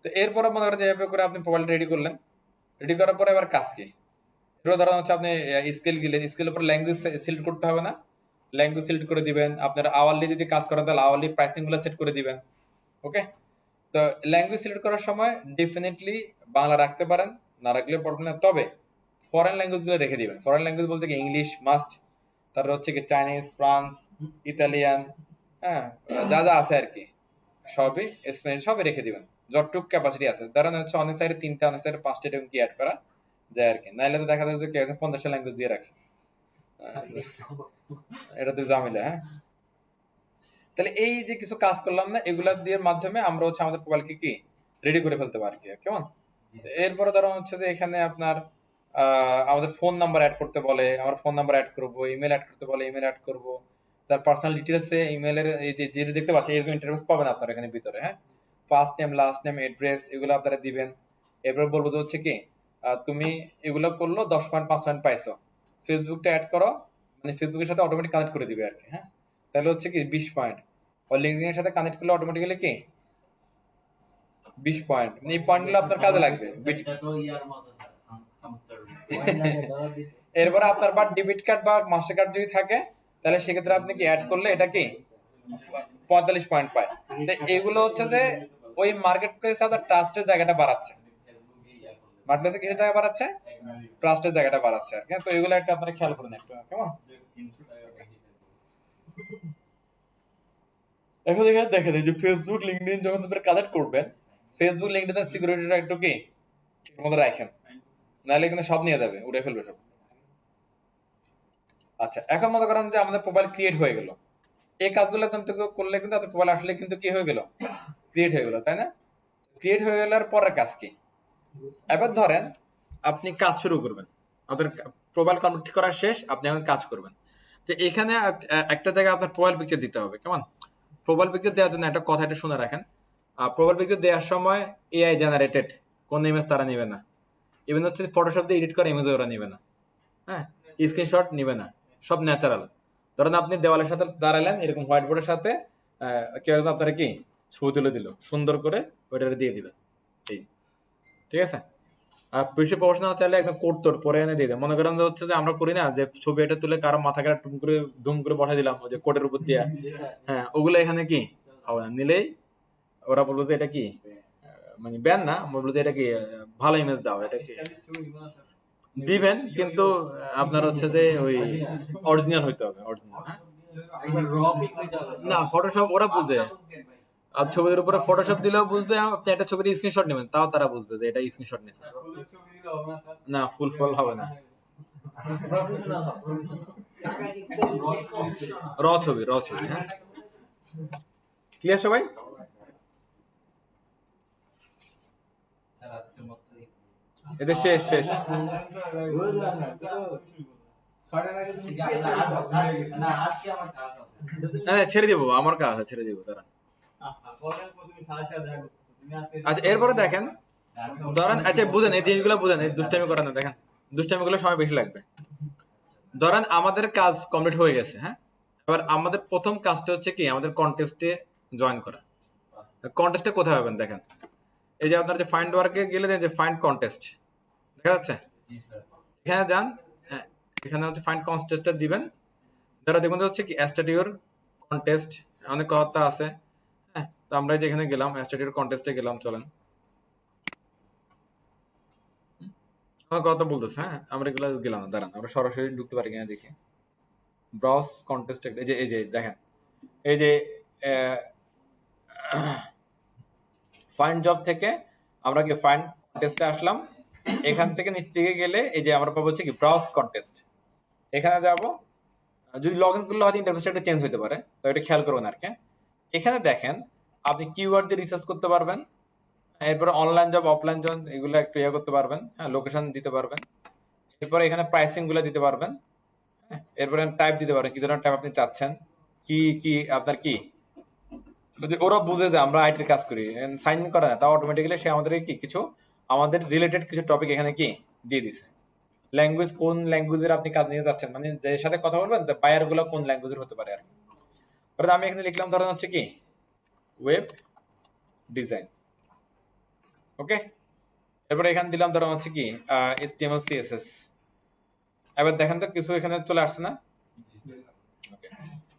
তো এরপরে মনে করেন যেভাবে করে আপনি প্রোফাইল রেডি করলেন, রেডি করার পরে এবার কাজ কি? এবার ধরেন হচ্ছে আপনি স্কেল দিলেন, স্কেলের উপর ল্যাঙ্গুয়েজ সিলেক্ট করতে হবে না? ল্যাঙ্গুয়েজ সিলেক্ট করে দিবেন। আপনার আওয়ারলি যদি কাজ করেন তাহলে আওয়ারলি প্রাইসিং গুলো সেট করে দিবেন। ওকে, তো ল্যাঙ্গুয়েজ সিলেক্ট করার সময় ডেফিনেটলি বাংলা রাখতে পারেন, না রাখলেও প্রবলেম না, তবে ফরেন ল্যাঙ্গুয়েজ গুলো রেখে দিবেন। ফরেন ল্যাঙ্গুয়েজ বলতে কি ইংলিশ মাস্ট, তারপর হচ্ছে কি চাইনিজ, ফ্রান্স, ইতালিয়ান, হ্যাঁ, যা যা আছে আর কি সবই, স্প্যানিশ সবই রেখে দিবেন যতটুকু ক্যাপাসিটি আছে। ধরেন হচ্ছে অনেক সাইডে 3টা, অনেক সাইডে 5টা, এরকম কি অ্যাড করা যায় আর কি। নাইলে তো দেখা যায় যে কেউ 50টা ল্যাঙ্গুয়েজ দিয়ে রাখছে, এটা তো ঝামেলা। হ্যাঁ, তাহলে এই যে কিছু কাজ করলাম না, এগুলা দিয়ে মাধ্যমে আমরা হচ্ছে আমাদের প্রোফাইলকে কি রেডি করে ফেলতে পারি কি, কেমন? এরপরে ধরো হচ্ছে যে এখানে আপনার আমাদের ফোন নাম্বার অ্যাড করতে বলে, আমার ফোন নাম্বার অ্যাড করব, ইমেল অ্যাড করতে বলে ইমেল অ্যাড করব, তার পার্সোনাল ডিটেলসে ইমেলের এই যে যেটা দেখতে পাচ্ছেন এরকম ইন্টারফেস পাবেন আপনারা এখানে ভিতরে। হ্যাঁ, first name, last name, address, এগুলো আপনারা দিবেন। এরপর বলবো যে হচ্ছে কি তুমি এগুলো করলো 10.5 পয়েন্ট পাইছো, ফেসবুকটা অ্যাড করো, মানে ফেসবুকের সাথে অটোমেটিক কানেক্ট করে দিবে আর কি। হ্যাঁ, তাহলে হচ্ছে কি 20 পয়েন্ট, আর লিঙ্কডিন এর সাথে কানেক্ট করলে অটোমেটিক্যালি কি 20 পয়েন্ট, মানে এই পয়েন্টগুলো আপনার কাজে লাগবে। এটা তো ইয়ার মতো স্যার, হামস্টার। এরপরে আপনার বা ডেবিট কার্ড বা মাস্টার কার্ড যদি থাকে তাহলে সেক্ষেত্রে আপনি কি অ্যাড করলে এটা কি 45 পয়েন্ট পায়। তো এগুলো হচ্ছে যে ওই মার্কেট প্লেসে আপনার ট্রাস্টের জায়গাটা বাড়াচ্ছে, মার্কেট প্লেসে কিসের জায়গা বাড়াচ্ছে, ট্রাস্টের জায়গাটা বাড়াচ্ছে আর কি। তো এগুলো একটা আপনারা খেয়াল করুন একটু, কেমন? এখন এখানে দেখে দিই যে ফেসবুক লিঙ্কডইন যখন আপনারা কানেক্ট করবেন, ফেসবুক লিঙ্কডইনের সিকিউরিটিটা একটু কি এর মধ্যে রাখেন, নাহলে কিন্তু সব নিয়ে যাবে, উড়ে ফেলবে সব। আচ্ছা, এখন মনে করেন যে আমাদের প্রোফাইল ক্রিয়েট হয়ে গেল, এই কাজগুলো কিন্তু করলে কিন্তু আপনার প্রোফাইল আসলে কিন্তু কি হয়ে গেল, ক্রিয়েট হয়ে গেল, তাই না? ক্রিয়েট হয়ে গেলার পরের কাজ কি? এবার ধরেন আপনি কাজ শুরু করবেন, আপনার প্রোফাইল কমপ্লিট করা শেষ, আপনি এখন কাজ করবেন। তো এখানে একটা জায়গায় আপনার প্রোফাইল পিকচার দিতে হবে, কেমন? প্রোফাইল পিকচার দেওয়ার জন্য একটা কথা, এটা শুনে রাখেন। প্রোফাইল পিকচার দেওয়ার সময় এআই জেনারেটেড কোন ইমেজ তারা নেবে না, ইভেন হচ্ছে ফটোশপ দিয়ে এডিট করা ইমেজ ওরা নেবে না, হ্যাঁ, স্ক্রিনশট নেবে না, সব ন্যাচারাল। ধরেন আপনি দেওয়ালের সাথে দাঁড়ালেন এরকম হোয়াইট বোর্ডের সাথে, কেউ একজন আপনারা কি ছবি তুলে দিল, সুন্দর করে ওইটা দিয়ে দিবেন, ঠিক আছে? আর বেশি প্রফেশনাল চাইলে একদম কোট তোর পরে এনে দিয়ে দেয়। মনে করেন যে হচ্ছে যে আমরা করি না যে ছবি এটা তুলে কারো মাথা কাটা টুম করে ধুম করে বসাই দিলাম ওই যে কোটের উপর দিয়ে, হ্যাঁ, ওগুলো এখানে কি হবে না, নিলেই ওরা বলবো যে এটা কি মানে ব্যান না, বলবো যে এটা কি ভালো ইমেজ দাও, এটা কি দিবেন, কিন্তু আপনার হচ্ছে যে ওই অরিজিনাল হইতে হবে, অরিজিনাল। হ্যাঁ, না ফটোশপ ওরা বুঝে, আর ছবির উপরে ফটোশপ দিলেও বুঝবে, আপনি একটা ছবির স্ক্রিনশট নেবেন তাও তারা বুঝবে যে এটা স্ক্রিনশট নিয়েছে। না, ফুল ফল হবে না, র ছবি, র ছবি। হ্যাঁ, ক্লিয়ার সবাই? এটা শেষ, শেষ। হ্যাঁ, ছেড়ে দিব, আমার কাজ আছে, ছেড়ে দিব তারা। আচ্ছা, এরপরে দেখেন, ধরেন, আচ্ছা বুঝেন এই জিনিসগুলো বুঝেন, এই দুষ্টামি করেন না, দেখেন দুষ্টামি গুলো সময় বেশি লাগবে। ধরেন আমাদের কাজ কমপ্লিট হয়ে গেছে, হ্যাঁ, এবার আমাদের প্রথম কাজটা হচ্ছে কি আমাদের কন্টেস্টে জয়েন করা। কন্টেস্টে কোথায় পাবেন দেখেন, এই যে আপনার যে ফাইন্ড ওয়ার্কে গেলে যে ফাইন্ড কন্টেস্ট দেখা যাচ্ছে, এখানে যান, এখানে হচ্ছে ফাইন্ড কন্টেস্টটা দিবেন। যারা দেখুন হচ্ছে কি স্টুডিওর কন্টেস্ট, অনেক কথা আছে। হ্যাঁ, তো আমরা যেখানে গেলাম স্টুডিওর কন্টেস্টে গেলাম, চলেন আমার কথা বলতেছে। হ্যাঁ, আমরা এগুলো গেলাম না, দাঁড়ান আমরা সরাসরি ঢুকতে পারি কিনা দেখি। ব্রাউজ কন্টেস্ট, এই যে দেখেন, এই যে ফাইন্ড জব থেকে আমরা কি ফাইন্ড কন্টেস্টে আসলাম, এখান থেকে নিচ থেকে গেলে এই যে আমরা পাবো হচ্ছে কি ব্রাউজ কন্টেস্ট, এখানে যাব। যদি লগ ইন করলে হয়তো ইন্টারফেসটা একটু চেঞ্জ হতে পারে, তো এটা খেয়াল করবেন আর কি। এখানে দেখেন আপনি কিওয়ার্ড দিয়ে রিসার্চ করতে পারবেন, এরপরে অনলাইন জব, অফলাইন জব এগুলো একটু ইয়ে করতে পারবেন, হ্যাঁ, লোকেশন দিতে পারবেন। এরপরে এখানে প্রাইসিং গুলো দিতে পারবেন, এরপরে টাইপ দিতে পারেন কি ধরনের টাইপ আপনি চাচ্ছেন, কি কি আপনার কি, যদি ওরা বুঝে যে আমরা আইটির কাজ করি, সাইন করে না, তা অটোমেটিক্যালি সে আমাদের কি কিছু আমাদের রিলেটেড কিছু টপিক এখানে কি দিয়ে দিছে। ল্যাঙ্গুয়েজ, কোন ল্যাঙ্গুয়েজের আপনি কাজ নিয়ে যাচ্ছেন, মানে যে সাথে কথা বলবেন বায়ার গুলো কোন ল্যাঙ্গুয়েজের হতে পারে আর কি। ধরেন আমি এখানে লিখলাম ধরেন হচ্ছে কি ওয়েব ডিজাইন, ওকে। এরপরে এখানে দিলাম ধরেন হচ্ছে কি HTML CSS। এবার দেখেন তো কিছু এখানে চলে আসছে না? ওকে,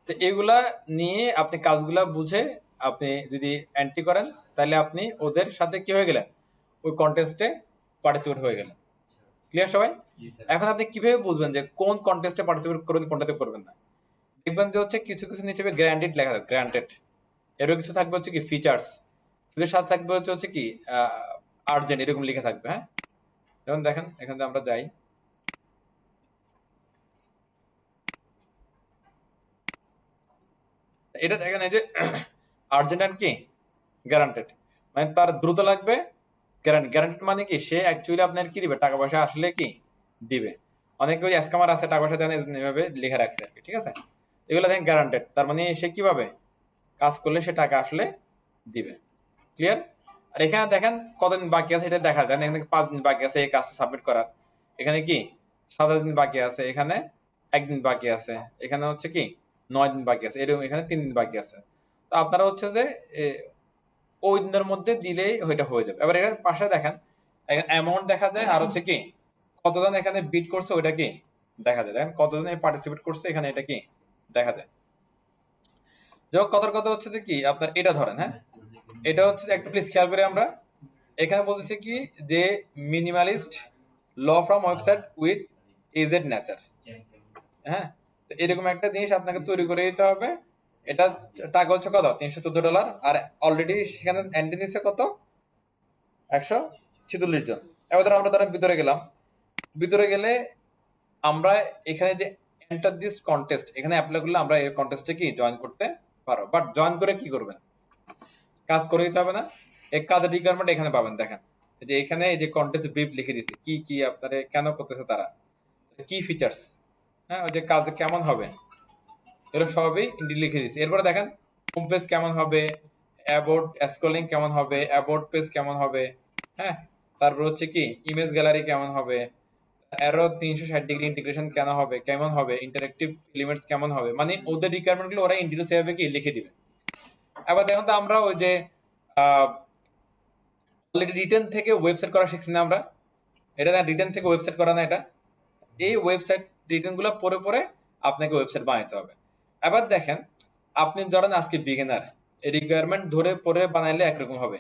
তো এগুলা নিয়ে আপনি কাজগুলা বুঝে আপনি যদি এন্ট্রি করেন তাহলে আপনি ওদের সাথে কি হয়ে গেলেন, ওই কন্টেস্টে পার্টিসিপেট হয়ে গেলেন। ক্লিয়ার সবাই? এখন আপনি কিভাবে বুঝবেন যে কোন কন্টেস্টে পার্টিসিপেট করবেন কোনটাতে করবেন না? দেখবেন যে হচ্ছে কিছু কিছু নিচে গ্রান্টেড লেখা থাকবে, গ্রান্টেড। এরও কিছু থাকবে হচ্ছে কি ফিচার্স, কিছু সাথে থাকবে হচ্ছে কি আর্জেন্ট, এরকম লিখে থাকবে। হ্যাঁ, যেমন দেখেন এখানে আমরা যাই, এটা দেখেন এই যে আর্জেন্ট কি গ্যারান্টেড, মানে তার দ্রুত লাগবে। গ্যারান্টেড মানে কি সে অ্যাকচুয়ালি আপনার কি দিবে, টাকা পয়সা আসলে কি দিবে। অনেকে ওই স্ক্যামার আছে টাকা পয়সা দেন এভাবে লিখে রাখছে আর কি, ঠিক আছে। এগুলো দেখেন গ্যারান্টেড, তার মানে সে কিভাবে কাজ করলে সে টাকা আসলে দিবে। ক্লিয়ার? আর এখানে দেখেন কতদিন বাকি আছে এটা দেখা যায়, এখানে 5 দিন বাকি আছে এই কাজটা সাবমিট করার, এখানে কি 27 দিন বাকি আছে, এখানে 1 দিন বাকি আছে, এখানে হচ্ছে কি 9 দিন বাকি আছে, এরকম এখানে 3 দিন বাকি আছে। তো আপনারা হচ্ছে যে ওই দিনের মধ্যে দিলেই ওইটা হয়ে যাবে। এবার এর পাশে দেখেন এখানে অ্যামাউন্ট দেখা যায়, আর হচ্ছে কি কতজন এখানে বিট করছে ওইটা কি দেখা যায়। দেখেন কতজন পার্টিসিপেট করছে এখানে এটা কি দেখা যায়। যাই হোক, কথার কথা হচ্ছে যে কি আপনার এটা ধরেন, হ্যাঁ এটা হচ্ছে একটু প্লিজ খেয়াল করি আমরা, এখানে বলতেছে কি যে minimalist law from website with eased nature. হ্যাঁ, তো এরকম একটা জিনিস আপনাকে তৈরি করে দিতে হবে। এটা টাকা হচ্ছে কত, $314, আর অলরেডি সেখানে এন্ট্রি নিচ্ছে কত, 146 জন। এবার ধর আমরা ধরেন ভিতরে গেলাম, ভিতরে গেলে আমরা এখানে যে এন্টার দিস কন্টেস্ট এখানে অ্যাপ্লাই করলে আমরা এই কন্টেস্টে কি জয়েন করতে পারো। বাট জয়েন করে কি করবেন, কাজ করে দিতে হবে না? এই কাজের রিকোয়ারমেন্ট এখানে পাবেন। দেখেন যে এখানে এই যে কন্টেস্ট ব্রিফ লিখে দিয়েছে, কি কি আপনারা কেন করতেছে তারা, কি ফিচার্স, হ্যাঁ ওই যে কাজ কেমন হবে, এগুলো সবই লিখে দিয়েছে। এরপরে দেখেন হোম পেজ কেমন হবে, অ্যাবাউট স্ক্রলিং কেমন হবে, অ্যাবাউট পেজ কেমন হবে, হ্যাঁ তারপর হচ্ছে কি ইমেজ গ্যালারি কেমন হবে, অ্যারো 360 ডিগ্রি ইন্টিগ্রেশন কেন হবে, কেমন হবে, ইন্টারেক্টিভ এলিমেন্টস কেমন হবে, মানে ওদের রিকোয়ারমেন্ট গুলো ওরা ইন্টিগ্রেট সেভাবে কি লিখে দিবে। এবার দেখুন তো আমরা ওই যে অলরেডি রিটেন থেকে ওয়েবসাইট করা শিখছি না আমরা, এটা রিটেন থেকে ওয়েবসাইট করা না, এটা এই ওয়েবসাইট রিটেন গুলো পরে পরে আপনাকে ওয়েবসাইট বানাইতে হবে। এবার দেখেন আপনি ধরেন আজকে বিগিনার, রিকোয়ারমেন্ট ধরে পরে বানাইলে একরকম হবে,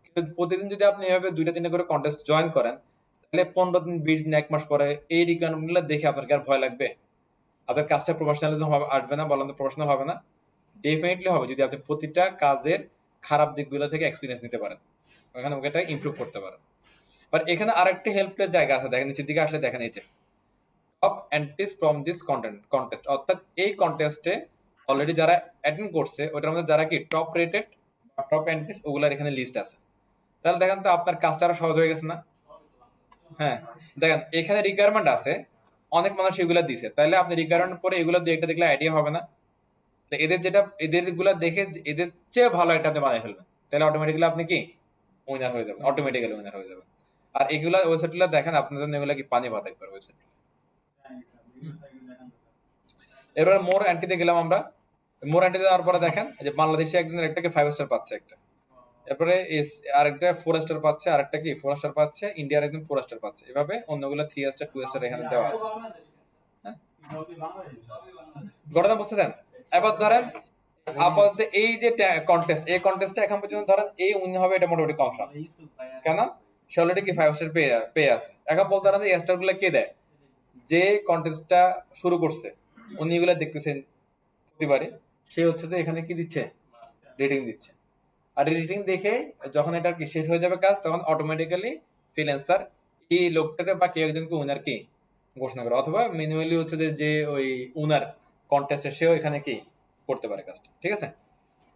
কিন্তু প্রতিদিন যদি আপনি এভাবে 2টা 3টা করে কন্টেস্ট জয়েন করেন তাহলে 15 দিন 20 দিন 1 মাস পরে এই রিকোয়ারমেন্ট গুলো দেখে আপনার কি আর ভয় লাগবে? আপনার কাজটা প্রফেশনালিজম হবে আসবে না, বলেন তো প্রফেশনাল হবে না? ডেফিনেটলি হবে যদি আপনি প্রতিটা কাজের খারাপ দিকগুলো থেকে এক্সপিরিয়েন্স নিতে পারেন, ওখানে ওটা ইমপ্রুভ করতে পারেন। আর এখানে আরেকটি হেল্পের জায়গা আছে, দেখেন নিচের দিকে আসলে দেখেন এই যে top entries from this contest, অর্থাৎ এই কন্টেস্টে অলরেডি যারা অ্যাটেন্ড করছে ওটার মধ্যে যারা কি টপ রেটেড বা টপ এন্ট্রিজ ওগুলার এখানে লিস্ট আছে। তাহলে দেখেন তো আপনার কাজটা আরো সহজ হয়ে গেছে না? হ্যাঁ, দেখেন এখানে রিকোয়ারমেন্ট আছে, অনেক মানুষ এগুলা দিছে, তাহলে আপনি রিকোয়ারমেন্ট পরে এগুলো দিয়ে একটা দেখলে আইডিয়া হবে না? তো এদের যেটা এদের গুলা দেখে এদের চেয়ে ভালো এটা আপনি বানিয়ে ফেলবেন, তাহলে অটোমেটিক্যালি আপনি কি উইনার হয়ে যাবেন, অটোমেটিক্যালি উইনার হয়ে যাবেন। আর এগুলা ওয়েবসাইটগুলো দেখেন আপনার জন্য এগুলা কি পানি ভাত একবার ওয়েবসাইট। এবার মোর অ্যান্টিতে গেলাম আমরা, মোর অ্যান্টিতে যাওয়ার পরে দেখেন যে বাংলাদেশি একজনের একটাকে 5 স্টার পাচ্ছে একটা, এরপরে আরেকটা 4 স্টার পাচ্ছে, আরেকটা কি 4 স্টার পাচ্ছে, ইন্ডিয়ার একজন 4 স্টার পাচ্ছে, এভাবে অন্যগুলো 3 স্টার 2 স্টার এখানে দেওয়া আছে। হ্যাঁ, ঘটনা বুঝতেছেন? এবার ধরেন আপাতত এই যে কন্টেস্ট, এই কন্টেস্টে এখন পর্যন্ত ধরেন এই উইন হবে এটা মোটামুটি কনফার্ম। কেন? সে অলরেডি কি 5 স্টার পেয়ে আছে। এখন বলতে পারেন এই স্টার গুলো কে দেয়, যে কন্টেস্টটা শুরু করছে উনি এগুলো দেখতেছেন প্রতিবারে, সে হচ্ছে যে এখানে কি দিচ্ছে, রেটিং দিচ্ছে। আর রেটিং দেখে যখন এটা কি শেষ হয়ে যাবে কাজ, তখন অটোমেটিক্যালি ফ্রিল্যান্সার এই লোকটাকে বা কেউ একজনকে উইনার কি ঘোষণা করে, অথবা ম্যানুয়ালি হচ্ছে যে যে ওই উনার কন্টেস্টে সেও এখানে কি করতে পারে কাজটা, ঠিক আছে।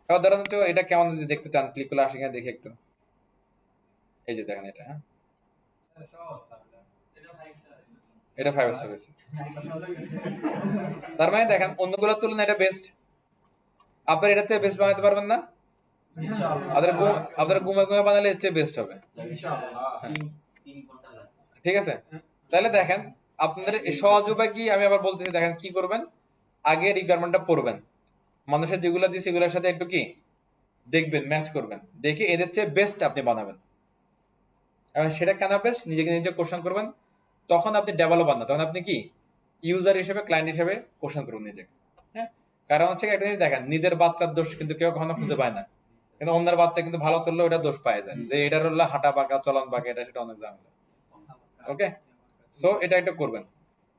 এবার ধরেন তো এটা কেমন যদি দেখতে চান ক্লিক করলে আসে কিনা দেখি একটু, এই যে দেখেন এটা, হ্যাঁ এটা 5 স্টার হয়েছে। তার মানে দেখেন অন্যগুলোর তুলনায় এটা বেস্ট। আপনার এটা চেয়ে বেস্ট বানাতে পারবেন না? আপনার ঘুমে ঘুমে বানালে এর চেয়ে বেস্ট হবে। হ্যাঁ, 3 ঘন্টা লাগে। ঠিক আছে। তাহলে দেখেন আপনাদের এই সহজ উপায় কি, আমি আবার বলতেছি, দেখেন কি করবেন, আগে রিকোয়ারমেন্টটা পড়বেন, মানুষের যেগুলো দিচ্ছে সেগুলোর সাথে একটু কি দেখবেন, ম্যাচ করবেন, দেখে এদের চেয়ে বেস্ট আপনি বানাবেন। এবং সেটা কেন বেস্ট নিজেকে নিজে কোশ্চেন করবেন। তখন আপনি ডেভেলপার না, তখন আপনি কি ইউজার হিসেবে, ক্লায়েন্ট হিসেবে কোশ্চেন করুন নিজেকে। হ্যাঁ, কারণ হচ্ছে একটা জিনিস দেখেন, নিজের বাচ্চার দোষ কিন্তু কেউ কখনো খুঁজে পায় না, কিন্তু অন্যের বাচ্চা কিন্তু ভালো চললেও এটা দোষ পায় যায়, যে এটার হলো হাঁটা পাকা চলন পাকা, এটা সেটা অনেক ঝামেলা। ওকে, সো এটা একটা করবেন।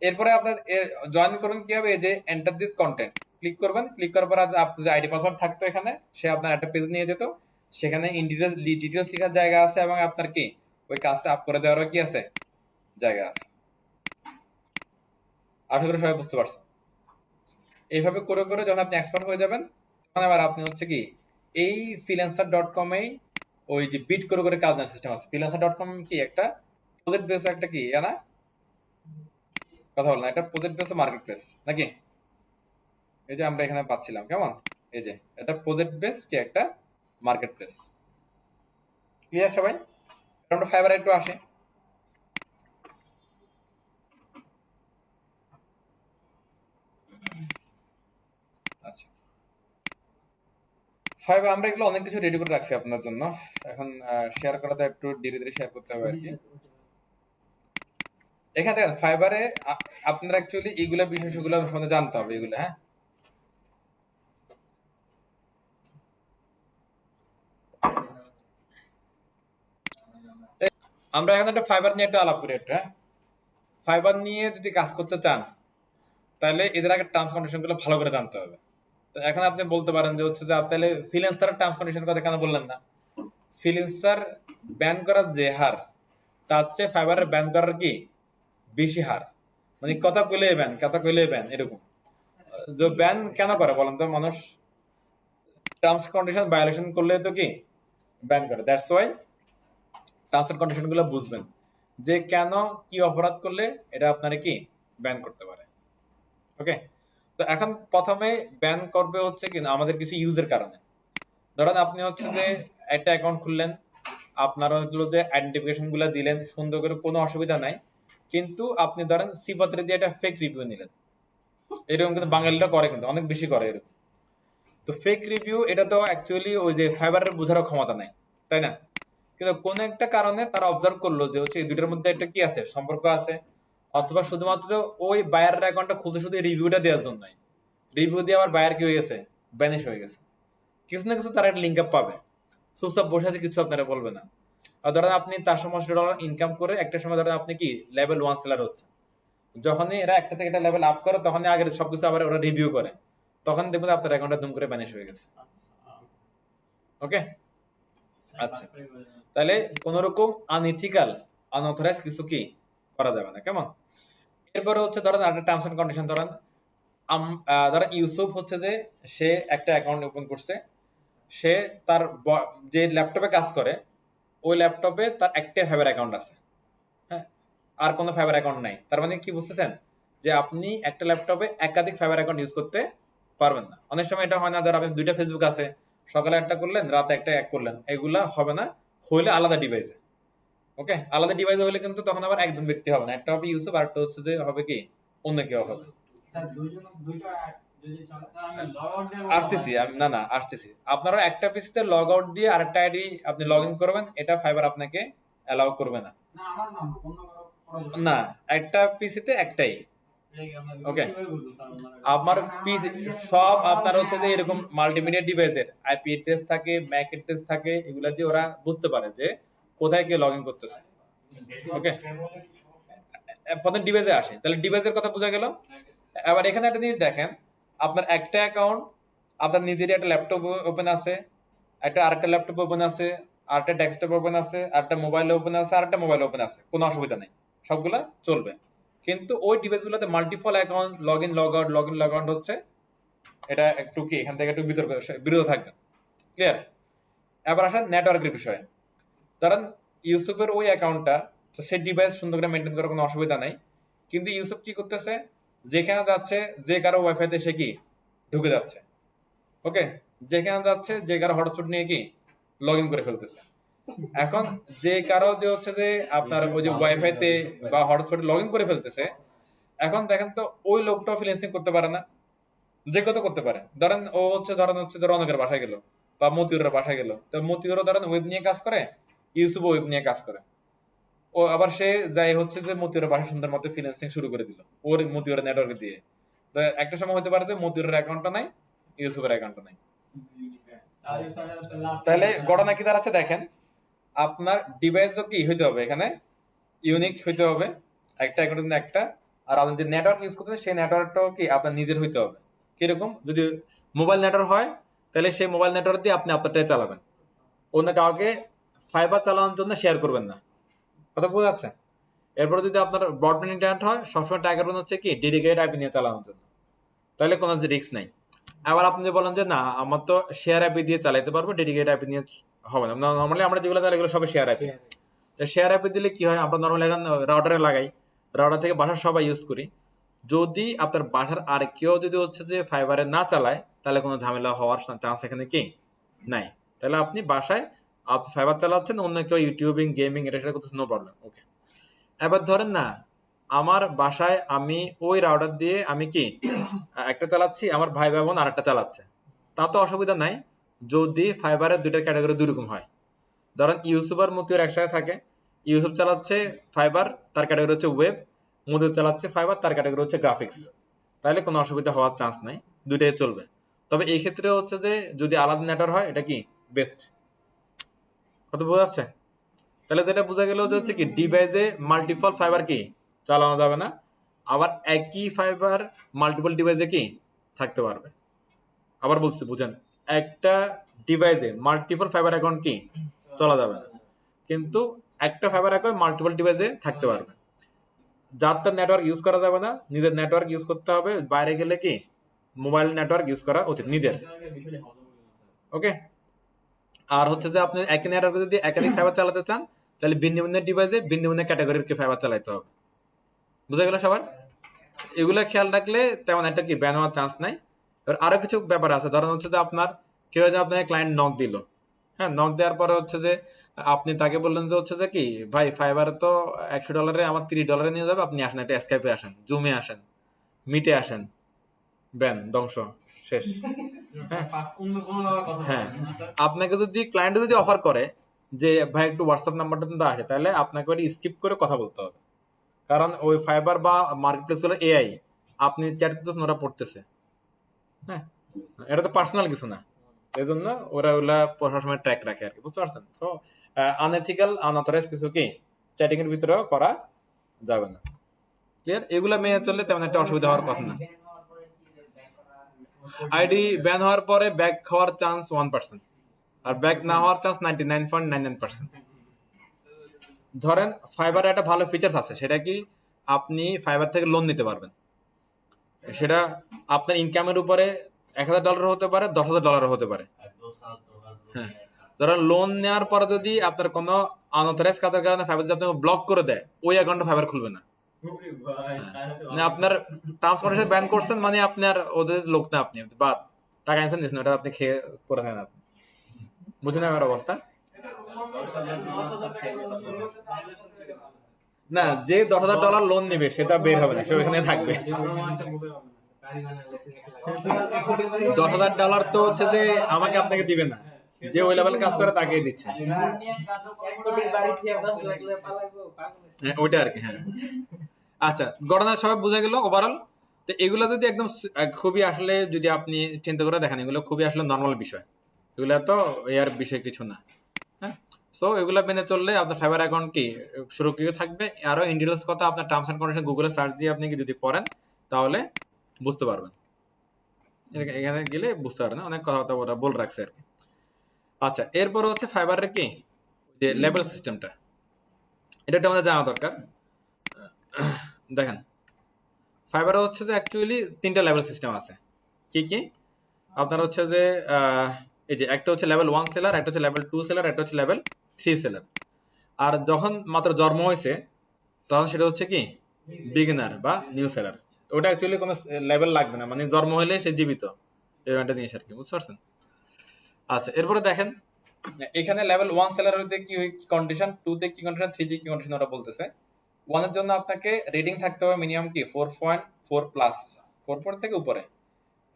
এরপরে আপনার জয়েন করবেন কি হবে, এই যে এন্টার দিস কন্টেন্ট ক্লিক করবেন। ক্লিক করার পর আপনার যে আইডি পাসওয়ার্ড থাকতো এখানে, সে আপনার একটা পেজ নিয়ে যেত, সেখানে ইন ডিটেলস লেখার জায়গা আছে, এবং আপনার কি ওই কাজটা আপ করে দেওয়ারও কি আছে, জায়গা আছে। আশা করি সবাই বুঝতে পারছেন। এইভাবে করে করে যখন আপনি এক্সপার্ট হয়ে যাবেন, তখন আবার আপনি হচ্ছে কি এই freelancer.com-এ ওই যে বিট করে করে কাজ নেওয়ার সিস্টেম আছে। freelancer.com কি একটা প্রজেক্ট বেস, একটা কি না কথা বল না, এটা প্রজেক্ট বেস মার্কেট প্লেস নাকি? এই যে আমরা এখানে পাচ্ছিলাম কেমন, এই যে এটা প্রজেক্ট বেস কি একটা মার্কেট প্লেস। ক্লিয়ার সবাই? আমরা ফাইবার একটু আসে। আচ্ছা, ফাইবার আমরা এগুলো অনেক কিছু রেডি করে রাখছি আপনার জন্য। এখন শেয়ার করাটা একটু ধীরে ধীরে শেয়ার করতে হবে আর কি। এখানে দেখেন ফাইবারে আপনার অ্যাকচুয়ালি এইগুলা বিষয়গুলো সম্বন্ধে জানতে হবে, এগুলো হ্যাঁ। আমরা এখন একটা ফাইবার নিয়ে একটা আলাপ করি একটা, হ্যাঁ। ফাইবার নিয়ে যদি কাজ করতে চান, তাহলে এদের আগে টার্মস কন্ডিশন গুলো ভালো করে জানতে হবে। তো এখন আপনি বলতে পারেন যে হচ্ছে যে তাহলে ফ্রিল্যান্সারের টার্মস কন্ডিশন কথা কেন বললেন না? ফ্রিল্যান্সার ব্যান করার যে হার, তার চেয়ে ফাইবারের ব্যান করার কি বেশি হার। মানে কথা কইলেই ব্যান, কথা কইলেই ব্যান, এরকম। যে ব্যান কেন করে বলেন তো? মানুষ টার্মস কন্ডিশন ভায়োলেশন করলে তো কি ব্যান করে। That's why terms and condition গুলো বুঝবেন, যে কেন কি অপরাধ করলে এটা আপনারে কি ব্যান করতে পারে। ওকে, তো এখন প্রথমে ব্যান করবে হচ্ছে কি আমাদের কিছু ইউজের কারণে। ধরেন আপনি হচ্ছে যে একটা অ্যাকাউন্ট খুললেন, আপনার হলো যে আইডেন্টিফিকেশন গুলো দিলেন সুন্দর করে, কোনো অসুবিধা নাই, কিন্তু আপনি ধরেন সিপাত্রে দিয়ে একটা ফেক রিভিউ নিলেন। এরকম কিন্তু বাঙালিরা করে, কিন্তু অনেক বেশি করে এরকম। তো ফেক রিভিউ এটা তো অ্যাকচুয়ালি ওই যে ফাইবারের বোঝারও ক্ষমতা নাই, তাই না? কিন্তু কোন একটা কারণে তারা অবজার্ভ করলো যে হচ্ছে এই দুইটার মধ্যে একটা কি আছে, সম্পর্ক আছে, অথবা শুধুমাত্র ওই বায়ারের অ্যাকাউন্টটা খুলতে শুধু রিভিউটা দেওয়ার জন্যই, রিভিউ দিয়ে আবার বায়ার কি হয়ে গেছে, ব্যানিশ হয়ে গেছে। কিছু না কিছু তারা একটা লিঙ্ক আপ পাবে, চুপচাপ বসে আছে কিছু আপনারা বলবে না। আর ধরেন আপনি $400 ইনকাম করে একটা সময় ধরেন আপনি কি লেভেল 1 সেলার হচ্ছে, যখনই এরা একটা থেকে একটা লেভেল আপ করে, তখনই আগের সবকিছু আবার ওরা রিভিউ করে, তখন দেখবেন আপনার অ্যাকাউন্টটা দুম করে ব্যানিশ হয়ে গেছে। ওকে, আচ্ছা, তাহলে কোন রকম আনইথিক্যাল আনঅথরাইজ কিছু কি করা যাবে না, কেমন? এরপরে হচ্ছে ধরেন একটা টার্মস এন্ড কন্ডিশন, ধরেন ধরেন ইউসুফ হচ্ছে যে সে একটা অ্যাকাউন্ট ওপেন করছে, সে তার যে ল্যাপটপে কাজ করে ওই ল্যাপটপে তার একটা ফাইবার অ্যাকাউন্ট আছে, হ্যাঁ, আর কোনো ফাইবার অ্যাকাউন্ট নাই। তার মানে কি বুঝতেছেন, যে আপনি একটা ল্যাপটপে একাধিক ফাইবার অ্যাকাউন্ট ইউজ করতে পারবেন না। অনেক সময় এটা হয় না, ধর আপনি দুইটা ফেসবুক আছে, সকালে একটা করলেন, রাতে একটা এক করলেন, এগুলা হবে না, হইলে আলাদা ডিভাইসে। ওকে, আলাদা ডিভাইসে হলে কিন্তু তখন আবার একজন ব্যক্তি হবে না, একটা হবে ইউসুফ আর একটা হচ্ছে যে হবে কি অন্য কেউ হবে। আসতেছি আমি, না না আসতেছি। আপনারা একটা পিসিতে লগ আউট দিয়ে আরেকটা আইডি আপনি লগ ইন করবেন, এটা ফাইবার আপনাকে অ্যালাউ করবে না। না, একটা পিসিতে একটাই। ওকে, আমার পিসি সব আপনার হচ্ছে যে এরকম মাল্টিমিডিয়া ডিভাইসের আইপি অ্যাড্রেস থাকে, ম্যাক অ্যাড্রেস থাকে, এগুলা দিয়ে ওরা বুঝতে পারে যে কোথায় কে লগ ইন করতেছে। ওকে, প্রথম ডিভাইসে আসে, তাহলে ডিভাইসের কথা বোঝা গেল। এবার এখানে একটা জিনিস দেখেন, আপনার একটা অ্যাকাউন্ট, আপনার নিজেরই একটা ল্যাপটপ ওপেন আছে, একটা আরেকটা ল্যাপটপ ওপেন আছে, আরেকটা ডেস্কটপ ওপেন আছে, আরেকটা মোবাইল ওপেন আছে, আরেকটা মোবাইল ওপেন আছে, কোনো অসুবিধা নেই, সবগুলা চলবে। কিন্তু ওই ডিভাইসগুলোতে multiple account log in log out হচ্ছে, এটা একটু কি এখান থেকে একটু বিরত থাকবে। ক্লিয়ার? এবার আসেন নেটওয়ার্কের বিষয়ে। ধরেন ইউসুফের ওই অ্যাকাউন্টটা, সে ডিভাইস সুন্দর করে মেনটেন করার কোনো অসুবিধা নাই, কিন্তু ইউসুফ কি করতেছে, যেখানে যাচ্ছে যে কারো ওয়াইফাইতে সে কি ঢুকে যাচ্ছে। ওকে, যেখানে যাচ্ছে যে কারো হটস্পট নিয়ে কি লগ ইন করে ফেলতেছে। এখন যে কারো যে হচ্ছে যে আপনার ওই যে ওয়াইফাইতে বা হটস্পটে লগ ইন করে ফেলতেছে, এখন দেখেন তো ওই লোকটাও ফ্রিল্যান্সিং করতে পারে না? যে কত করতে পারে। ধরেন ও হচ্ছে ধরেন অনেকের বাসায় গেল বা মতিউরের বাসায় গেল, তো মতিউরও ধরেন ওয়েব নিয়ে কাজ করে, ইউসুফ ওয়েব নিয়ে কাজ করে। ও আবার সে যাই হচ্ছে যে মতিউরের বাসা সুন্দর মতো ফ্রিল্যান্সিং শুরু করে দিল ওর মতিউরের নেটওয়ার্ক দিয়ে। তো একটা সময় হতে পারে যে মতিউরের অ্যাকাউন্টটা নাই, ইউসুফের অ্যাকাউন্টটা নাই। তাহলে ঘটনা কি দাঁড়াচ্ছে দেখেন, আপনার ডিভাইসও কি হইতে হবে এখানে ইউনিক হইতে হবে, একটা অ্যাকাউন্ট একটা। আর আপনি যে নেটওয়ার্ক ইউজ করতেছেন সেই নেটওয়ার্কটাও কি আপনার নিজের হইতে হবে। কিরকম, যদি মোবাইল নেটওয়ার্ক হয় তাহলে সেই মোবাইল নেটওয়ার্ক দিয়ে আপনি আপনারটাই চালাবেন, অন্য কাউকে ফাইবার চালানোর জন্য শেয়ার করবেন না। কথা বোঝা যাচ্ছে? এরপরে যদি আপনার ব্রডব্যান্ড ইন্টারনেট হয়, সবসময় ট্রাই করবেন হচ্ছে কি ডেডিকেটেড আইপি নিয়ে চালানোর জন্য, তাহলে কোনো রিস্ক নাই। আবার আপনি যদি বলেন যে না আমার তো শেয়ার আইপি দিয়ে চালাতে পারবো, ডেডিকেটেড আইপি নিয়ে হবে না, নর্মালি আমরা যেগুলো চালাই এগুলো সবাই শেয়ার আইপি। শেয়ার আইপি দিলে কি হয়, আমরা নর্মালি এখন রাউটারে লাগাই, রাউটার থেকে বাসার সবাই ইউজ করি। যদি আপনার বাসার আর কেউ যদি হচ্ছে যে ফাইবারে না চালায়, তাহলে কোনো ঝামেলা হওয়ার চান্স এখানে কি নাই। তাহলে আপনি বাসায় আপনি ফাইবার চালাচ্ছেন, অন্য কেউ ইউটিউবিং গেমিং এটা সেটা করতেছে, নো প্রবলেম। ওকে, এবার ধরেন না আমার বাসায় আমি ওই রাউটার দিয়ে আমি কি একটা চালাচ্ছি, আমার ভাই বোন আর একটা চালাচ্ছে, তা তো অসুবিধা নাই যদি ফাইবারের দুইটার ক্যাটাগরি দুই রকম হয়। ধরেন ইউসুফ আর মতিউর একসাথে থাকে, ইউসুফ চালাচ্ছে ফাইবার, তার ক্যাটাগরি হচ্ছে ওয়েব, মতিউর চালাচ্ছে ফাইবার, তার ক্যাটাগরি হচ্ছে গ্রাফিক্স, তাহলে কোনো অসুবিধা হওয়ার চান্স নাই, দুইটাই চলবে। তবে এই ক্ষেত্রে হচ্ছে যে যদি আলাদা নেটওয়ার্ক হয় এটা কি বেস্ট। কত বোঝা যাচ্ছে? তাহলে যেটা বোঝা গেল যে হচ্ছে কি ডিভাইসে মাল্টিপল ফাইবার কি চালানো যাবে না, আবার একই ফাইবার মাল্টিপল ডিভাইসে কি থাকতে পারবে। আবার বলছি বুঝেন, একটা ডিভাইসে মাল্টিপল ফাইবার অ্যাকাউন্ট কি চলা যাবে না, কিন্তু একটা ফাইবার অ্যাকাউন্ট মাল্টিপল ডিভাইসে থাকতে পারবে। যার তার নেটওয়ার্ক ইউজ করা যাবে না, নিজের নেটওয়ার্ক ইউজ করতে হবে, বাইরে গেলে কি মোবাইল নেটওয়ার্ক ইউজ করা উচিত নিজের। ওকে, আর হচ্ছে যে আপনি একই নেটওয়ার্কে যদি একাধিক ফাইবার চালাতে চান, তাহলে ভিন্ন ভিন্ন ডিভাইসে ভিন্ন ভিন্ন ক্যাটাগরির ফাইবার চালাতে হবে। বুঝা গেল সবার? এগুলা খেয়াল রাখলে তেমন একটা কি ব্যান হওয়ার চান্স নাই। এবার আরো কিছু ব্যাপার আছে, ধরেন হচ্ছে যে আপনার কেউ যে আপনার ক্লায়েন্ট নক দিল, হ্যাঁ, নক দেওয়ার পরে হচ্ছে যে আপনি তাকে বললেন যে হচ্ছে যে কি ভাই ফাইবার তো $100 আমার $30 নিয়ে যাবে, আপনি আসেন একটা স্কাইপে আসেন, জুমে আসেন, মিটে আসেন, ব্যান ধ্বংস শেষ। হ্যাঁ, আপনাকে যদি ক্লায়েন্ট যদি অফার করে যে ভাই একটু হোয়াটসঅ্যাপ নাম্বারটা কিন্তু আসে, তাহলে আপনাকে ওই স্কিপ করে কথা বলতে হবে, কারণ ওই ফাইবার বা মার্কেট প্লেস গুলো এআই, আপনি চ্যাট করতেছেন ওরা পড়তেছে। হ্যাঁ, এটা তো পার্সোনাল কিছু না, এই জন্য ওরা ওগুলা সবসময় ট্র্যাক রাখে আর কি, বুঝতে পারছেন? সো আনএথিক্যাল আনঅথরাইজ কিছু কি চ্যাটিং এর ভিতরেও করা যাবে না। ক্লিয়ার? এগুলা মেনে চললে তেমন একটা অসুবিধা হওয়ার কথা না। আইডি ব্যান হওয়ার পরে ব্যাক হওয়ার চান্স 1%, আর ব্যাক না হওয়ার চান্স 99.99%। ধরেন ফাইবার একটা ভালো ফিচার আছে, সেটা কি আপনি ফাইবার থেকে লোন নিতে পারবেন। সেটা আপনার ইনকামের উপরে $1000 হতে পারে, $10,000 হতে পারে। হ্যাঁ, ধরেন লোন নেওয়ার পরে যদি আপনার কোনো আনঅথরাইজ কাজের কারণে ফাইবার যদি আপনাকে ব্লক করে দেয়, ওই অ্যাকাউন্টে ফাইবার খুলবে না। মানে আপনার টার্মস কন্ডিশন ব্যান করছেন, মানে আপনার ওদের লোক না, আপনি বা টাকা নিয়েছেন নিয়েছেন, ওটা আপনি খেয়ে করে থাকেন আপনি। বুঝলেন আমার অবস্থা? না, যে $10,000 লোন নেবে সেটা বের হবে না, সে ওখানে থাকবে। $10,000 তো হচ্ছে যে আমাকে আপনাকে দিবে না, যে ওই লেভেল কাজ করে তাকেই দিচ্ছে। হ্যাঁ, ওইটা আর কি। হ্যাঁ, আচ্ছা, ঘটনা সবাই বোঝা গেল ওভারঅল। তো এগুলো যদি একদম খুবই আসলে যদি আপনি চিন্তা করে দেখেন, এগুলো খুবই আসলে নর্মাল বিষয়, এগুলো তো এর বিষয় কিছু না। হ্যাঁ, সো এগুলো মেনে চললে আপনার ফাইবার অ্যাকাউন্ট কি সুরক্ষিত থাকবে। আরো ইন ডিটেলস কথা আপনার টার্মস এন্ড কন্ডিশন গুগলে সার্চ দিয়ে আপনি কি যদি পড়েন তাহলে বুঝতে পারবেন, এখানে গেলে বুঝতে পারবেন, অনেক কথা ওরা বলে রাখছে আর কি। আচ্ছা, এরপর হচ্ছে ফাইবারের কি যে লেভেল সিস্টেমটা, এটা একটু আমাদের জানা দরকার। দেখেন ফাইবারে হচ্ছে যে অ্যাকচুয়ালি 3টা লেভেল সিস্টেম আছে। কি কি? আপনার হচ্ছে যে এই যে একটা হচ্ছে লেভেল 1 সেলার, একটা হচ্ছে লেভেল 2 সেলার, একটা হচ্ছে লেভেল 3 সেলার। আর যখন মাত্র জন্ম হয়েছে তখন সেটা হচ্ছে কি বিগিনার বা নিউ সেলার। ওটা অ্যাকচুয়ালি কোনো লেভেল লাগবে না, মানে জন্ম হলে সে জীবিত, এরকম একটা জিনিস আর কি, বুঝতে পারছেন? আচ্ছা, এরপরে দেখেন এখানে লেভেল 1 সেলার হইতে কি কন্ডিশন, 2 তে কি কন্ডিশন, 3 তে কি কন্ডিশন ওরা বলতেছে। 1 এর জন্য আপনাকে রেটিং থাকতে হবে মিনিমাম কি 4.4 প্লাস, 4 থেকে উপরে।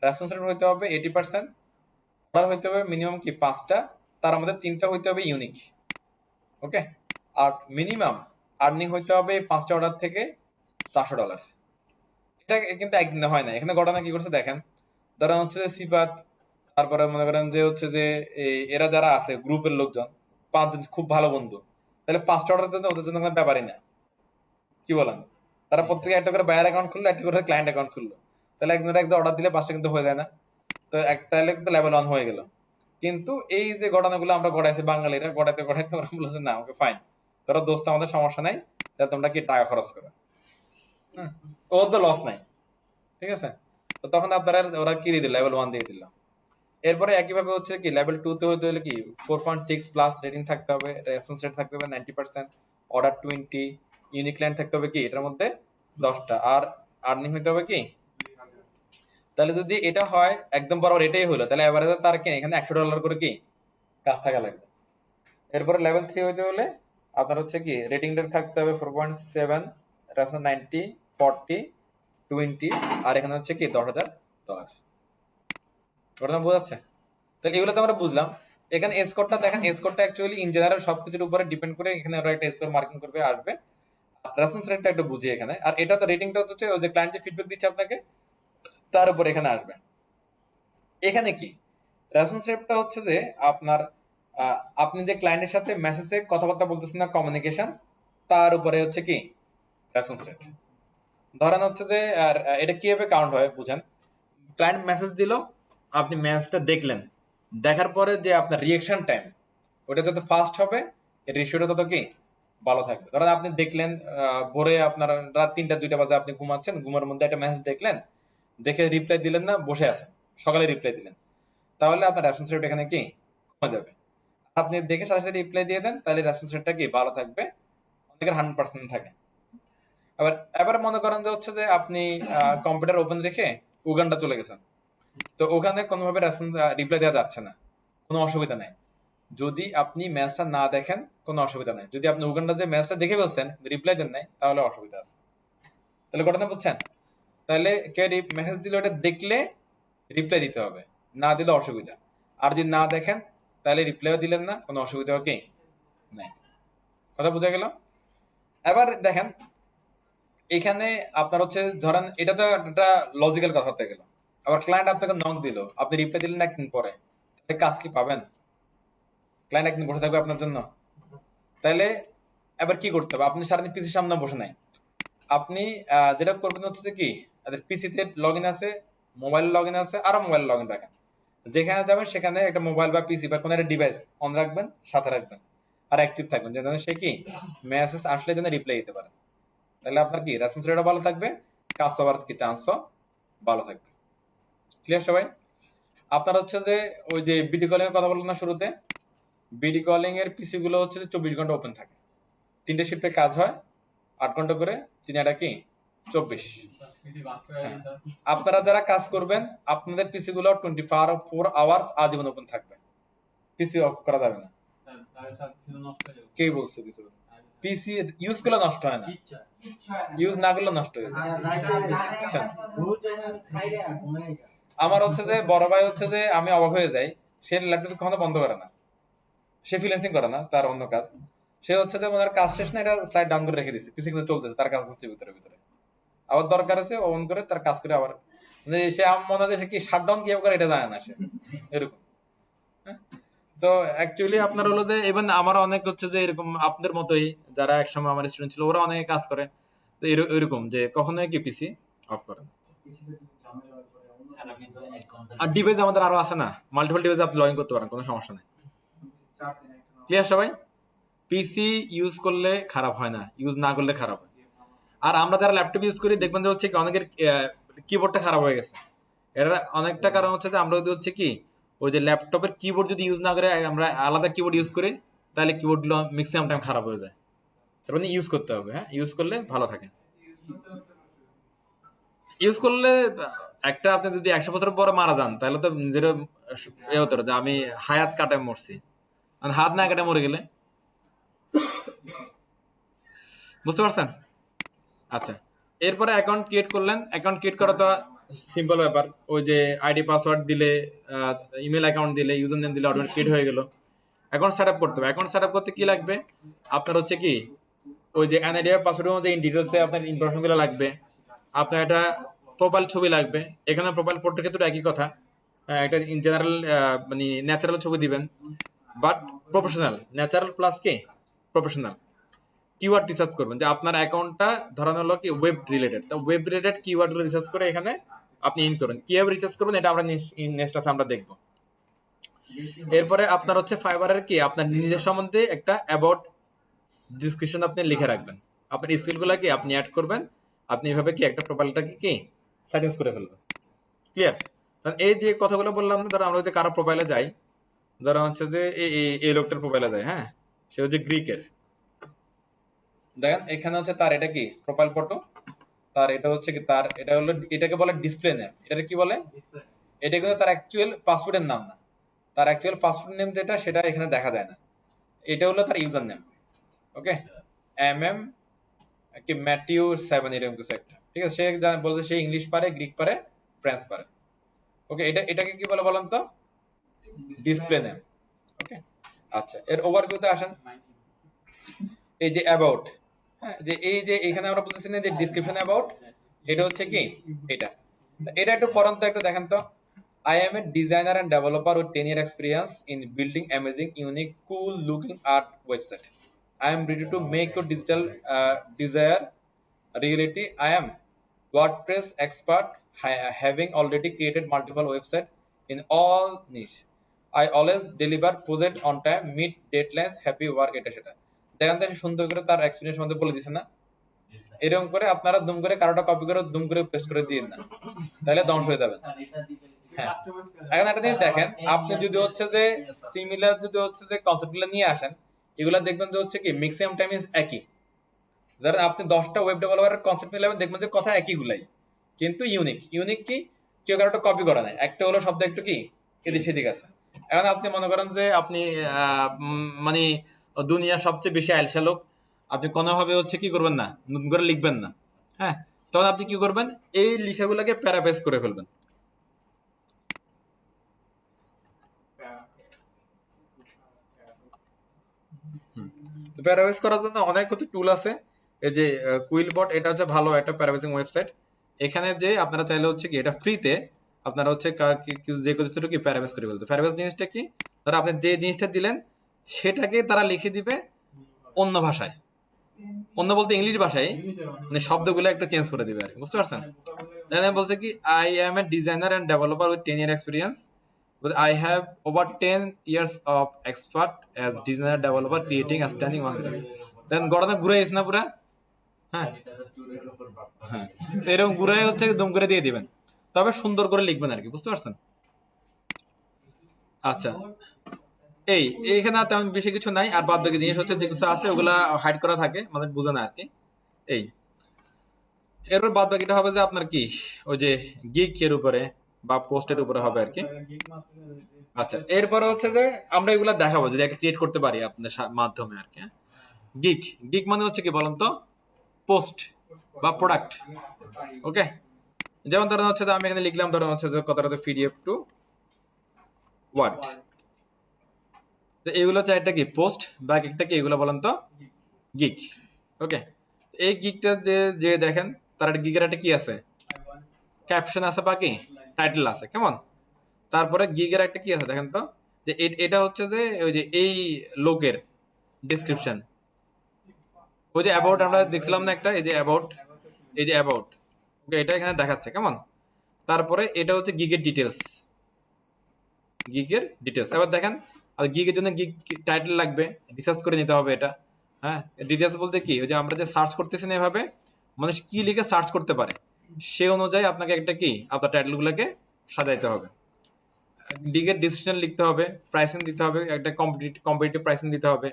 রেসপন্স রেট হইতে হবে 80%। অর্ডার হইতে হবে মিনিমাম কি 5টা, তার মধ্যে 3টা হইতে হবে ইউনিক। ওকে, আর মিনিমাম আর্নিং হইতে হবে 5টা অর্ডার থেকে $400। এটা কিন্তু একদিনে হয় না। এখানে ঘটনা কি করছে দেখেন, ধরেন হচ্ছে যে সিফাত, তারপরে মনে করেন যে হচ্ছে যে এরা যারা আছে গ্রুপের লোকজন 5 জন খুব ভালো বন্ধু, তাহলে 5টা অর্ডার জন্য ওদের জন্য কোনো ব্যাপারই না, কি বলেন? তারা প্রত্যেকে একটা করে বায়ার অ্যাকাউন্ট খুললো, একটা করে ক্লায়েন্ট অ্যাকাউন্ট খুললো, তাহলে একজনের একজন অর্ডার দিলে 5টা কিন্তু হয়ে যায় না? তো একটা হলে কিন্তু লেভেল 1 হয়ে গেল। কিন্তু এই যে ঘটনাগুলো আমরা ঘটাইছি বাঙালিরা, ঘটাইতে ঘটাইতে ওরা বলেছে না আমাকে ফাইন, তোরা দোস্ত আমাদের সমস্যা নাই, তাহলে তোমরা কি টাকা খরচ করো, হ্যাঁ, ওর তো লস নাই, ঠিক আছে? তো তখন আপনারা ওরা কি দিয়ে দিল, লেভেল 1 দিয়ে দিল। এরপরে একইভাবে হচ্ছে কি লেভেল 2 তে হতে হলে কি 4.6 প্লাস রেটিং থাকতে হবে, রেসপন্স রেট থাকতে হবে 90%, অর্ডার 20, ইউনিক ক্লায়েন্ট থাকতে হবে কি এটার মধ্যে 10টা, আর আর্নিং হইতে হবে কি। তাহলে যদি এটা হয় একদম বরাবর এটাই হলো, তাহলে এভারেজে তার কি এখানে $100 করে কি কাজ থাকা লাগবে। এরপরে লেভেল 3 হইতে হলে আপনার হচ্ছে কি রেটিং রেট থাকতে হবে 4.7, রেসপন্স 90, 40, 20, আর এখানে হচ্ছে কি $10,000। ঘটনা বোঝা যাচ্ছে? তাহলে এগুলো তো আমরা বুঝলাম। এখানে স্কোরটা দেখেন, স্কোরটা অ্যাকচুয়ালি ইন জেনারেল সবকিছুর উপরে ডিপেন্ড করে, এখানে ওরা একটা স্কোর মার্কিং করবে আসবে। রেসপন্স রেটটা একটু বুঝি এখানে, আর এটা তো রেটিংটা হচ্ছে ওই যে ক্লায়েন্ট যে ফিডব্যাক দিচ্ছে আপনাকে তার উপর এখানে আসবে। এখানে কি রেসপন্স রেটটা হচ্ছে যে আপনার আপনি যে ক্লায়েন্টের সাথে মেসেজে কথাবার্তা বলতেছেন না, কমিউনিকেশন, তার উপরে হচ্ছে কি রেসপন্স রেট। ধরেন হচ্ছে যে আর এটা কিভাবে কাউন্ট হয় বুঝেন, ক্লায়েন্ট মেসেজ দিল, আপনি মেসেজটা দেখলেন, দেখার পরে যে আপনার রিয়েকশন টাইম ওটা যত ফাস্ট হবে এর রেশিওটা তত কি ভালো থাকবে। ধরেন আপনি দেখলেন ভোরে আপনার রাত 3টা 2টা বাজে আপনি ঘুমাচ্ছেন, ঘুমের মধ্যে একটা মেসেজ দেখলেন, দেখে রিপ্লাই দিলেন না, বসে আছেন, সকালে রিপ্লাই দিলেন, তাহলে আপনার রেসপন্স রেট এখানে কি কমে যাবে। আপনি দেখে সাথে সাথে রিপ্লাই দিয়ে দেন, তাহলে রেসপন্স রেটটা কি ভালো থাকবে, অনেকের 100% থাকে। আবার এবার মনে করেন যে হচ্ছে যে আপনি কম্পিউটার ওপেন রেখে উগান্ডা চলে গেছেন, তো ওখানে কোনোভাবে রিপ্লাই দেওয়া যাচ্ছে না, কোনো অসুবিধা নাই। যদি আপনি ম্যাচটা না দেখেন কোনো অসুবিধা নাই, যদি আপনি উগান্ডা যে ম্যাচটা দেখে ফেলছেন রিপ্লাই দেন নাই তাহলে অসুবিধা আছে। তাহলে ঘটনা বুঝছেন? তাহলে কে মেসেজ দিলে ওটা দেখলে রিপ্লাই দিতে হবে, না দিলে অসুবিধা। আর যদি না দেখেন তাহলে রিপ্লাইও দিলেন না, কোনো অসুবিধা কি নাই। কথা বোঝা গেল? এবার দেখেন এখানে আপনার হচ্ছে ধরেন এটা তো একটা লজিক্যাল কথা হতে গেল, আবার ক্লায়েন্ট আপনাকে নক দিল, আপনি রিপ্লাই দিলেন একদিন পরে, তাহলে কাজ কি পাবেন? ক্লায়েন্ট একদিন বসে থাকবে আপনার জন্য? তাহলে এবার কি করতে হবে, আপনি সারাদিন পিসির সামনে বসে নাই, আপনি যেটা করবেন হচ্ছে যে কি তাদের পিসিতে লগ ইন আছে, মোবাইল লগ ইন আছে, আরো মোবাইল লগ ইন রাখেন, যেখানে যাবেন সেখানে একটা মোবাইল বা পিসি বা কোনো একটা ডিভাইস অন রাখবেন, সাথে রাখবেন, আর অ্যাক্টিভ থাকবেন, যেন সে কি মেসেজ আসলে যেন রিপ্লাই দিতে পারে। তাহলে আপনার কি রেসপন্স রেটও ভালো থাকবে, কাজ হওয়ার কি চান্সও ভালো থাকবে। ক্লিয়ার সবাই? আপনার হচ্ছে যে ওই যে ভিডিও কলিং এর কথা বললাম না শুরুতে, ভিডিও কলিং এর পিসি গুলো হচ্ছে যে 24 ঘন্টা ওপেন থাকে, 3টে শিফটে কাজ হয়, 8 ঘন্টা করে, 3 এটা কি 24। হ্যাঁ। আপনারা যারা কাজ করবেন আপনাদের পিসি গুলো 24 আওয়ার্স আজীবন ওপেন থাকবে, পিসি অফ করা যাবে না। কে বলছে পিসি পিসি ইউজ করলে নষ্ট হয় না, ইউজ না করলে নষ্ট হয়ে যায়। আচ্ছা, আমার হচ্ছে যে বড় ভাই হচ্ছে যে আমি অবাক হয়ে যাই, সে ল্যাপটপ কখনো বন্ধ করে না, সে ফ্রিল্যান্সিং করে না, তার অন্য কাজ, সে হচ্ছে যে ওনার কাজ শেষ না এটা স্লাইড ডাউন করে রেখে দিচ্ছে, পিসি কিন্তু চলতেছে, তার কাজ হচ্ছে ভিতরে ভিতরে, আবার দরকার আছে অন করে তার কাজ করে আবার, মানে সে মনে হয় সে কি শাটডাউন কিভাবে করে এটা জানে না সে, এরকম। হ্যাঁ? তো অ্যাকচুয়ালি আপনার হলো যে ইভেন আমার অনেক হচ্ছে যে এরকম আপনাদের মতোই যারা একসময় আমার স্টুডেন্ট ছিল ওরা অনেকে কাজ করে, তো এরকম যে কখনোই কি পিসি অফ করে না। আর ডিভাইস আমাদের আরো আছে না, মাল্টিপল ডিভাইস আপনি লগ ইন করতে পারেন, কোনো সমস্যা নেই। ক্লিয়ার সবাই? পিসি ইউজ করলে খারাপ হয় না, ইউজ না করলে খারাপ হয়। আর আমরা যারা ল্যাপটপ ইউজ করি দেখবেন যে হচ্ছে কি অনেকের কিবোর্ডটা খারাপ হয়ে গেছে, এর অনেকটা কারণ হচ্ছে যে আমরা যদি হচ্ছে কি ওই যে ল্যাপটপের কিবোর্ড যদি ইউজ না করে আমরা আলাদা কিবোর্ড ইউজ করি, তাহলে কিবোর্ডগুলো ম্যাক্সিমাম টাইম খারাপ হয়ে যায়। তার মানে ইউজ করতে হবে, হ্যাঁ, ইউজ করলে ভালো থাকে। ইউজ করলে একটা আপনি যদি 100 বছর পরে মারা যান তাহলে তো নিজের এ হতো যে আমি হায়াত কাটায় মরছি, আর হাত না কাটে মরে গেলে, বুঝতে পারছেন? আচ্ছা, এরপরে অ্যাকাউন্ট ক্রিয়েট করলেন। অ্যাকাউন্ট ক্রিয়েট করা তো সিম্পল ব্যাপার, ওই যে আইডি পাসওয়ার্ড দিলে, ইমেল অ্যাকাউন্ট দিলে, ইউজার নেম দিলে অটোমেটিক ক্রিয়েট হয়ে গেল। অ্যাকাউন্ট সেট আপ করতে হবে। অ্যাকাউন্ট সেট আপ করতে কি লাগবে আপনার হচ্ছে কি, ওই যে এনআইডি পাসওয়ার্ডের মধ্যে ইন ডিটেলসে আপনার ইনফরমেশনগুলো লাগবে। আপনার একটা প্রোফাইল ছবি লাগবে। এখানে প্রোফাইল ফটোর ক্ষেত্রে একই কথা, একটা ইন জেনারেল মানে ন্যাচারাল ছবি দিবেন, বাট প্রফেশনাল। ন্যাচারাল প্লাস কি প্রফেশনাল। কিওয়ার্ড রিসার্চ করবেন যে আপনার অ্যাকাউন্টটা ধরানো হলো কি ওয়েব রিলেটেড, তো ওয়েব রিলেটেড কিওয়ার্ডগুলো রিসার্চ করে এখানে আপনি ইন করবেন। কিভাবে রিসার্চ করবেন এটা আমরা নেক্সট আছে আমরা দেখব। এরপরে আপনার হচ্ছে ফাইবারের কি আপনার নিজের সম্বন্ধে একটা অ্যাবাউট ডিসক্রিপশন আপনি লিখে রাখবেন। আপনার স্কিলগুলো কি আপনি অ্যাড করবেন। আপনি এভাবে কি একটা প্রোফাইলটাকে কি সেটিংস করে ফেলবেন। ক্লিয়ার? কারণ এই যে কথাগুলো বললাম না, ধরো আমরা যদি কারো প্রোফাইলে যাই, ধরো হচ্ছে যে এই লোকটার প্রোফাইলে যায়, হ্যাঁ, সে হচ্ছে গ্রিকের, দেখেন এখানে হচ্ছে তার এটা কি প্রোফাইল ফটো, তার এটা হচ্ছে কি তার এটা হলো, এটাকে বলে ডিসপ্লে নেম। এটাকে কি বলে? এটা কিন্তু তার অ্যাকচুয়াল পাসওয়ার্ডের নাম না, তার অ্যাকচুয়াল পাসওয়ার্ড নেম যেটা সেটা এখানে দেখা যায় না। এটা হলো তার ইউজার নেম। ওকে, এম কি ম্যাটিউ 7 এরকম কিছু একটা, ঠিক আছে। সে বলছে সে ইংলিশ পারে, গ্রিক পারে, ফ্রেঞ্চ পারে। ওকে, এটাকে কি বলে বলেন তো? Display name. ওকে, আচ্ছা, এর ওভারভিউতে আসেন। এই যে অ্যাবাউট, হ্যাঁ, যে এই যে এখানে আমরা বলতেছি না যে ডিসক্রিপশন অ্যাবাউট, এটা হচ্ছে কি এটা, এটা একটু পড়ান তো, একটু দেখেন তো। I am a designer and developer with 10-year experience in building amazing, unique, cool-looking art website. I am ready to make your digital desire reality. I am WordPress expert, having already created multiple websites in all niche. I always deliver project on time, meet deadlines, happy work, এটা সেটা। দেখেন তো সে সুন্দর করে তার experience মধ্যে বলে দিছে না? এরকম করে আপনারা দুম করে কারোটা কপি করে দুম করে পেস্ট করে দিন না, তাহলে ধ্বংস হয়ে যাবেন। হ্যাঁ, এখন একটা জিনিস দেখেন, আপনি যদি হচ্ছে যে সিমিলার যদি হচ্ছে যে কনসেপ্টগুলো নিয়ে আসেন, এগুলা দেখবেন যে হচ্ছে কি ম্যাক্সিমাম টাইম ইজ একই। ধরেন আপনি 10টা ওয়েব ডেভেলপারের কনসেপ্ট নিয়ে দেখবেন যে কথা একই গুলাই, কিন্তু ইউনিক। ইউনিক কি? কেউ কারোটা কপি করা নাই, একটা হলো শব্দ একটু কি এদিক সেদিক আছে। এখন আপনি মনে করেন যে আপনি মানে দুনিয়ার সবচেয়ে বেশি আইলসা লোক, আপনি কোনোভাবে হচ্ছে কি করবেন না, নতুন করে লিখবেন না, হ্যাঁ, তখন আপনি কি করবেন, এই লেখাগুলোকে প্যারাফ্রেজ করে ফেলবেন। প্যারাফ্রেজ করার জন্য অনেক কিছু টুল আছে। এই যে কুইলবট, এটা হচ্ছে ভালো একটা প্যারাফ্রেজিং ওয়েবসাইট। এখানে যে আপনারা চাইলে হচ্ছে কি এটা ফ্রিতে আপনারা হচ্ছে যে কিছু কি প্যারাফ্রেজ করে ফেলতে। প্যারাফ্রেজ জিনিসটা কি? ধরো আপনি যে জিনিসটা দিলেন সেটাকে তারা লিখে দিবে অন্য ভাষায়, অন্য বলতে ইংলিশ ভাষায়, মানে শব্দগুলো একটু চেঞ্জ করে দিবে আর কি, বুঝতে পারছেন? বলছে কি I am A designer and developer with 10 year experience, but I have over 10 years of expert as designer developer creating a standing one. Then গড়াতে ঘুরে না পুরা, হ্যাঁ হ্যাঁ, তো এরকম ঘুরে হচ্ছে দম করে দিয়ে দিবেন, তবে সুন্দর করে লিখবেন আর কি, বুঝতে পারছেন? আচ্ছা, এইখানে আর তেমন বেশি কিছু নাই। আর বাদ বাকি জিনিস হচ্ছে যে কিছু আছে ওগুলা হাইড করা থাকে, মানে বুঝে না আর কি। এই এরপর বাদ বাকিটা হবে যে আপনার কি ওই যে গিগ এর উপরে বা পোস্টের উপরে হবে আর কি। আচ্ছা, এরপরে হচ্ছে যে আমরা এগুলা দেখাবো যদি একটা ক্রিয়েট করতে পারি আপনার মাধ্যমে আর কি। গিগ গিগ মানে হচ্ছে কি বলেন তো? পোস্ট বা প্রোডাক্ট। ওকে, যেমন ধরেন হচ্ছে যে আমি এখানে লিখলাম, ধরেন হচ্ছে যে কথাটা পিডিএফ টু ওয়ার্ড, তো এগুলো হচ্ছে একটা কি পোস্ট বা একটা কি, এগুলো বলেন তো গিগ। ওকে, এই গিগটা যে দেখেন তার একটা গিগের একটা কি আছে, ক্যাপশন আছে বা কি টাইটেল আছে, কেমন? তারপরে গিগের একটা কি আছে দেখেন তো, যে এটা হচ্ছে যে ওই যে এই লোকের ডেসক্রিপশন। ওই যে অ্যাবাউট আমরা দেখছিলাম না একটা, এই যে অ্যাবাউট, এই যে অ্যাবাউট, ওকে, এটা এখানে দেখাচ্ছে, কেমন? তারপরে এটা হচ্ছে গিগের ডিটেলস, গিগের ডিটেলস। এবার দেখেন, আর গিগের জন্য গিগ টাইটেল লাগবে, রিসার্চ করে নিতে হবে এটা। হ্যাঁ, ডিটেলস বলতে কি, ওই যে আমরা যে সার্চ করতেছি না এভাবে, মানুষ কি লিখে সার্চ করতে পারে সে অনুযায়ী আপনাকে একটা কি আপনার টাইটেলগুলোকে সাজাইতে হবে। ডিগের ডিসক্রিপশন লিখতে হবে, প্রাইসিং দিতে হবে, একটা কম্পিটিটিভ প্রাইসিং দিতে হবে।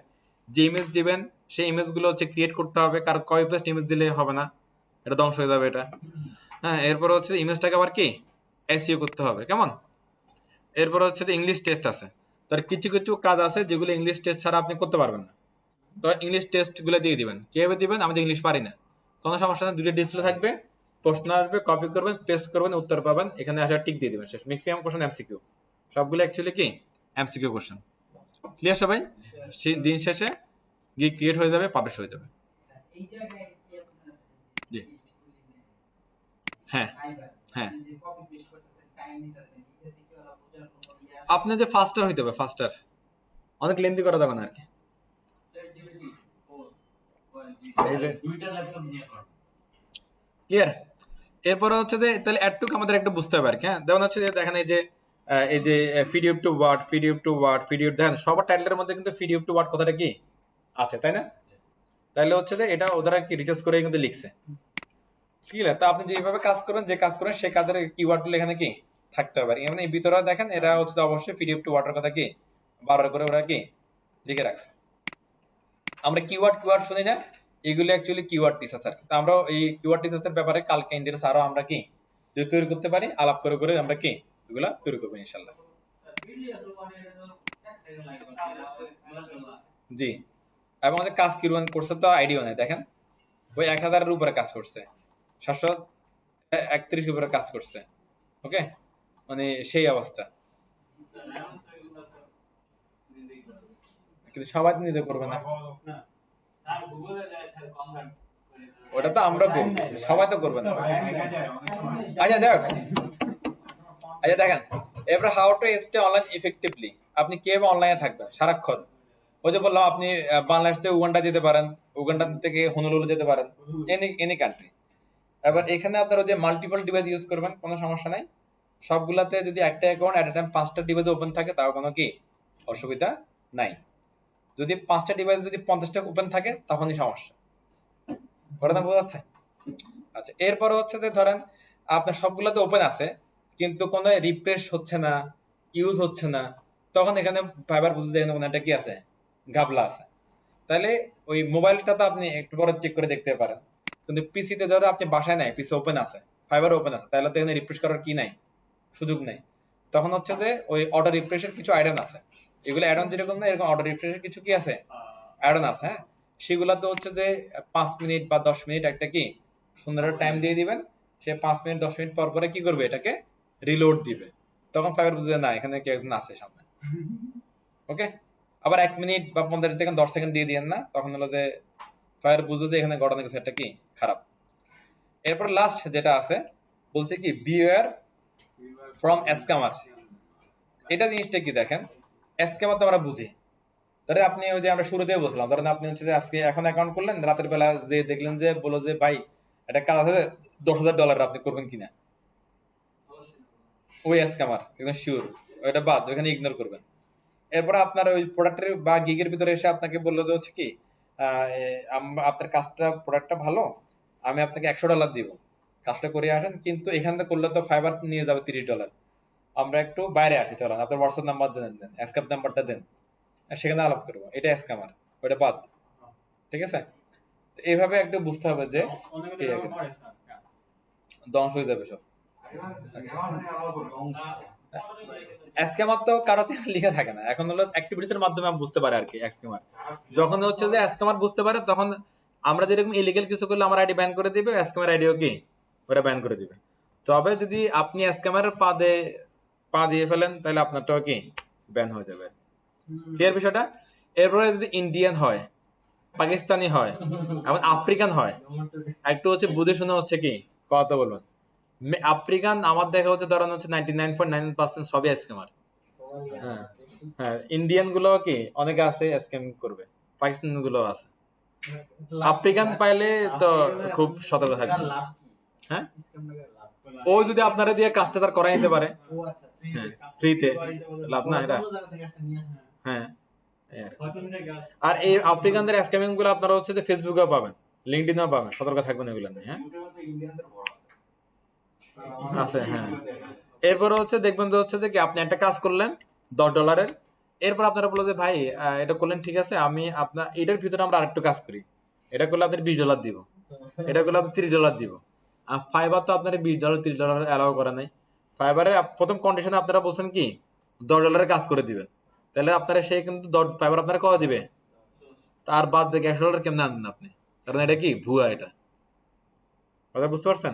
যে ইমেজ দিবেন সেই ইমেজগুলো হচ্ছে ক্রিয়েট করতে হবে, কারণ কপি পেস্ট ইমেজ দিলে হবে না, এটা ধ্বংস হয়ে যাবে এটা। হ্যাঁ, এরপর হচ্ছে ইমেজটাকে আবার কি এসইও করতে হবে, কেমন? এরপর হচ্ছে ইংলিশ টেস্ট আছে। তার কিছু কিছু কাজ আছে যেগুলো ইংলিশ টেস্ট ছাড়া আপনি করতে পারবেন না। তো ইংলিশ টেস্ট গুলো দিয়ে দিবেন। কিভাবে দিবেন? আমি তো ইংলিশ পারি না, কোনো সমস্যা না, দুটো ডিসপ্লে থাকবে, প্রশ্ন আসবে, কপি করবেন, পেস্ট করবেন, উত্তর পাবেন, এখানে আসা টিক দিয়ে দিবেন, শেষ। ম্যাক্সিমাম কোশ্চেন এমসিকিউ, সবগুলো অ্যাকচুয়ালি কি এমসিকিউ কোশ্চেন। ক্লিয়ার সবাই? সেই দিন শেষে গিয়ে ক্রিয়েট হয়ে যাবে, পাবলিশ হয়ে যাবে। এই জায়গায় কি আপনার জি, টেস্ট করলেন হ্যাঁ ফাইবার হ্যাঁ। যে কপি পেস্ট করতেছেন টাইম নিতেছেন এটা থেকে ওরা বোঝার কোনো ইয়ে আছে? আপনি যে ফাস্টার হইতে হবে, ফাস্টার, অনেক লেন্দি করা যাবে না আর কি। ChatGPT এই যে দুইটা ল্যাপটপ নিয়ে কর। ক্লিয়ার। এরপরে হচ্ছে যে তাহলে অ্যাডটুক আমাদের একটা বুঝতে হবে আর কি। হ্যাঁ, যেমন হচ্ছে যে দেখেন এই যে PDF to Word, PDF to Word, PDF, দেখেন সবার টাইটেলের মধ্যে কিন্তু পিডিএফ টু ওয়ার্ড কথাটা কি আছে, তাই না? তাহলে হচ্ছে যে এটা ওরা কি রিসার্চ করে কিন্তু লিখছে। ক্লিয়ার? তো আপনি যেভাবে কাজ করবেন, যে কাজ করেন, সেই কাজের কিওয়ার্ডগুলো এখানে কি থাকতে হবে। এবং এই ভিতরে দেখেন এরা হচ্ছে অবশ্যই পিডিএফ টু ওয়ার্ডের কথা কি বারবার করে ওরা কি লিখে রাখছে। আমরা কিওয়ার্ড কিওয়ার্ড শুনি না, এগুলো অ্যাকচুয়ালি কিওয়ার্ড রিসার্চ আর কি। তো আমরা এই কিওয়ার্ড রিসার্চের ব্যাপারে কালকে ইন্ডিয়ার আরো আমরা কি যদি তৈরি করতে পারি, আলাপ করে করে আমরা কি এগুলা তৈরি করবো ইনশাল্লাহ। ভিডিও তো মানে এটা তো 1 সেকেন্ড লাগে জি, এবং আমাদের কাজ কিরকম করছে তো আইডিয়া নেই। দেখেন ওই 1000-এর উপরে কাজ করছে, 731 উপরে কাজ করছে। ওকে, মানে সেই অবস্থা। কিন্তু সবাই তো নিজে করবে না, স্যার গুগলে যায় স্যার কনভার্ট করে ওটা তো আমরা করবো, সবাই তো করবে না। আচ্ছা দেখ, আচ্ছা দেখেন, এবার how to stay online effectively, আপনি কিভাবে অনলাইনে থাকবেন সারাক্ষণ। ওই যে বললাম আপনি বাংলাদেশ থেকে উগান্ডা যেতে পারেন, উগান্ডা থেকে হনুলুলু যেতে পারেন, এনি এনি কান্ট্রি। এবার এখানে আপনারা যে মাল্টিপল ডিভাইস ইউজ করবেন, কোনো সমস্যা নাই। সবগুলাতে যদি একটা অ্যাকাউন্ট এট এ টাইম 5টা ডিভাইস ওপেন থাকে, তাও কোনো কি অসুবিধা নাই। যদি 5টা ডিভাইস যদি 50টা ওপেন থাকে, তখনই সমস্যা। ওটা না বোঝা যাচ্ছে? আচ্ছা, এরপরে হচ্ছে যে ধরেন আপনার সবগুলোতে ওপেন আছে, কিন্তু কোনো রিফ্রেশ হচ্ছে না, ইউজ হচ্ছে না, তখন এখানে ফাইবার বুঝতে এখানে কোনো একটা কি আছে, গাবলা আছে। তাহলে ওই মোবাইলটা তো আপনি একটু পরে চেক করে দেখতে পারেন, কিন্তু পিসিতে ধরো আপনি বাসায় নাই, পিসি ওপেন আছে, ফাইবার ওপেন আছে, তাহলে তো এখানে রিফ্রেশ করার কি নাই, সুযোগ নেই। তখন হচ্ছে যে ওই অটো রিফ্রেশের কিছু অ্যাডন আছে, এগুলো অ্যাডন যেরকম না, এরকম অটো রিফ্রেশের কিছু কি আছে, অ্যাডন আছে। হ্যাঁ, সেগুলোতে হচ্ছে যে 5 মিনিট বা 10 মিনিট একটা কি সুন্দর টাইম দিয়ে দিবেন, সে 5 মিনিট 10 মিনিট পর পরে কি করবে, এটাকে রিলোড দিবে, তখন ফাইবার বুঝবে না এখানে কি একজন আছে সামনে। ওকে, আবার 1 মিনিট বা 15 সেকেন্ড 10 সেকেন্ড দিয়ে দিয়েন না, তখন হলো যে ফায়ার বুঝবে যে এখানে ঘটনা কিছু একটা কি খারাপ। এরপর লাস্ট যেটা আছে বলছে কি বিওয়্যার ফ্রম স্ক্যামার। এটা জিনিসটা কি দেখেন, স্ক্যামার তো আমরা বুঝি। ধরেন আপনি ওই যে আমরা শুরুতেই বলছিলাম, ধরেন আপনি হচ্ছে যে আজকে এখন অ্যাকাউন্ট করলেন, রাতের বেলা যে দেখলেন যে বলো যে ভাই এটা কাজ আছে $10,000, আপনি করবেন কিনা, ওই স্ক্যামার একদম শিওর, ওইটা বাদ, ওইখানে ইগনোর করবেন। এরপর আপনার ওই প্রোডাক্টের বা গিগের ভিতরে এসে আপনাকে বললো যে হচ্ছে কি আপনার কাজটা প্রোডাক্টটা ভালো, আমি আপনাকে $100 দিব, কাজটা করে আসেন, কিন্তু এখান থেকে করলে তো ফাইবার নিয়ে যাবে $30, আমরা একটু বাইরে আসি, চলেন আপনার হোয়াটসঅ্যাপ নাম্বার দেন, স্ক্যাপ নাম্বারটা দেন, সেখানে আলাপ করবো, এটা স্ক্যামার, ওইটা বাদ। ঠিক আছে, তো এইভাবে একটু বুঝতে হবে যে কি ধ্বংস হয়ে যাবে সব। স্ক্যামার তো কারোতে লিখে থাকে না, এখন হলো অ্যাক্টিভিটিস এর মাধ্যমে আমি বুঝতে পারি আর কি স্ক্যামার। যখন হচ্ছে যে স্ক্যামার বুঝতে পারে, তখন আমরা যেরকম ইলিগাল কিছু করলে আমার আইডি ব্যান করে দিবে, স্ক্যামার আইডিও কি ওরা ব্যান করে দিবে। তবে যদি আপনি স্ক্যামারের পা দিয়ে ফেলেন, তাহলে আপনারটাও কি ব্যান হয়ে যাবে। ক্লিয়ার বিষয়টা? এরপরে যদি ইন্ডিয়ান হয়, পাকিস্তানি হয়, এবং আফ্রিকান হয়, একটু হচ্ছে বুঝে শুনে হচ্ছে কি কথা বলবেন। আফ্রিকান আমার দেখা হচ্ছে ধরেন হচ্ছে 99.9% সবই স্ক্যামার। হ্যাঁ হ্যাঁ, ইন্ডিয়ান গুলো কি অনেকে আছে স্ক্যাম করবে, পাকিস্তান গুলো আছে। আফ্রিকান পাইলে তো খুব সতর্ক থাকবে। হ্যাঁ, ও যদি আপনারা দিয়ে কাজটা তার করাই নিতে পারে, ও আচ্ছা হ্যাঁ ফ্রিতে, লাভ না এটা। জায়গা থেকে আসলে নিয়ে আসছে হ্যাঁ, এই আর কি। আর এই আফ্রিকানদের স্ক্যামিং গুলো আপনারা হচ্ছে যে ফেসবুকেও পাবেন, লিঙ্কডইনেও পাবেন, সতর্ক থাকবেন এগুলো নিয়ে। হ্যাঁ আছে, হ্যাঁ। এরপরে হচ্ছে দেখবেন যে হচ্ছে যে কি আপনি একটা কাজ করলেন $10, এরপর আপনারা বললো যে ভাই এটা করলেন ঠিক আছে, আমি আপনার এটার ভিতরে আমরা আরেকটু কাজ করি, এটা করলে আপনার $20 দিব, এটা গুলো আপনি $30 দিব। আর ফাইবার তো আপনার $20 $30 অ্যালাউ করে নাই। ফাইবারে প্রথম কন্ডিশনে আপনারা বলছেন কি $10 কাজ করে দিবেন, তাহলে আপনারা সেই কিন্তু ফাইবার আপনারা কত দিবে, তার বাদ দেখে $100 কেমনে আনেন আপনি? কারণ এটা কি ভুয়া, এটা কথা বুঝতে পারছেন?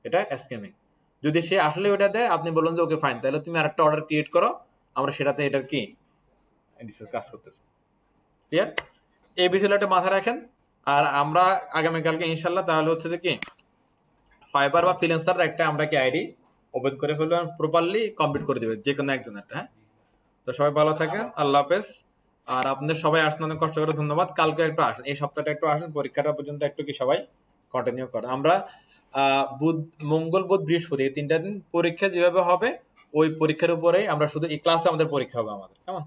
এটা স্ক্যামিং। যদি সে আসলে ওটা দেয়, আপনি বললেন যে ওকে ফাইন, তাহলে তুমি আরেকটা অর্ডার ক্রিয়েট করো, আমরা সেটাতে এটার কি কাজ করতেছি। ক্লিয়ার? এই বিষয়টা মাথায় রাখেন। আর আমরা আগামীকালকে ইনশাল্লাহ তাহলে হচ্ছে যে কি ফাইবার বা ফ্রিল্যান্সার একটা আমরা কি আইডি ওপেন করে ফেলবো, প্রপারলি কমপ্লিট করে দেবে যে কোনো একজন একটা। হ্যাঁ, তো সবাই ভালো থাকেন, আল্লাহ হাফেজ। আর আপনাদের সবাই আসেন, অনেক কষ্ট করে ধন্যবাদ। কালকে একটু আসেন, এই সপ্তাহটা একটু আসেন, পরীক্ষাটা পর্যন্ত একটু কি সবাই কন্টিনিউ করেন। আমরা বুধ মঙ্গল বুধ বৃহস্পতি এই 3টা দিন পরীক্ষা যেভাবে হবে, ওই পরীক্ষার উপরে আমরা শুধু এই ক্লাসে আমাদের পরীক্ষা হবে আমাদের, কেমন?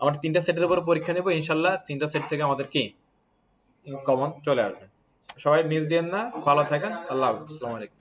আমরা 3টা সেটের উপরে পরীক্ষা নেবো ইনশাল্লাহ, 3টা সেট থেকে আমাদের কি কমন চলে আসবে। সবাই মিস দিয়েন না, ভালো থাকেন, আল্লাহ হাফেজ, আসসালামু আলাইকুম।